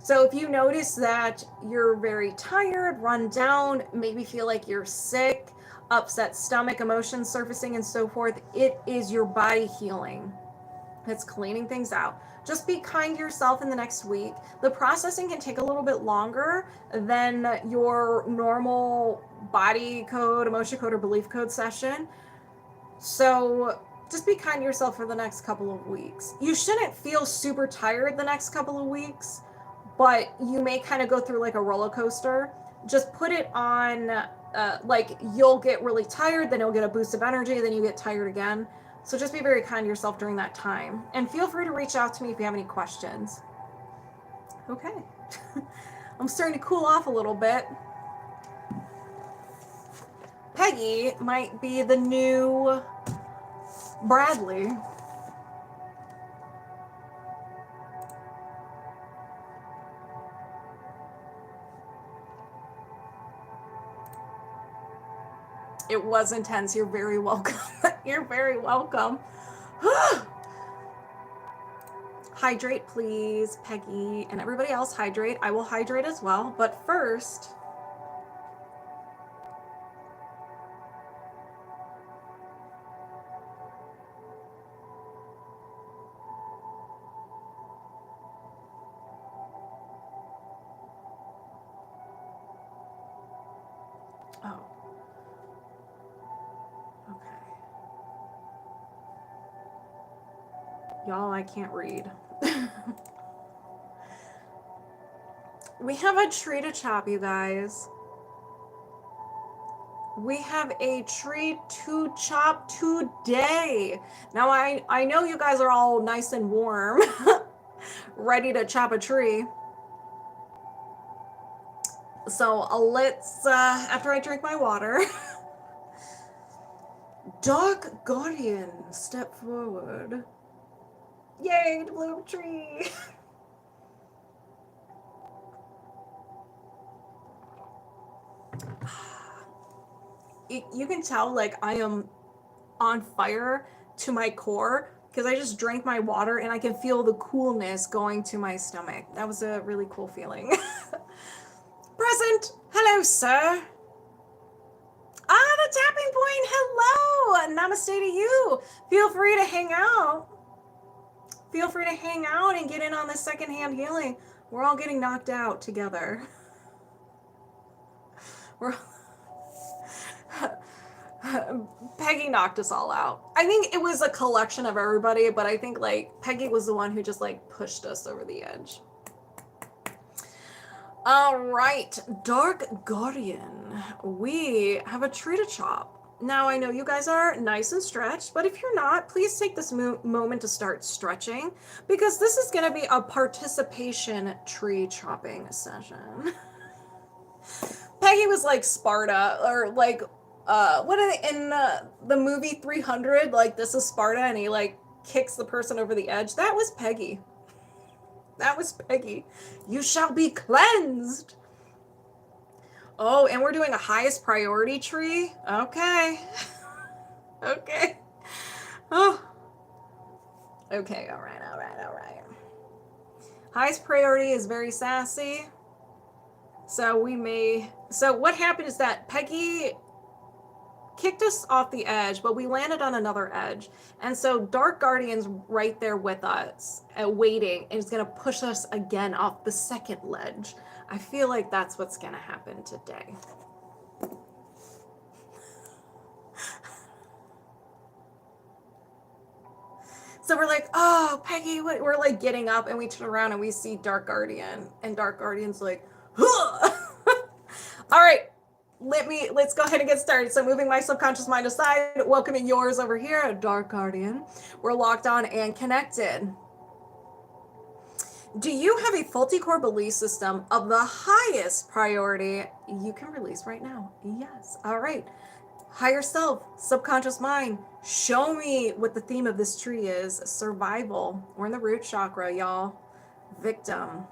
So if you notice that you're very tired, run down, maybe feel like you're sick, upset stomach, emotions surfacing and so forth, it is your body healing. It's cleaning things out. Just be kind to yourself in the next week. The processing can take a little bit longer than your normal body code, emotion code, or belief code session. So just be kind to yourself for the next couple of weeks. You shouldn't feel super tired the next couple of weeks, but you may kind of go through like a roller coaster. Just put it on, like you'll get really tired, then you'll get a boost of energy, then you get tired again. So just be very kind to yourself during that time. And feel free to reach out to me if you have any questions. Okay. I'm starting to cool off a little bit. Peggy might be the new Bradley. It was intense. You're very welcome. You're very welcome. Hydrate, please, Peggy, and everybody else hydrate. I will hydrate as well, but first, oh, okay. Y'all, I can't read. We have a tree to chop, you guys. We have a tree to chop today. Now, I know you guys are all nice and warm, ready to chop a tree. So let's, after I drink my water, Dark Guardian, step forward. Yay, the blue tree. You can tell, like, I am on fire to my core because I just drank my water and I can feel the coolness going to my stomach. That was a really cool feeling. Present. Hello, sir. Ah, the tapping point. Hello. Namaste to you. Feel free to hang out. Feel free to hang out and get in on this secondhand healing. We're all getting knocked out together. We're Peggy knocked us all out. I think it was a collection of everybody, but I think like Peggy was the one who just like pushed us over the edge. All right, Dark Guardian. We have a tree to chop. Now, I know you guys are nice and stretched, but if you're not, please take this moment to start stretching, because this is going to be a participation tree chopping session. Peggy was like Sparta, or like, what are they, in the movie 300, like, this is Sparta, and he like kicks the person over the edge. That was Peggy. That was Peggy. You shall be cleansed. Oh, and we're doing a highest priority tree? Okay. Okay. Oh. Okay, all right. Highest priority is very sassy. So what happened is that Peggy kicked us off the edge, but we landed on another edge. And so Dark Guardian's right there with us, waiting, and is going to push us again off the second ledge. I feel like that's what's going to happen today. So we're like, oh, Peggy, what? We're like getting up, and we turn around and we see Dark Guardian, and Dark Guardian's like, huh. All right, let's go ahead and get started. So moving my subconscious mind aside, welcoming yours over here, Dark Guardian. We're locked on and connected. Do you have a faulty core belief system of the highest priority you can release right now? Yes. All right. Higher self, subconscious mind, show me what the theme of this tree is. Survival. We're in the root chakra, y'all. Victim.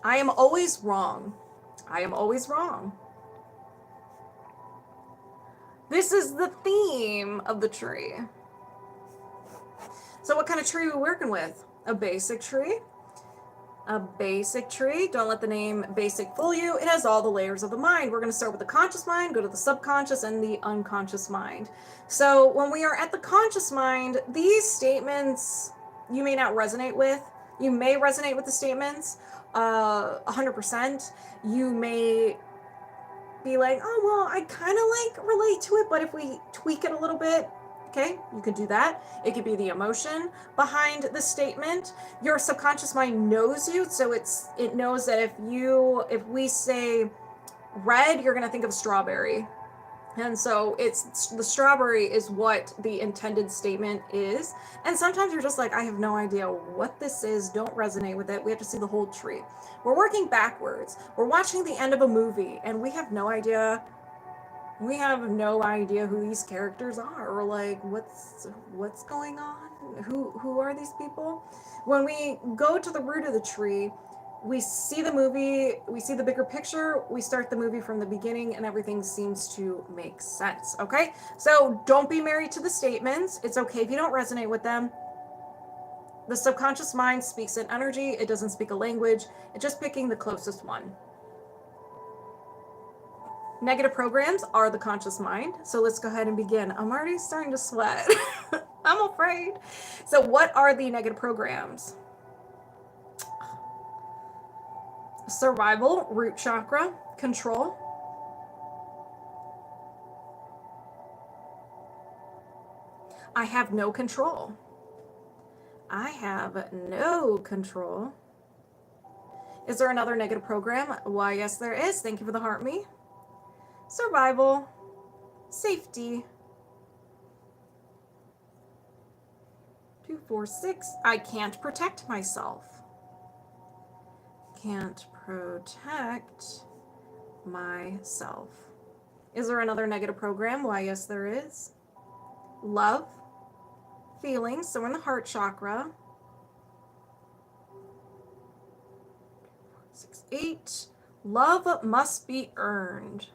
I am always wrong. I am always wrong. This is the theme of the tree. So what kind of tree are we working with? A basic tree. A basic tree. Don't let the name basic fool you. It has all the layers of the mind. We're going to start with the conscious mind, go to the subconscious, and the unconscious mind. So when we are at the conscious mind, these statements you may not resonate with. You may resonate with the statements 100%. You may be like, oh, well, I kind of like relate to it, but if we tweak it a little bit, okay, you could do that. It could be the emotion behind the statement. Your subconscious mind knows you, so it knows that if we say red, you're gonna think of strawberry. And so it's the strawberry is what the intended statement is. And sometimes you're just like, I have no idea what this is. Don't resonate with it. We have to see the whole tree. We're working backwards. We're watching the end of a movie and we have no idea. We have no idea who these characters are, or like what's going on. Who are these people? When we go to the root of the tree, we see the movie, we see the bigger picture, we start the movie from the beginning, and everything seems to make sense, okay? So don't be married to the statements. It's okay if you don't resonate with them. The subconscious mind speaks in energy. It doesn't speak a language. It's just picking the closest one. Negative programs are the conscious mind. So let's go ahead and begin. I'm already starting to sweat. I'm afraid. So what are the negative programs? Survival, root chakra, control. I have no control. I have no control. Is there another negative program? Why, yes, there is. Thank you for the heart me. Survival, safety. 2, 4, 6. I can't protect myself. Can't protect myself. Is there another negative program? Why, yes, there is. Love, feelings. So we're in the heart chakra. 6, 8. Love must be earned.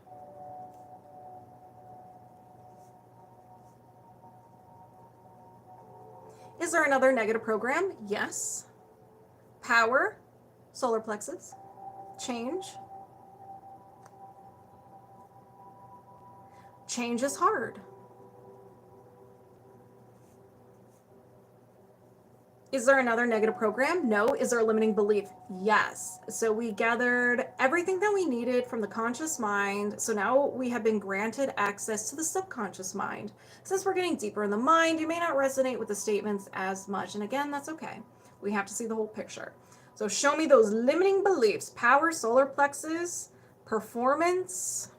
Is there there another negative program? Yes. Power, solar plexus, change. Change is hard. Is there another negative program? No. Is there a limiting belief? Yes. So we gathered everything that we needed from the conscious mind. So now we have been granted access to the subconscious mind. Since we're getting deeper in the mind, you may not resonate with the statements as much. And again, that's okay. We have to see the whole picture. So show me those limiting beliefs. Power, solar plexus, performance.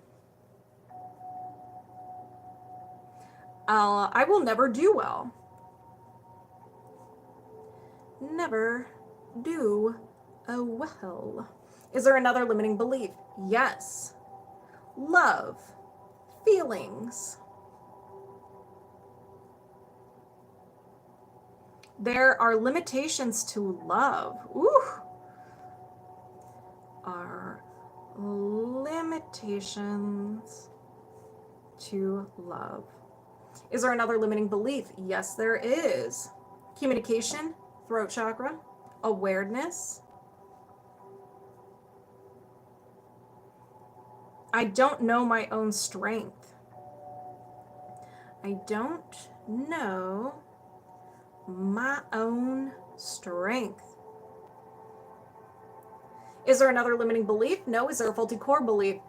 I will never do well. Never do well. Is there another limiting belief? Yes. Love, feelings. There are limitations to love. Ooh. Are limitations to love. Is there another limiting belief? Yes, there is. Communication, throat chakra, awareness. I don't know my own strength. I don't know my own strength. Is there another limiting belief? No. Is there a faulty core belief?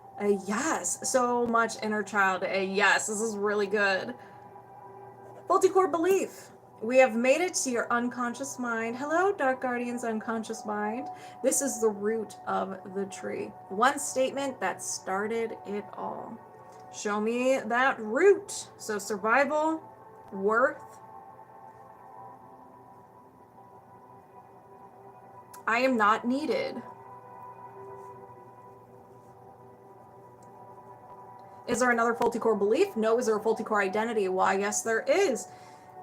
Yes. So much inner child. Yes. This is really good. Faulty core belief. We have made it to your unconscious mind. Hello, Dark Guardian's unconscious mind. This is the root of the tree. One statement that started it all. Show me that root. So survival, worth. I am not needed. Is there another faulty core belief? No. Is there a faulty core identity? Why, yes, there is.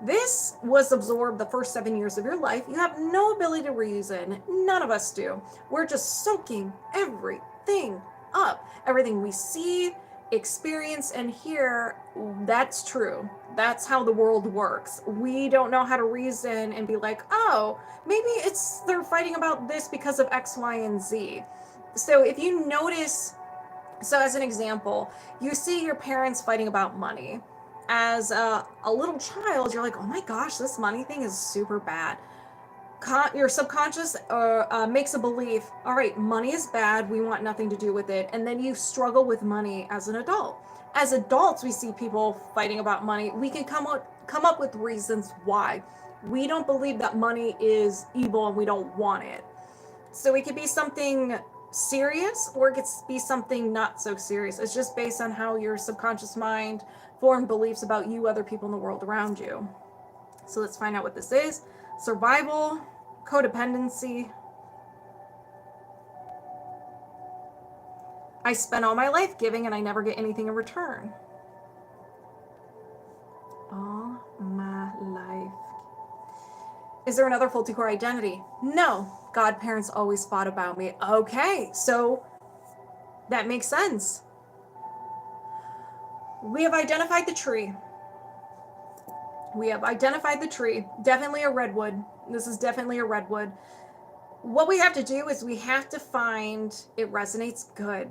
This was absorbed the first 7 years of your life. You have no ability to reason. None of us do. We're just soaking everything up. Everything we see, experience, and hear, that's true. That's how the world works. We don't know how to reason and be like, oh, maybe they're fighting about this because of X, Y, and Z. So if you notice, so as an example, you see your parents fighting about money. As a little child, you're like, oh my gosh, this money thing is super bad. Your subconscious makes a belief, all right, money is bad, we want nothing to do with it. And then you struggle with money as an adult. As adults, we see people fighting about money. We can come up with reasons why. We don't believe that money is evil and we don't want it. So it could be something serious or it could be something not so serious. It's just based on how your subconscious mind formed beliefs about you, other people in the world around you. So let's find out what this is. Survival, codependency. I spend all my life giving and I never get anything in return. All my life. Is there another faulty core identity? No. Godparents always fought about me. Okay, so that makes sense. We have identified the tree. We have identified the tree. Definitely a redwood. This is definitely a redwood. What we have to do is we have to find, it resonates good.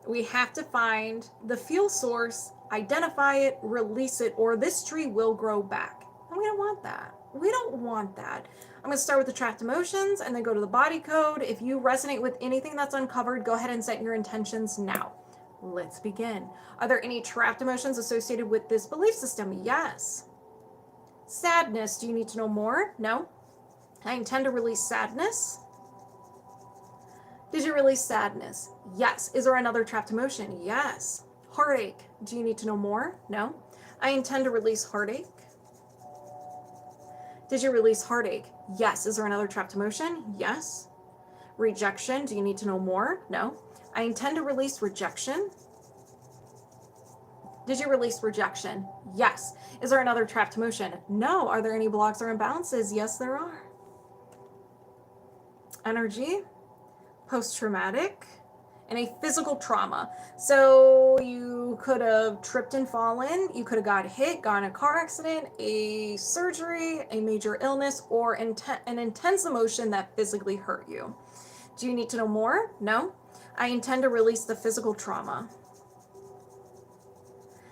We have to find the fuel source, identify it, release it, or this tree will grow back. And we don't want that. We don't want that. I'm going to start with the trapped emotions and then go to the body code. If you resonate with anything that's uncovered, go ahead and set your intentions now. Let's begin. Are there any trapped emotions associated with this belief system? Yes. Sadness. Do you need to know more? No. I intend to release sadness. Did you release sadness? Yes. Is there another trapped emotion? Yes. Heartache. Do you need to know more? No. I intend to release heartache. Did you release heartache? Yes. Is there another trapped emotion? Yes. Rejection. Do you need to know more? No. I intend to release rejection. Did you release rejection? Yes. Is there another trapped emotion? No. Are there any blocks or imbalances? Yes, there are. Energy. Post-traumatic. and a physical trauma. So you could have tripped and fallen, you could have got hit, got in a car accident, a surgery, a major illness, or an intense emotion that physically hurt you. Do you need to know more? No. I intend to release the physical trauma.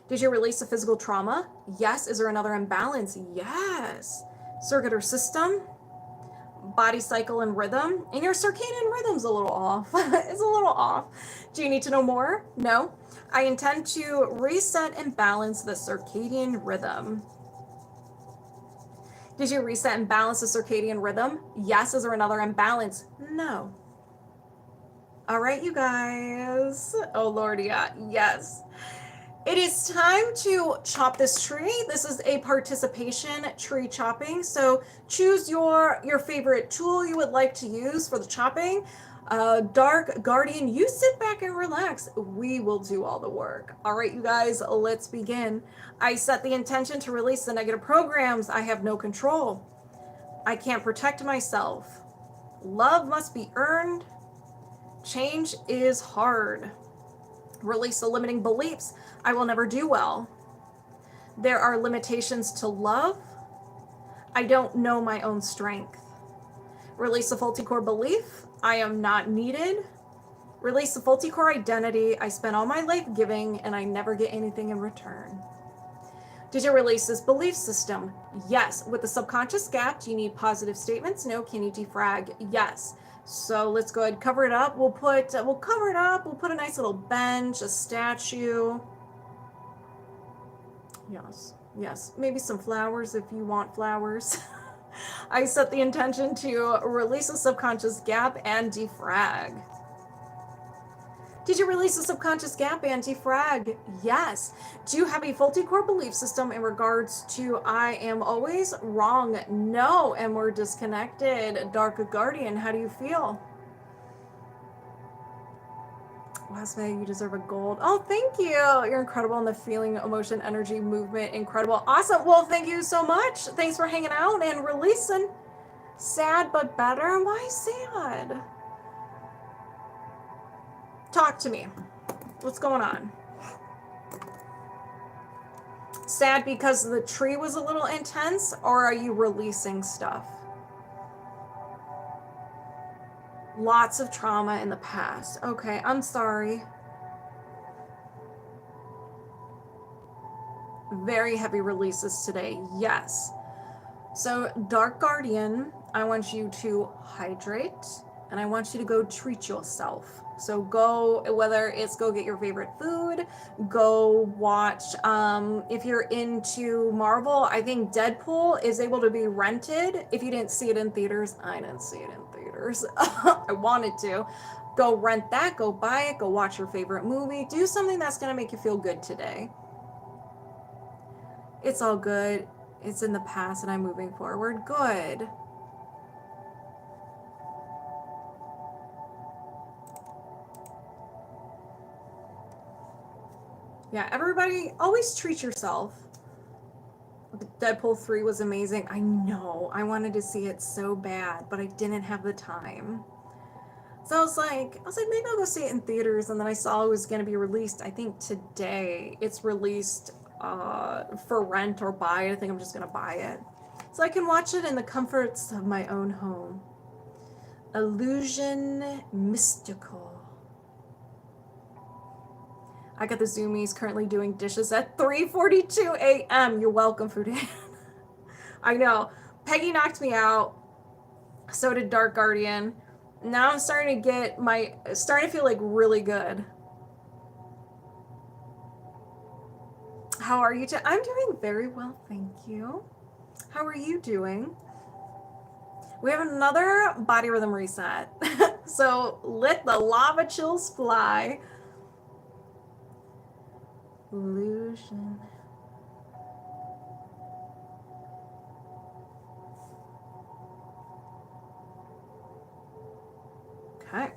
Did you release the physical trauma? Yes. Is there another imbalance? Yes. Circuit or system? Body cycle and rhythm, and your circadian rhythm's a little off. It's a little off. Do you need to know more? No. I intend to reset and balance the circadian rhythm. Did you reset and balance the circadian rhythm? Yes. Is there another imbalance? No. All right, you guys. Oh Lord, yeah. Yes. It is time to chop this tree. This is a participation tree chopping. So choose your favorite tool you would like to use for the chopping. Dark Guardian, you sit back and relax. We will do all the work. All right, you guys, let's begin. I set the intention to release the negative programs. I have no control. I can't protect myself. Love must be earned. Change is hard. Release the limiting beliefs. I will never do well. There are limitations to love. I don't know my own strength. Release the faulty core belief. I am not needed. Release the faulty core identity. I spent all my life giving and I never get anything in return. Did you release this belief system? Yes. With the subconscious gap, do you need positive statements? No. Can you defrag? Yes. So let's go ahead and cover it up. We'll cover it up. We'll put a nice little bench, a statue. Yes. Maybe some flowers if you want flowers. I set the intention to release the subconscious gap and defrag. Did you release the subconscious gap and defrag? Yes. Do you have a faulty core belief system in regards to I am always wrong? No. And we're disconnected. Dark Guardian, how do you feel? Last night, you deserve a gold. Oh, thank you. You're incredible in the feeling, emotion, energy, movement. Incredible. Awesome. Well, thank you so much. Thanks for hanging out and releasing. Sad but better. Why sad? Talk to me. What's going on? Sad because the tree was a little intense, or are you releasing stuff? Lots of trauma in the past. Okay, I'm sorry. Very heavy releases today. Yes. So, Dark Guardian, I want you to hydrate and I want you to go treat yourself. So go, whether it's go get your favorite food, go watch, if you're into Marvel, I think Deadpool is able to be rented. If you didn't see it in theaters, I didn't see it in theaters. I wanted to. Go rent that, go buy it, go watch your favorite movie, do something that's going to make you feel good today. It's all good. It's in the past and I'm moving forward. Good. Yeah, everybody, always treat yourself. Deadpool 3 was amazing. I know. I wanted to see it so bad, but I didn't have the time. So I was like, maybe I'll go see it in theaters. And then I saw it was going to be released, I think today. It's released for rent or buy it. I think I'm just going to buy it. So I can watch it in the comforts of my own home. Ilusionmistycal. I got the zoomies currently doing dishes at 3:42 a.m. You're welcome, Fudan. I know. Peggy knocked me out. So did Dark Guardian. Now I'm starting to feel like really good. How are you? I'm doing very well, thank you. How are you doing? We have another body rhythm reset. So let the lava chills fly. Illusion. Okay.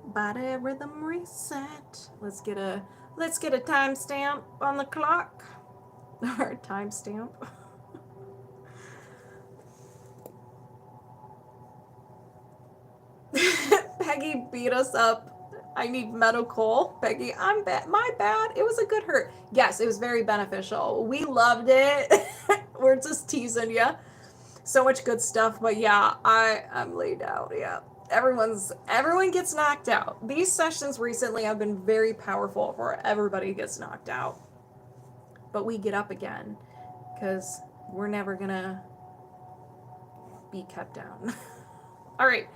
Body rhythm reset. Let's get a timestamp on the clock. Or timestamp. Peggy beat us up I need medical. Peggy, I'm bad. My bad. It was a good hurt. Yes, it was very beneficial. We loved it. We're just teasing you. So much good stuff. But yeah, I'm laid out. Yeah. Everyone gets knocked out. These sessions recently have been very powerful where everybody gets knocked out. But we get up again because we're never gonna be kept down. All right.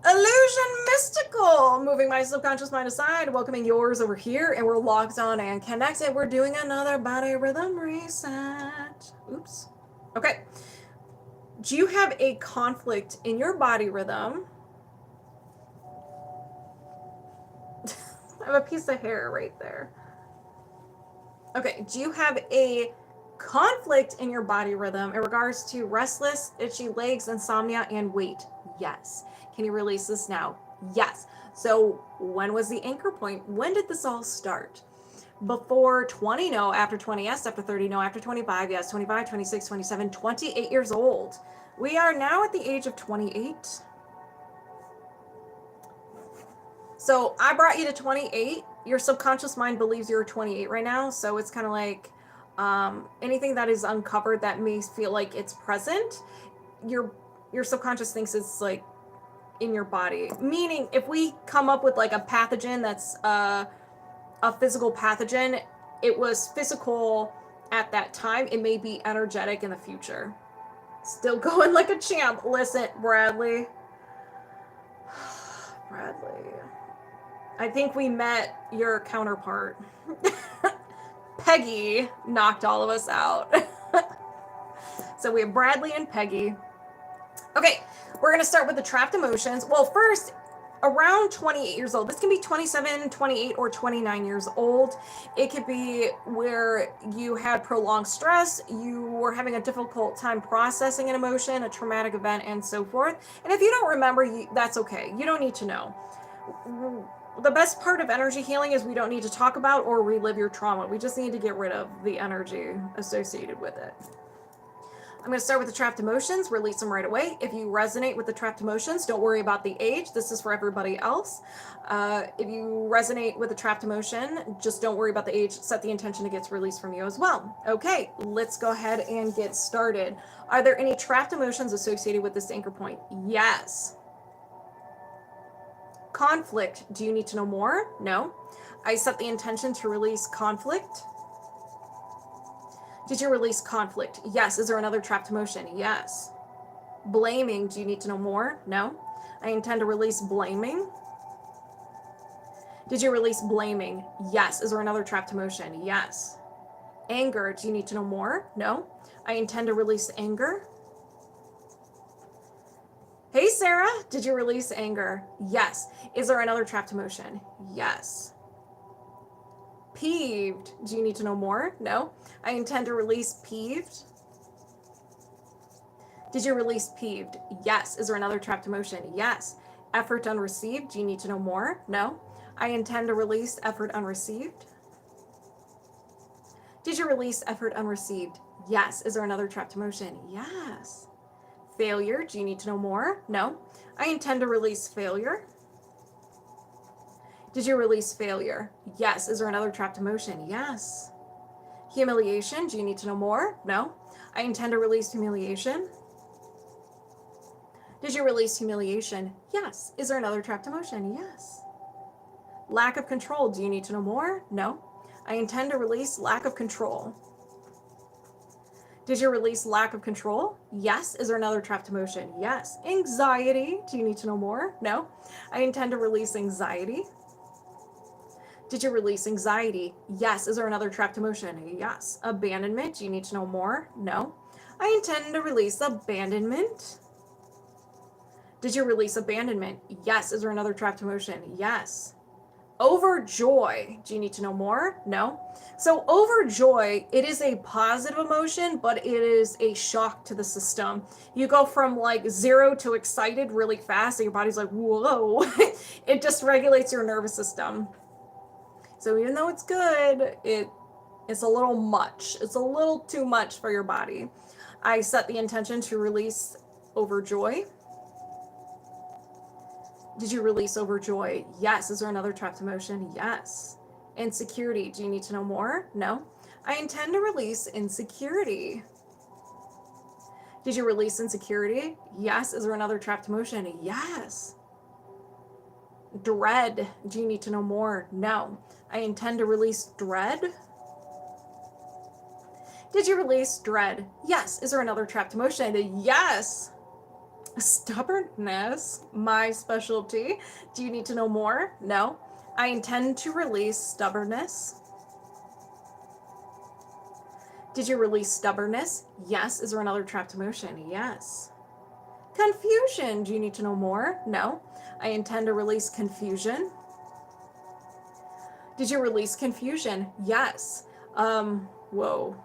Ilusionmistycal, moving my subconscious mind aside, welcoming yours over here, and we're locked on and connected. We're doing another body rhythm reset. Oops. Okay. Do you have a conflict in your body rhythm? I have a piece of hair right there. Okay. Do you have a conflict in your body rhythm in regards to restless, itchy legs, insomnia, and weight? Yes. Can you release this now? Yes. So when was the anchor point? When did this all start? Before 20, no. After 20, yes. After 30, no. After 25, yes. 25, 26, 27, 28 years old. We are now at the age of 28. So I brought you to 28. Your subconscious mind believes you're 28 right now. So it's kind of like anything that is uncovered that may feel like it's present, your subconscious thinks it's like in your body. Meaning, if we come up with like a pathogen that's a physical pathogen, it was physical at that time. It may be energetic in the future. Still going like a champ. Listen, Bradley. Bradley. I think we met your counterpart. Peggy knocked all of us out. So we have Bradley and Peggy. Okay, we're going to start with the trapped emotions. Well, first, around 28 years old. This can be 27, 28, or 29 years old. It could be where you had prolonged stress, you were having a difficult time processing an emotion, a traumatic event, and so forth. And if you don't remember, that's okay. You don't need to know. The best part of energy healing is we don't need to talk about or relive your trauma. We just need to get rid of the energy associated with it. I'm going to start with the trapped emotions, release them right away. If you resonate with the trapped emotions, don't worry about the age. This is for everybody else. If you resonate with the trapped emotion, just don't worry about the age. Set the intention it gets released from you as well. Okay, let's go ahead and get started. Are there any trapped emotions associated with this anchor point? Yes. Conflict. Do you need to know more? No. I set the intention to release conflict. Did you release conflict? Yes. Is there another trapped emotion? Yes. Blaming. Do you need to know more? No. I intend to release blaming. Did you release blaming? Yes. Is there another trapped emotion? Yes. Anger. Do you need to know more? No. I intend to release anger. Hey, Sarah. Did you release anger? Yes. Is there another trapped emotion? Yes. Peeved. Do you need to know more? No. I intend to release peeved. Did you release peeved? Yes. Is there another trapped emotion? Yes. Effort unreceived. Do you need to know more? No. I intend to release effort unreceived. Did you release effort unreceived? Yes. Is there another trapped emotion? Yes. Failure. Do you need to know more? No. I intend to release failure. Did you release failure? Yes. Is there another trapped emotion? Yes. Humiliation. Do you need to know more? No. I intend to release humiliation. Did you release humiliation? Yes. Is there another trapped emotion? Yes. Lack of control. Do you need to know more? No. I intend to release lack of control. Did you release lack of control? Yes. Is there another trapped emotion? Yes. Anxiety. Do you need to know more? No. I intend to release anxiety. Did you release anxiety? Yes. Is there another trapped emotion? Yes. Abandonment. Do you need to know more? No. I intend to release abandonment. Did you release abandonment? Yes. Is there another trapped emotion? Yes. Overjoy. Do you need to know more? No. So overjoy, it is a positive emotion, but it is a shock to the system. You go from like 0 to excited really fast, and your body's like, whoa. It just regulates your nervous system. So even though it's good, it's a little much. It's a little too much for your body. I set the intention to release overjoy. Did you release overjoy? Yes. Is there another trapped emotion? Yes. Insecurity. Do you need to know more? No. I intend to release insecurity. Did you release insecurity? Yes. Is there another trapped emotion? Yes. Dread. Do you need to know more? No. I intend to release dread. Did you release dread? Yes. Is there another trapped emotion? Yes. Stubbornness, my specialty. Do you need to know more? No. I intend to release stubbornness. Did you release stubbornness? Yes. Is there another trapped emotion? Yes. Confusion. Do you need to know more? No. I intend to release confusion. Did you release confusion? Yes. Whoa.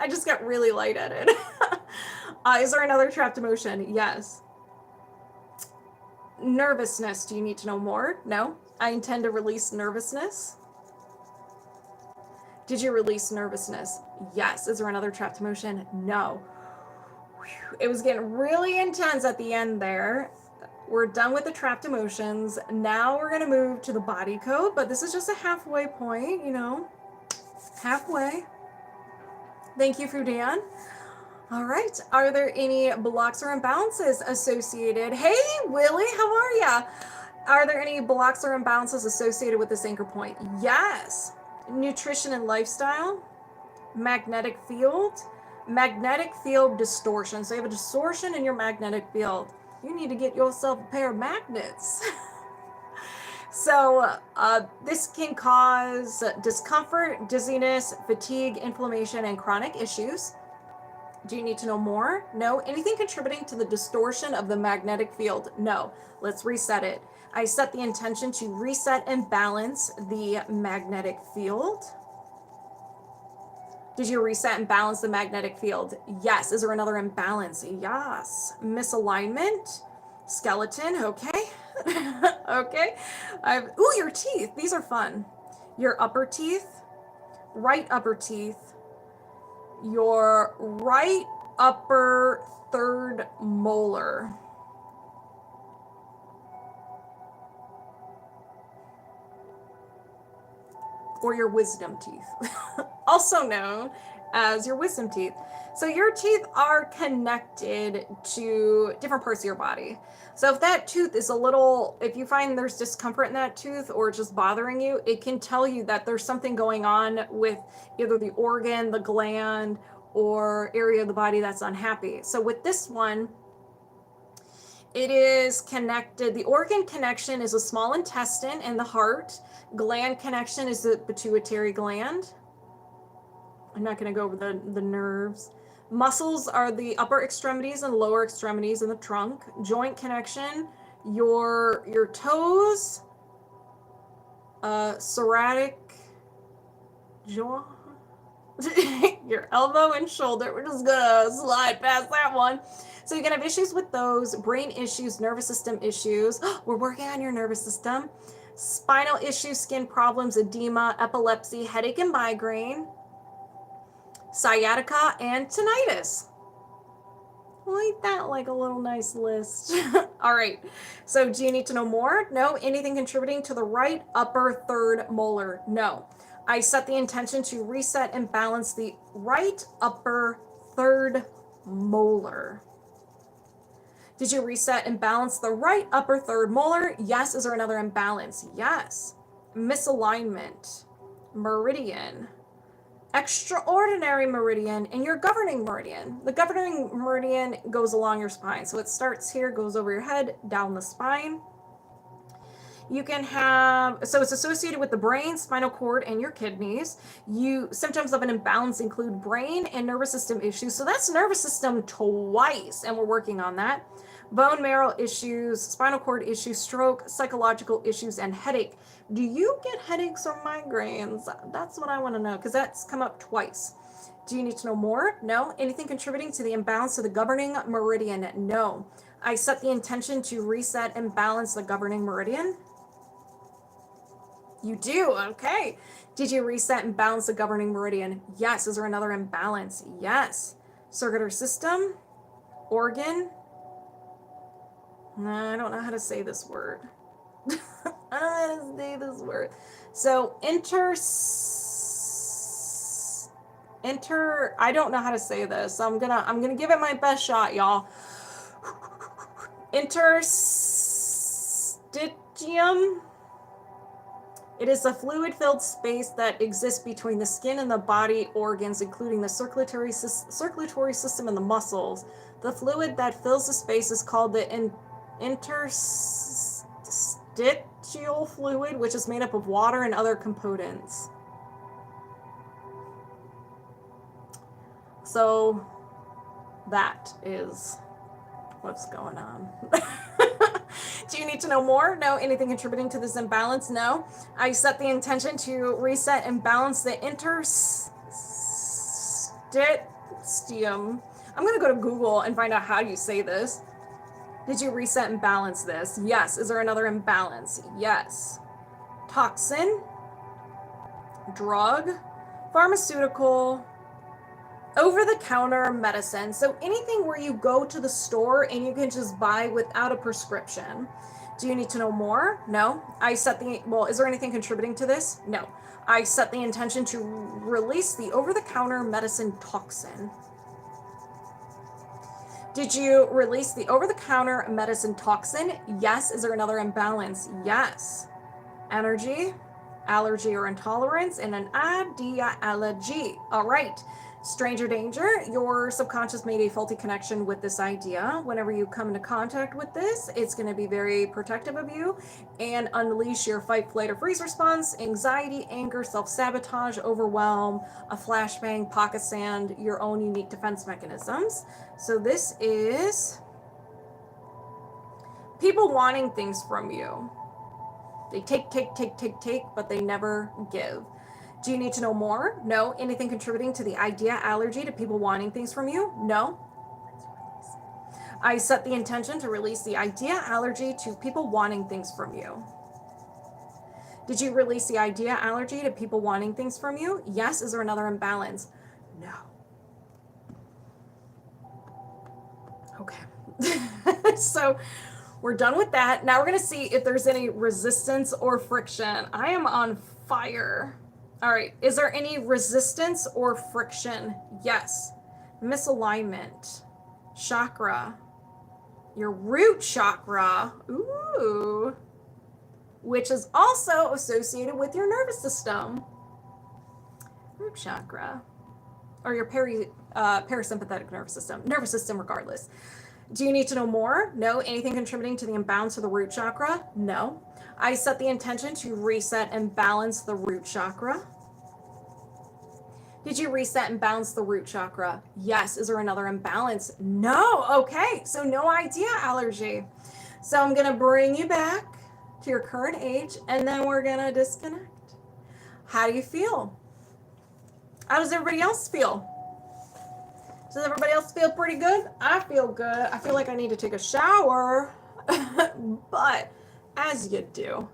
I just got really lightheaded. Is there another trapped emotion? Yes. Nervousness. Do you need to know more? No. I intend to release nervousness. Did you release nervousness? Yes. Is there another trapped emotion? No. It was getting really intense at the end there. We're done with the trapped emotions. Now we're going to move to the body code, but this is just a halfway point, you know, halfway. Thank you, Fudan. All right. Are there any blocks or imbalances associated? Hey, Willie, how are ya? Are there any blocks or imbalances associated with this anchor point? Yes. Nutrition and lifestyle, magnetic field distortion. So you have a distortion in your magnetic field. You need to get yourself a pair of magnets. So this can cause discomfort, dizziness, fatigue, inflammation, and chronic issues. Do you need to know more? No. Anything contributing to the distortion of the magnetic field? No. Let's reset it. I set the intention to reset and balance the magnetic field. Did you reset and balance the magnetic field? Yes. Is there another imbalance? Yes. Misalignment. Skeleton. Okay. Okay. Ooh, your teeth. These are fun. Your upper teeth. Right upper teeth. Your right upper third molar. Or your wisdom teeth, also known as your wisdom teeth. So your teeth are connected to different parts of your body. So if that tooth is if you find there's discomfort in that tooth or just bothering you, it can tell you that there's something going on with either the organ, the gland, or area of the body that's unhappy. So with this one, it is connected. The organ connection is a small intestine and the heart. Gland connection is the pituitary gland. I'm not going to go over the nerves. Muscles are the upper extremities and lower extremities in the trunk. Joint connection, your toes, sciatic jaw, your elbow and shoulder. We're just gonna slide past that one. So you can have issues with those, brain issues, nervous system issues. We're working on your nervous system. Spinal issues, skin problems, edema, epilepsy, headache and migraine, sciatica, and tinnitus. Well, ain't that like a little nice list? All right. So do you need to know more? No. Anything contributing to the right upper third molar? No. I set the intention to reset and balance the right upper third molar. Did you reset and balance the right upper third molar? Yes. Is there another imbalance? Yes. Misalignment, meridian, extraordinary meridian, and your governing meridian. The governing meridian goes along your spine. So it starts here, goes over your head, down the spine. You can have, so it's associated with the brain, spinal cord, and your kidneys. Symptoms of an imbalance include brain and nervous system issues. So that's nervous system twice, and we're working on that. Bone marrow issues, spinal cord issues, stroke, psychological issues, and headache. Do you get headaches or migraines? That's what I want to know, because that's come up twice. Do you need to know more? No. Anything contributing to the imbalance of the governing meridian? No. I set the intention to reset and balance the governing meridian. You do? Okay. Did you reset and balance the governing meridian? Yes. Is there another imbalance? Yes. Circular system, organ. I don't know how to say this word. I don't know how to say this word. So I don't know how to say this. So I'm gonna give it my best shot, y'all. Interstitium. It is a fluid-filled space that exists between the skin and the body organs, including the circulatory system and the muscles. The fluid that fills the space is called the interstitial fluid, which is made up of water and other components. So that is what's going on. Do you need to know more? No. Anything contributing to this imbalance? No. I set the intention to reset and balance the interstitium. I'm going to go to Google and find out how you say this. Did you reset and balance this? Yes. Is there another imbalance? Yes. Toxin, drug, pharmaceutical, over-the-counter medicine. So anything where you go to the store and you can just buy without a prescription. Do you need to know more? No. Is there anything contributing to this? No. I set the intention to release the over-the-counter medicine toxin. Did you release the over-the-counter medicine toxin? Yes. Is there another imbalance? Yes. Energy, allergy or intolerance, and an ideology. All right. Stranger danger. Your subconscious made a faulty connection with this idea. Whenever you come into contact with this, it's going to be very protective of you and unleash your fight, flight, or freeze response, anxiety, anger, self-sabotage, overwhelm, a flashbang, pocket sand, your own unique defense mechanisms. So this is people wanting things from you. They take, but they never give. Do you need to know more? No. Anything contributing to the idea allergy to people wanting things from you? No. I set the intention to release the idea allergy to people wanting things from you. Did you release the idea allergy to people wanting things from you? Yes. Is there another imbalance? No. Okay. So we're done with that. Now we're going to see if there's any resistance or friction. I am on fire. All right. Is there any resistance or friction? Yes. Misalignment. Chakra. Your root chakra. Ooh. Which is also associated with your nervous system. Root chakra. Or your parasympathetic nervous system. Nervous system regardless. Do you need to know more? No. Anything contributing to the imbalance of the root chakra? No. I set the intention to reset and balance the root chakra. Did you reset and balance the root chakra? Yes. Is there another imbalance? No. Okay. So no idea allergy. So I'm going to bring you back to your current age and then we're going to disconnect. How do you feel? How does everybody else feel? Does everybody else feel pretty good? I feel good. I feel like I need to take a shower. But as you do.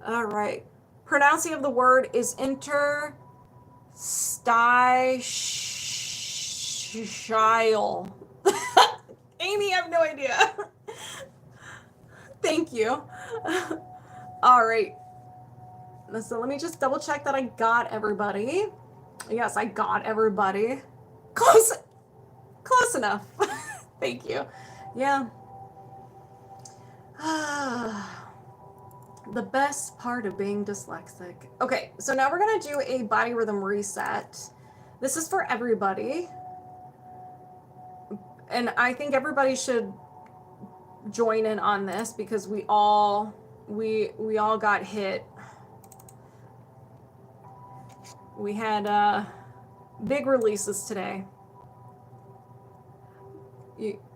All right. Pronouncing of the word is interstitial. Amy, I have no idea. Thank you. All right. So let me just double check that I got everybody. Yes, I got everybody. Close enough. Thank you. Yeah. The best part of being dyslexic. Okay, so now we're going to do a body rhythm reset. This is for everybody. And I think everybody should join in on this because we all got hit. We had big releases today.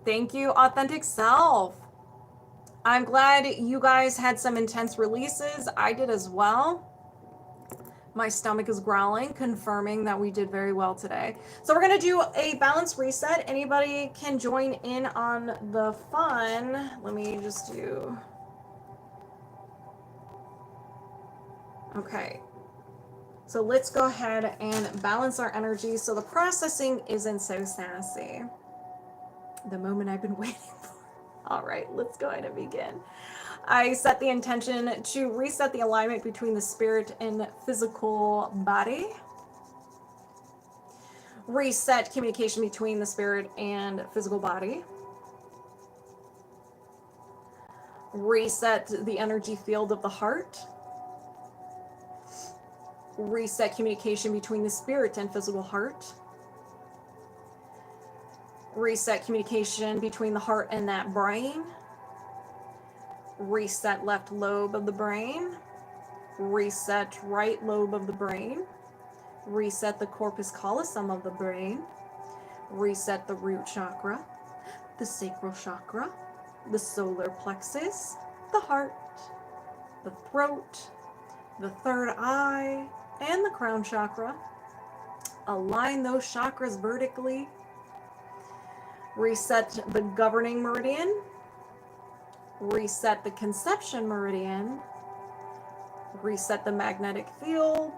Thank you, Authentic Self. I'm glad you guys had some intense releases. I did as well. My stomach is growling, confirming that we did very well today. So we're going to do a balance reset. Anybody can join in on the fun. Let me just do... Okay. So let's go ahead and balance our energy so the processing isn't so sassy. The moment I've been waiting for. All right, let's go ahead and begin. I set the intention to reset the alignment between the spirit and physical body. Reset communication between the spirit and physical body. Reset the energy field of the heart. Reset communication between the spirit and physical heart. Reset communication between the heart and that brain. Reset left lobe of the brain. Reset right lobe of the brain. Reset the corpus callosum of the brain. Reset the root chakra, the sacral chakra, the solar plexus, the heart, the throat, the third eye, and the crown chakra. Align those chakras vertically. Reset the governing meridian. Reset the conception meridian. Reset the magnetic field.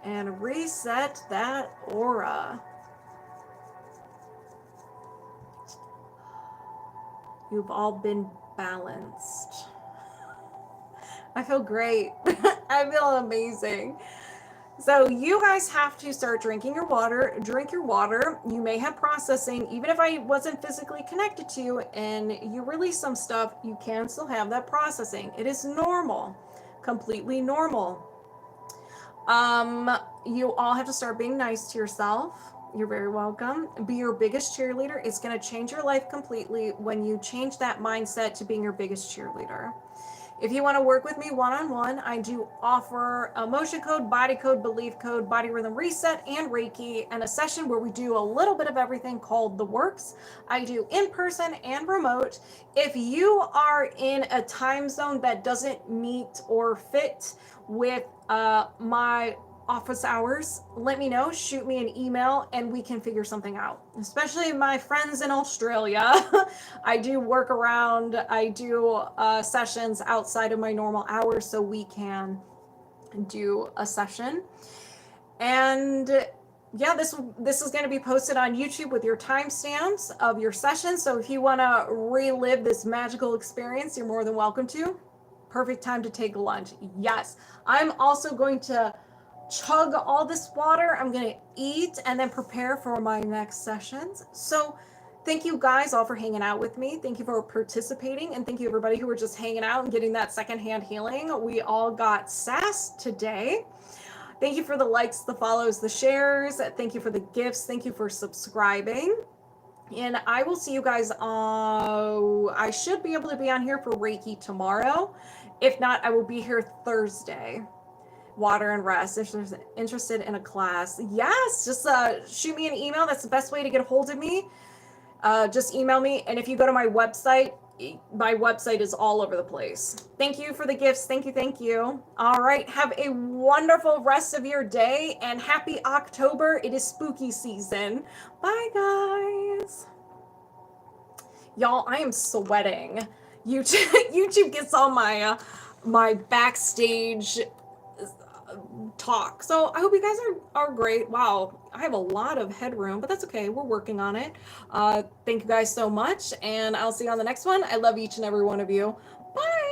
And reset that aura. You've all been balanced. I feel great. I feel amazing. So you guys have to start drinking your water. Drink your water. You may have processing. Even if I wasn't physically connected to you and you release some stuff, you can still have that processing. It is normal. Completely normal. You all have to start being nice to yourself. You're very welcome. Be your biggest cheerleader. It's going to change your life completely when you change that mindset to being your biggest cheerleader. If you want to work with me one-on-one, I do offer a motion code, body code, belief code, body rhythm reset, and Reiki, and a session where we do a little bit of everything called The Works. I do in-person and remote. If you are in a time zone that doesn't meet or fit with my office hours, let me know, shoot me an email, and we can figure something out. Especially my friends in Australia. I do work around, I do sessions outside of my normal hours so we can do a session. And yeah, this is going to be posted on YouTube with your timestamps of your session. So if you want to relive this magical experience, you're more than welcome to. Perfect time to take lunch. Yes, I'm also going to chug all this water. I'm going to eat and then prepare for my next sessions. So thank you guys all for hanging out with me. Thank you for participating. And thank you everybody who were just hanging out and getting that secondhand healing. We all got sass today. Thank you for the likes, the follows, the shares. Thank you for the gifts. Thank you for subscribing. And I will see you guys. I should be able to be on here for Reiki tomorrow. If not, I will be here Thursday. Water and rest. If you're interested in a class, yes, just shoot me an email. That's the best way to get a hold of me. Just email me. And if you go to my website is all over the place. Thank you for the gifts. Thank you. Thank you. All right. Have a wonderful rest of your day and happy October. It is spooky season. Bye, guys. Y'all, I am sweating. YouTube gets all my my backstage talk. So I hope you guys are great. Wow, I have a lot of headroom, but that's okay. We're working on it. Thank you guys so much, and I'll see you on the next one. I love each and every one of you. Bye.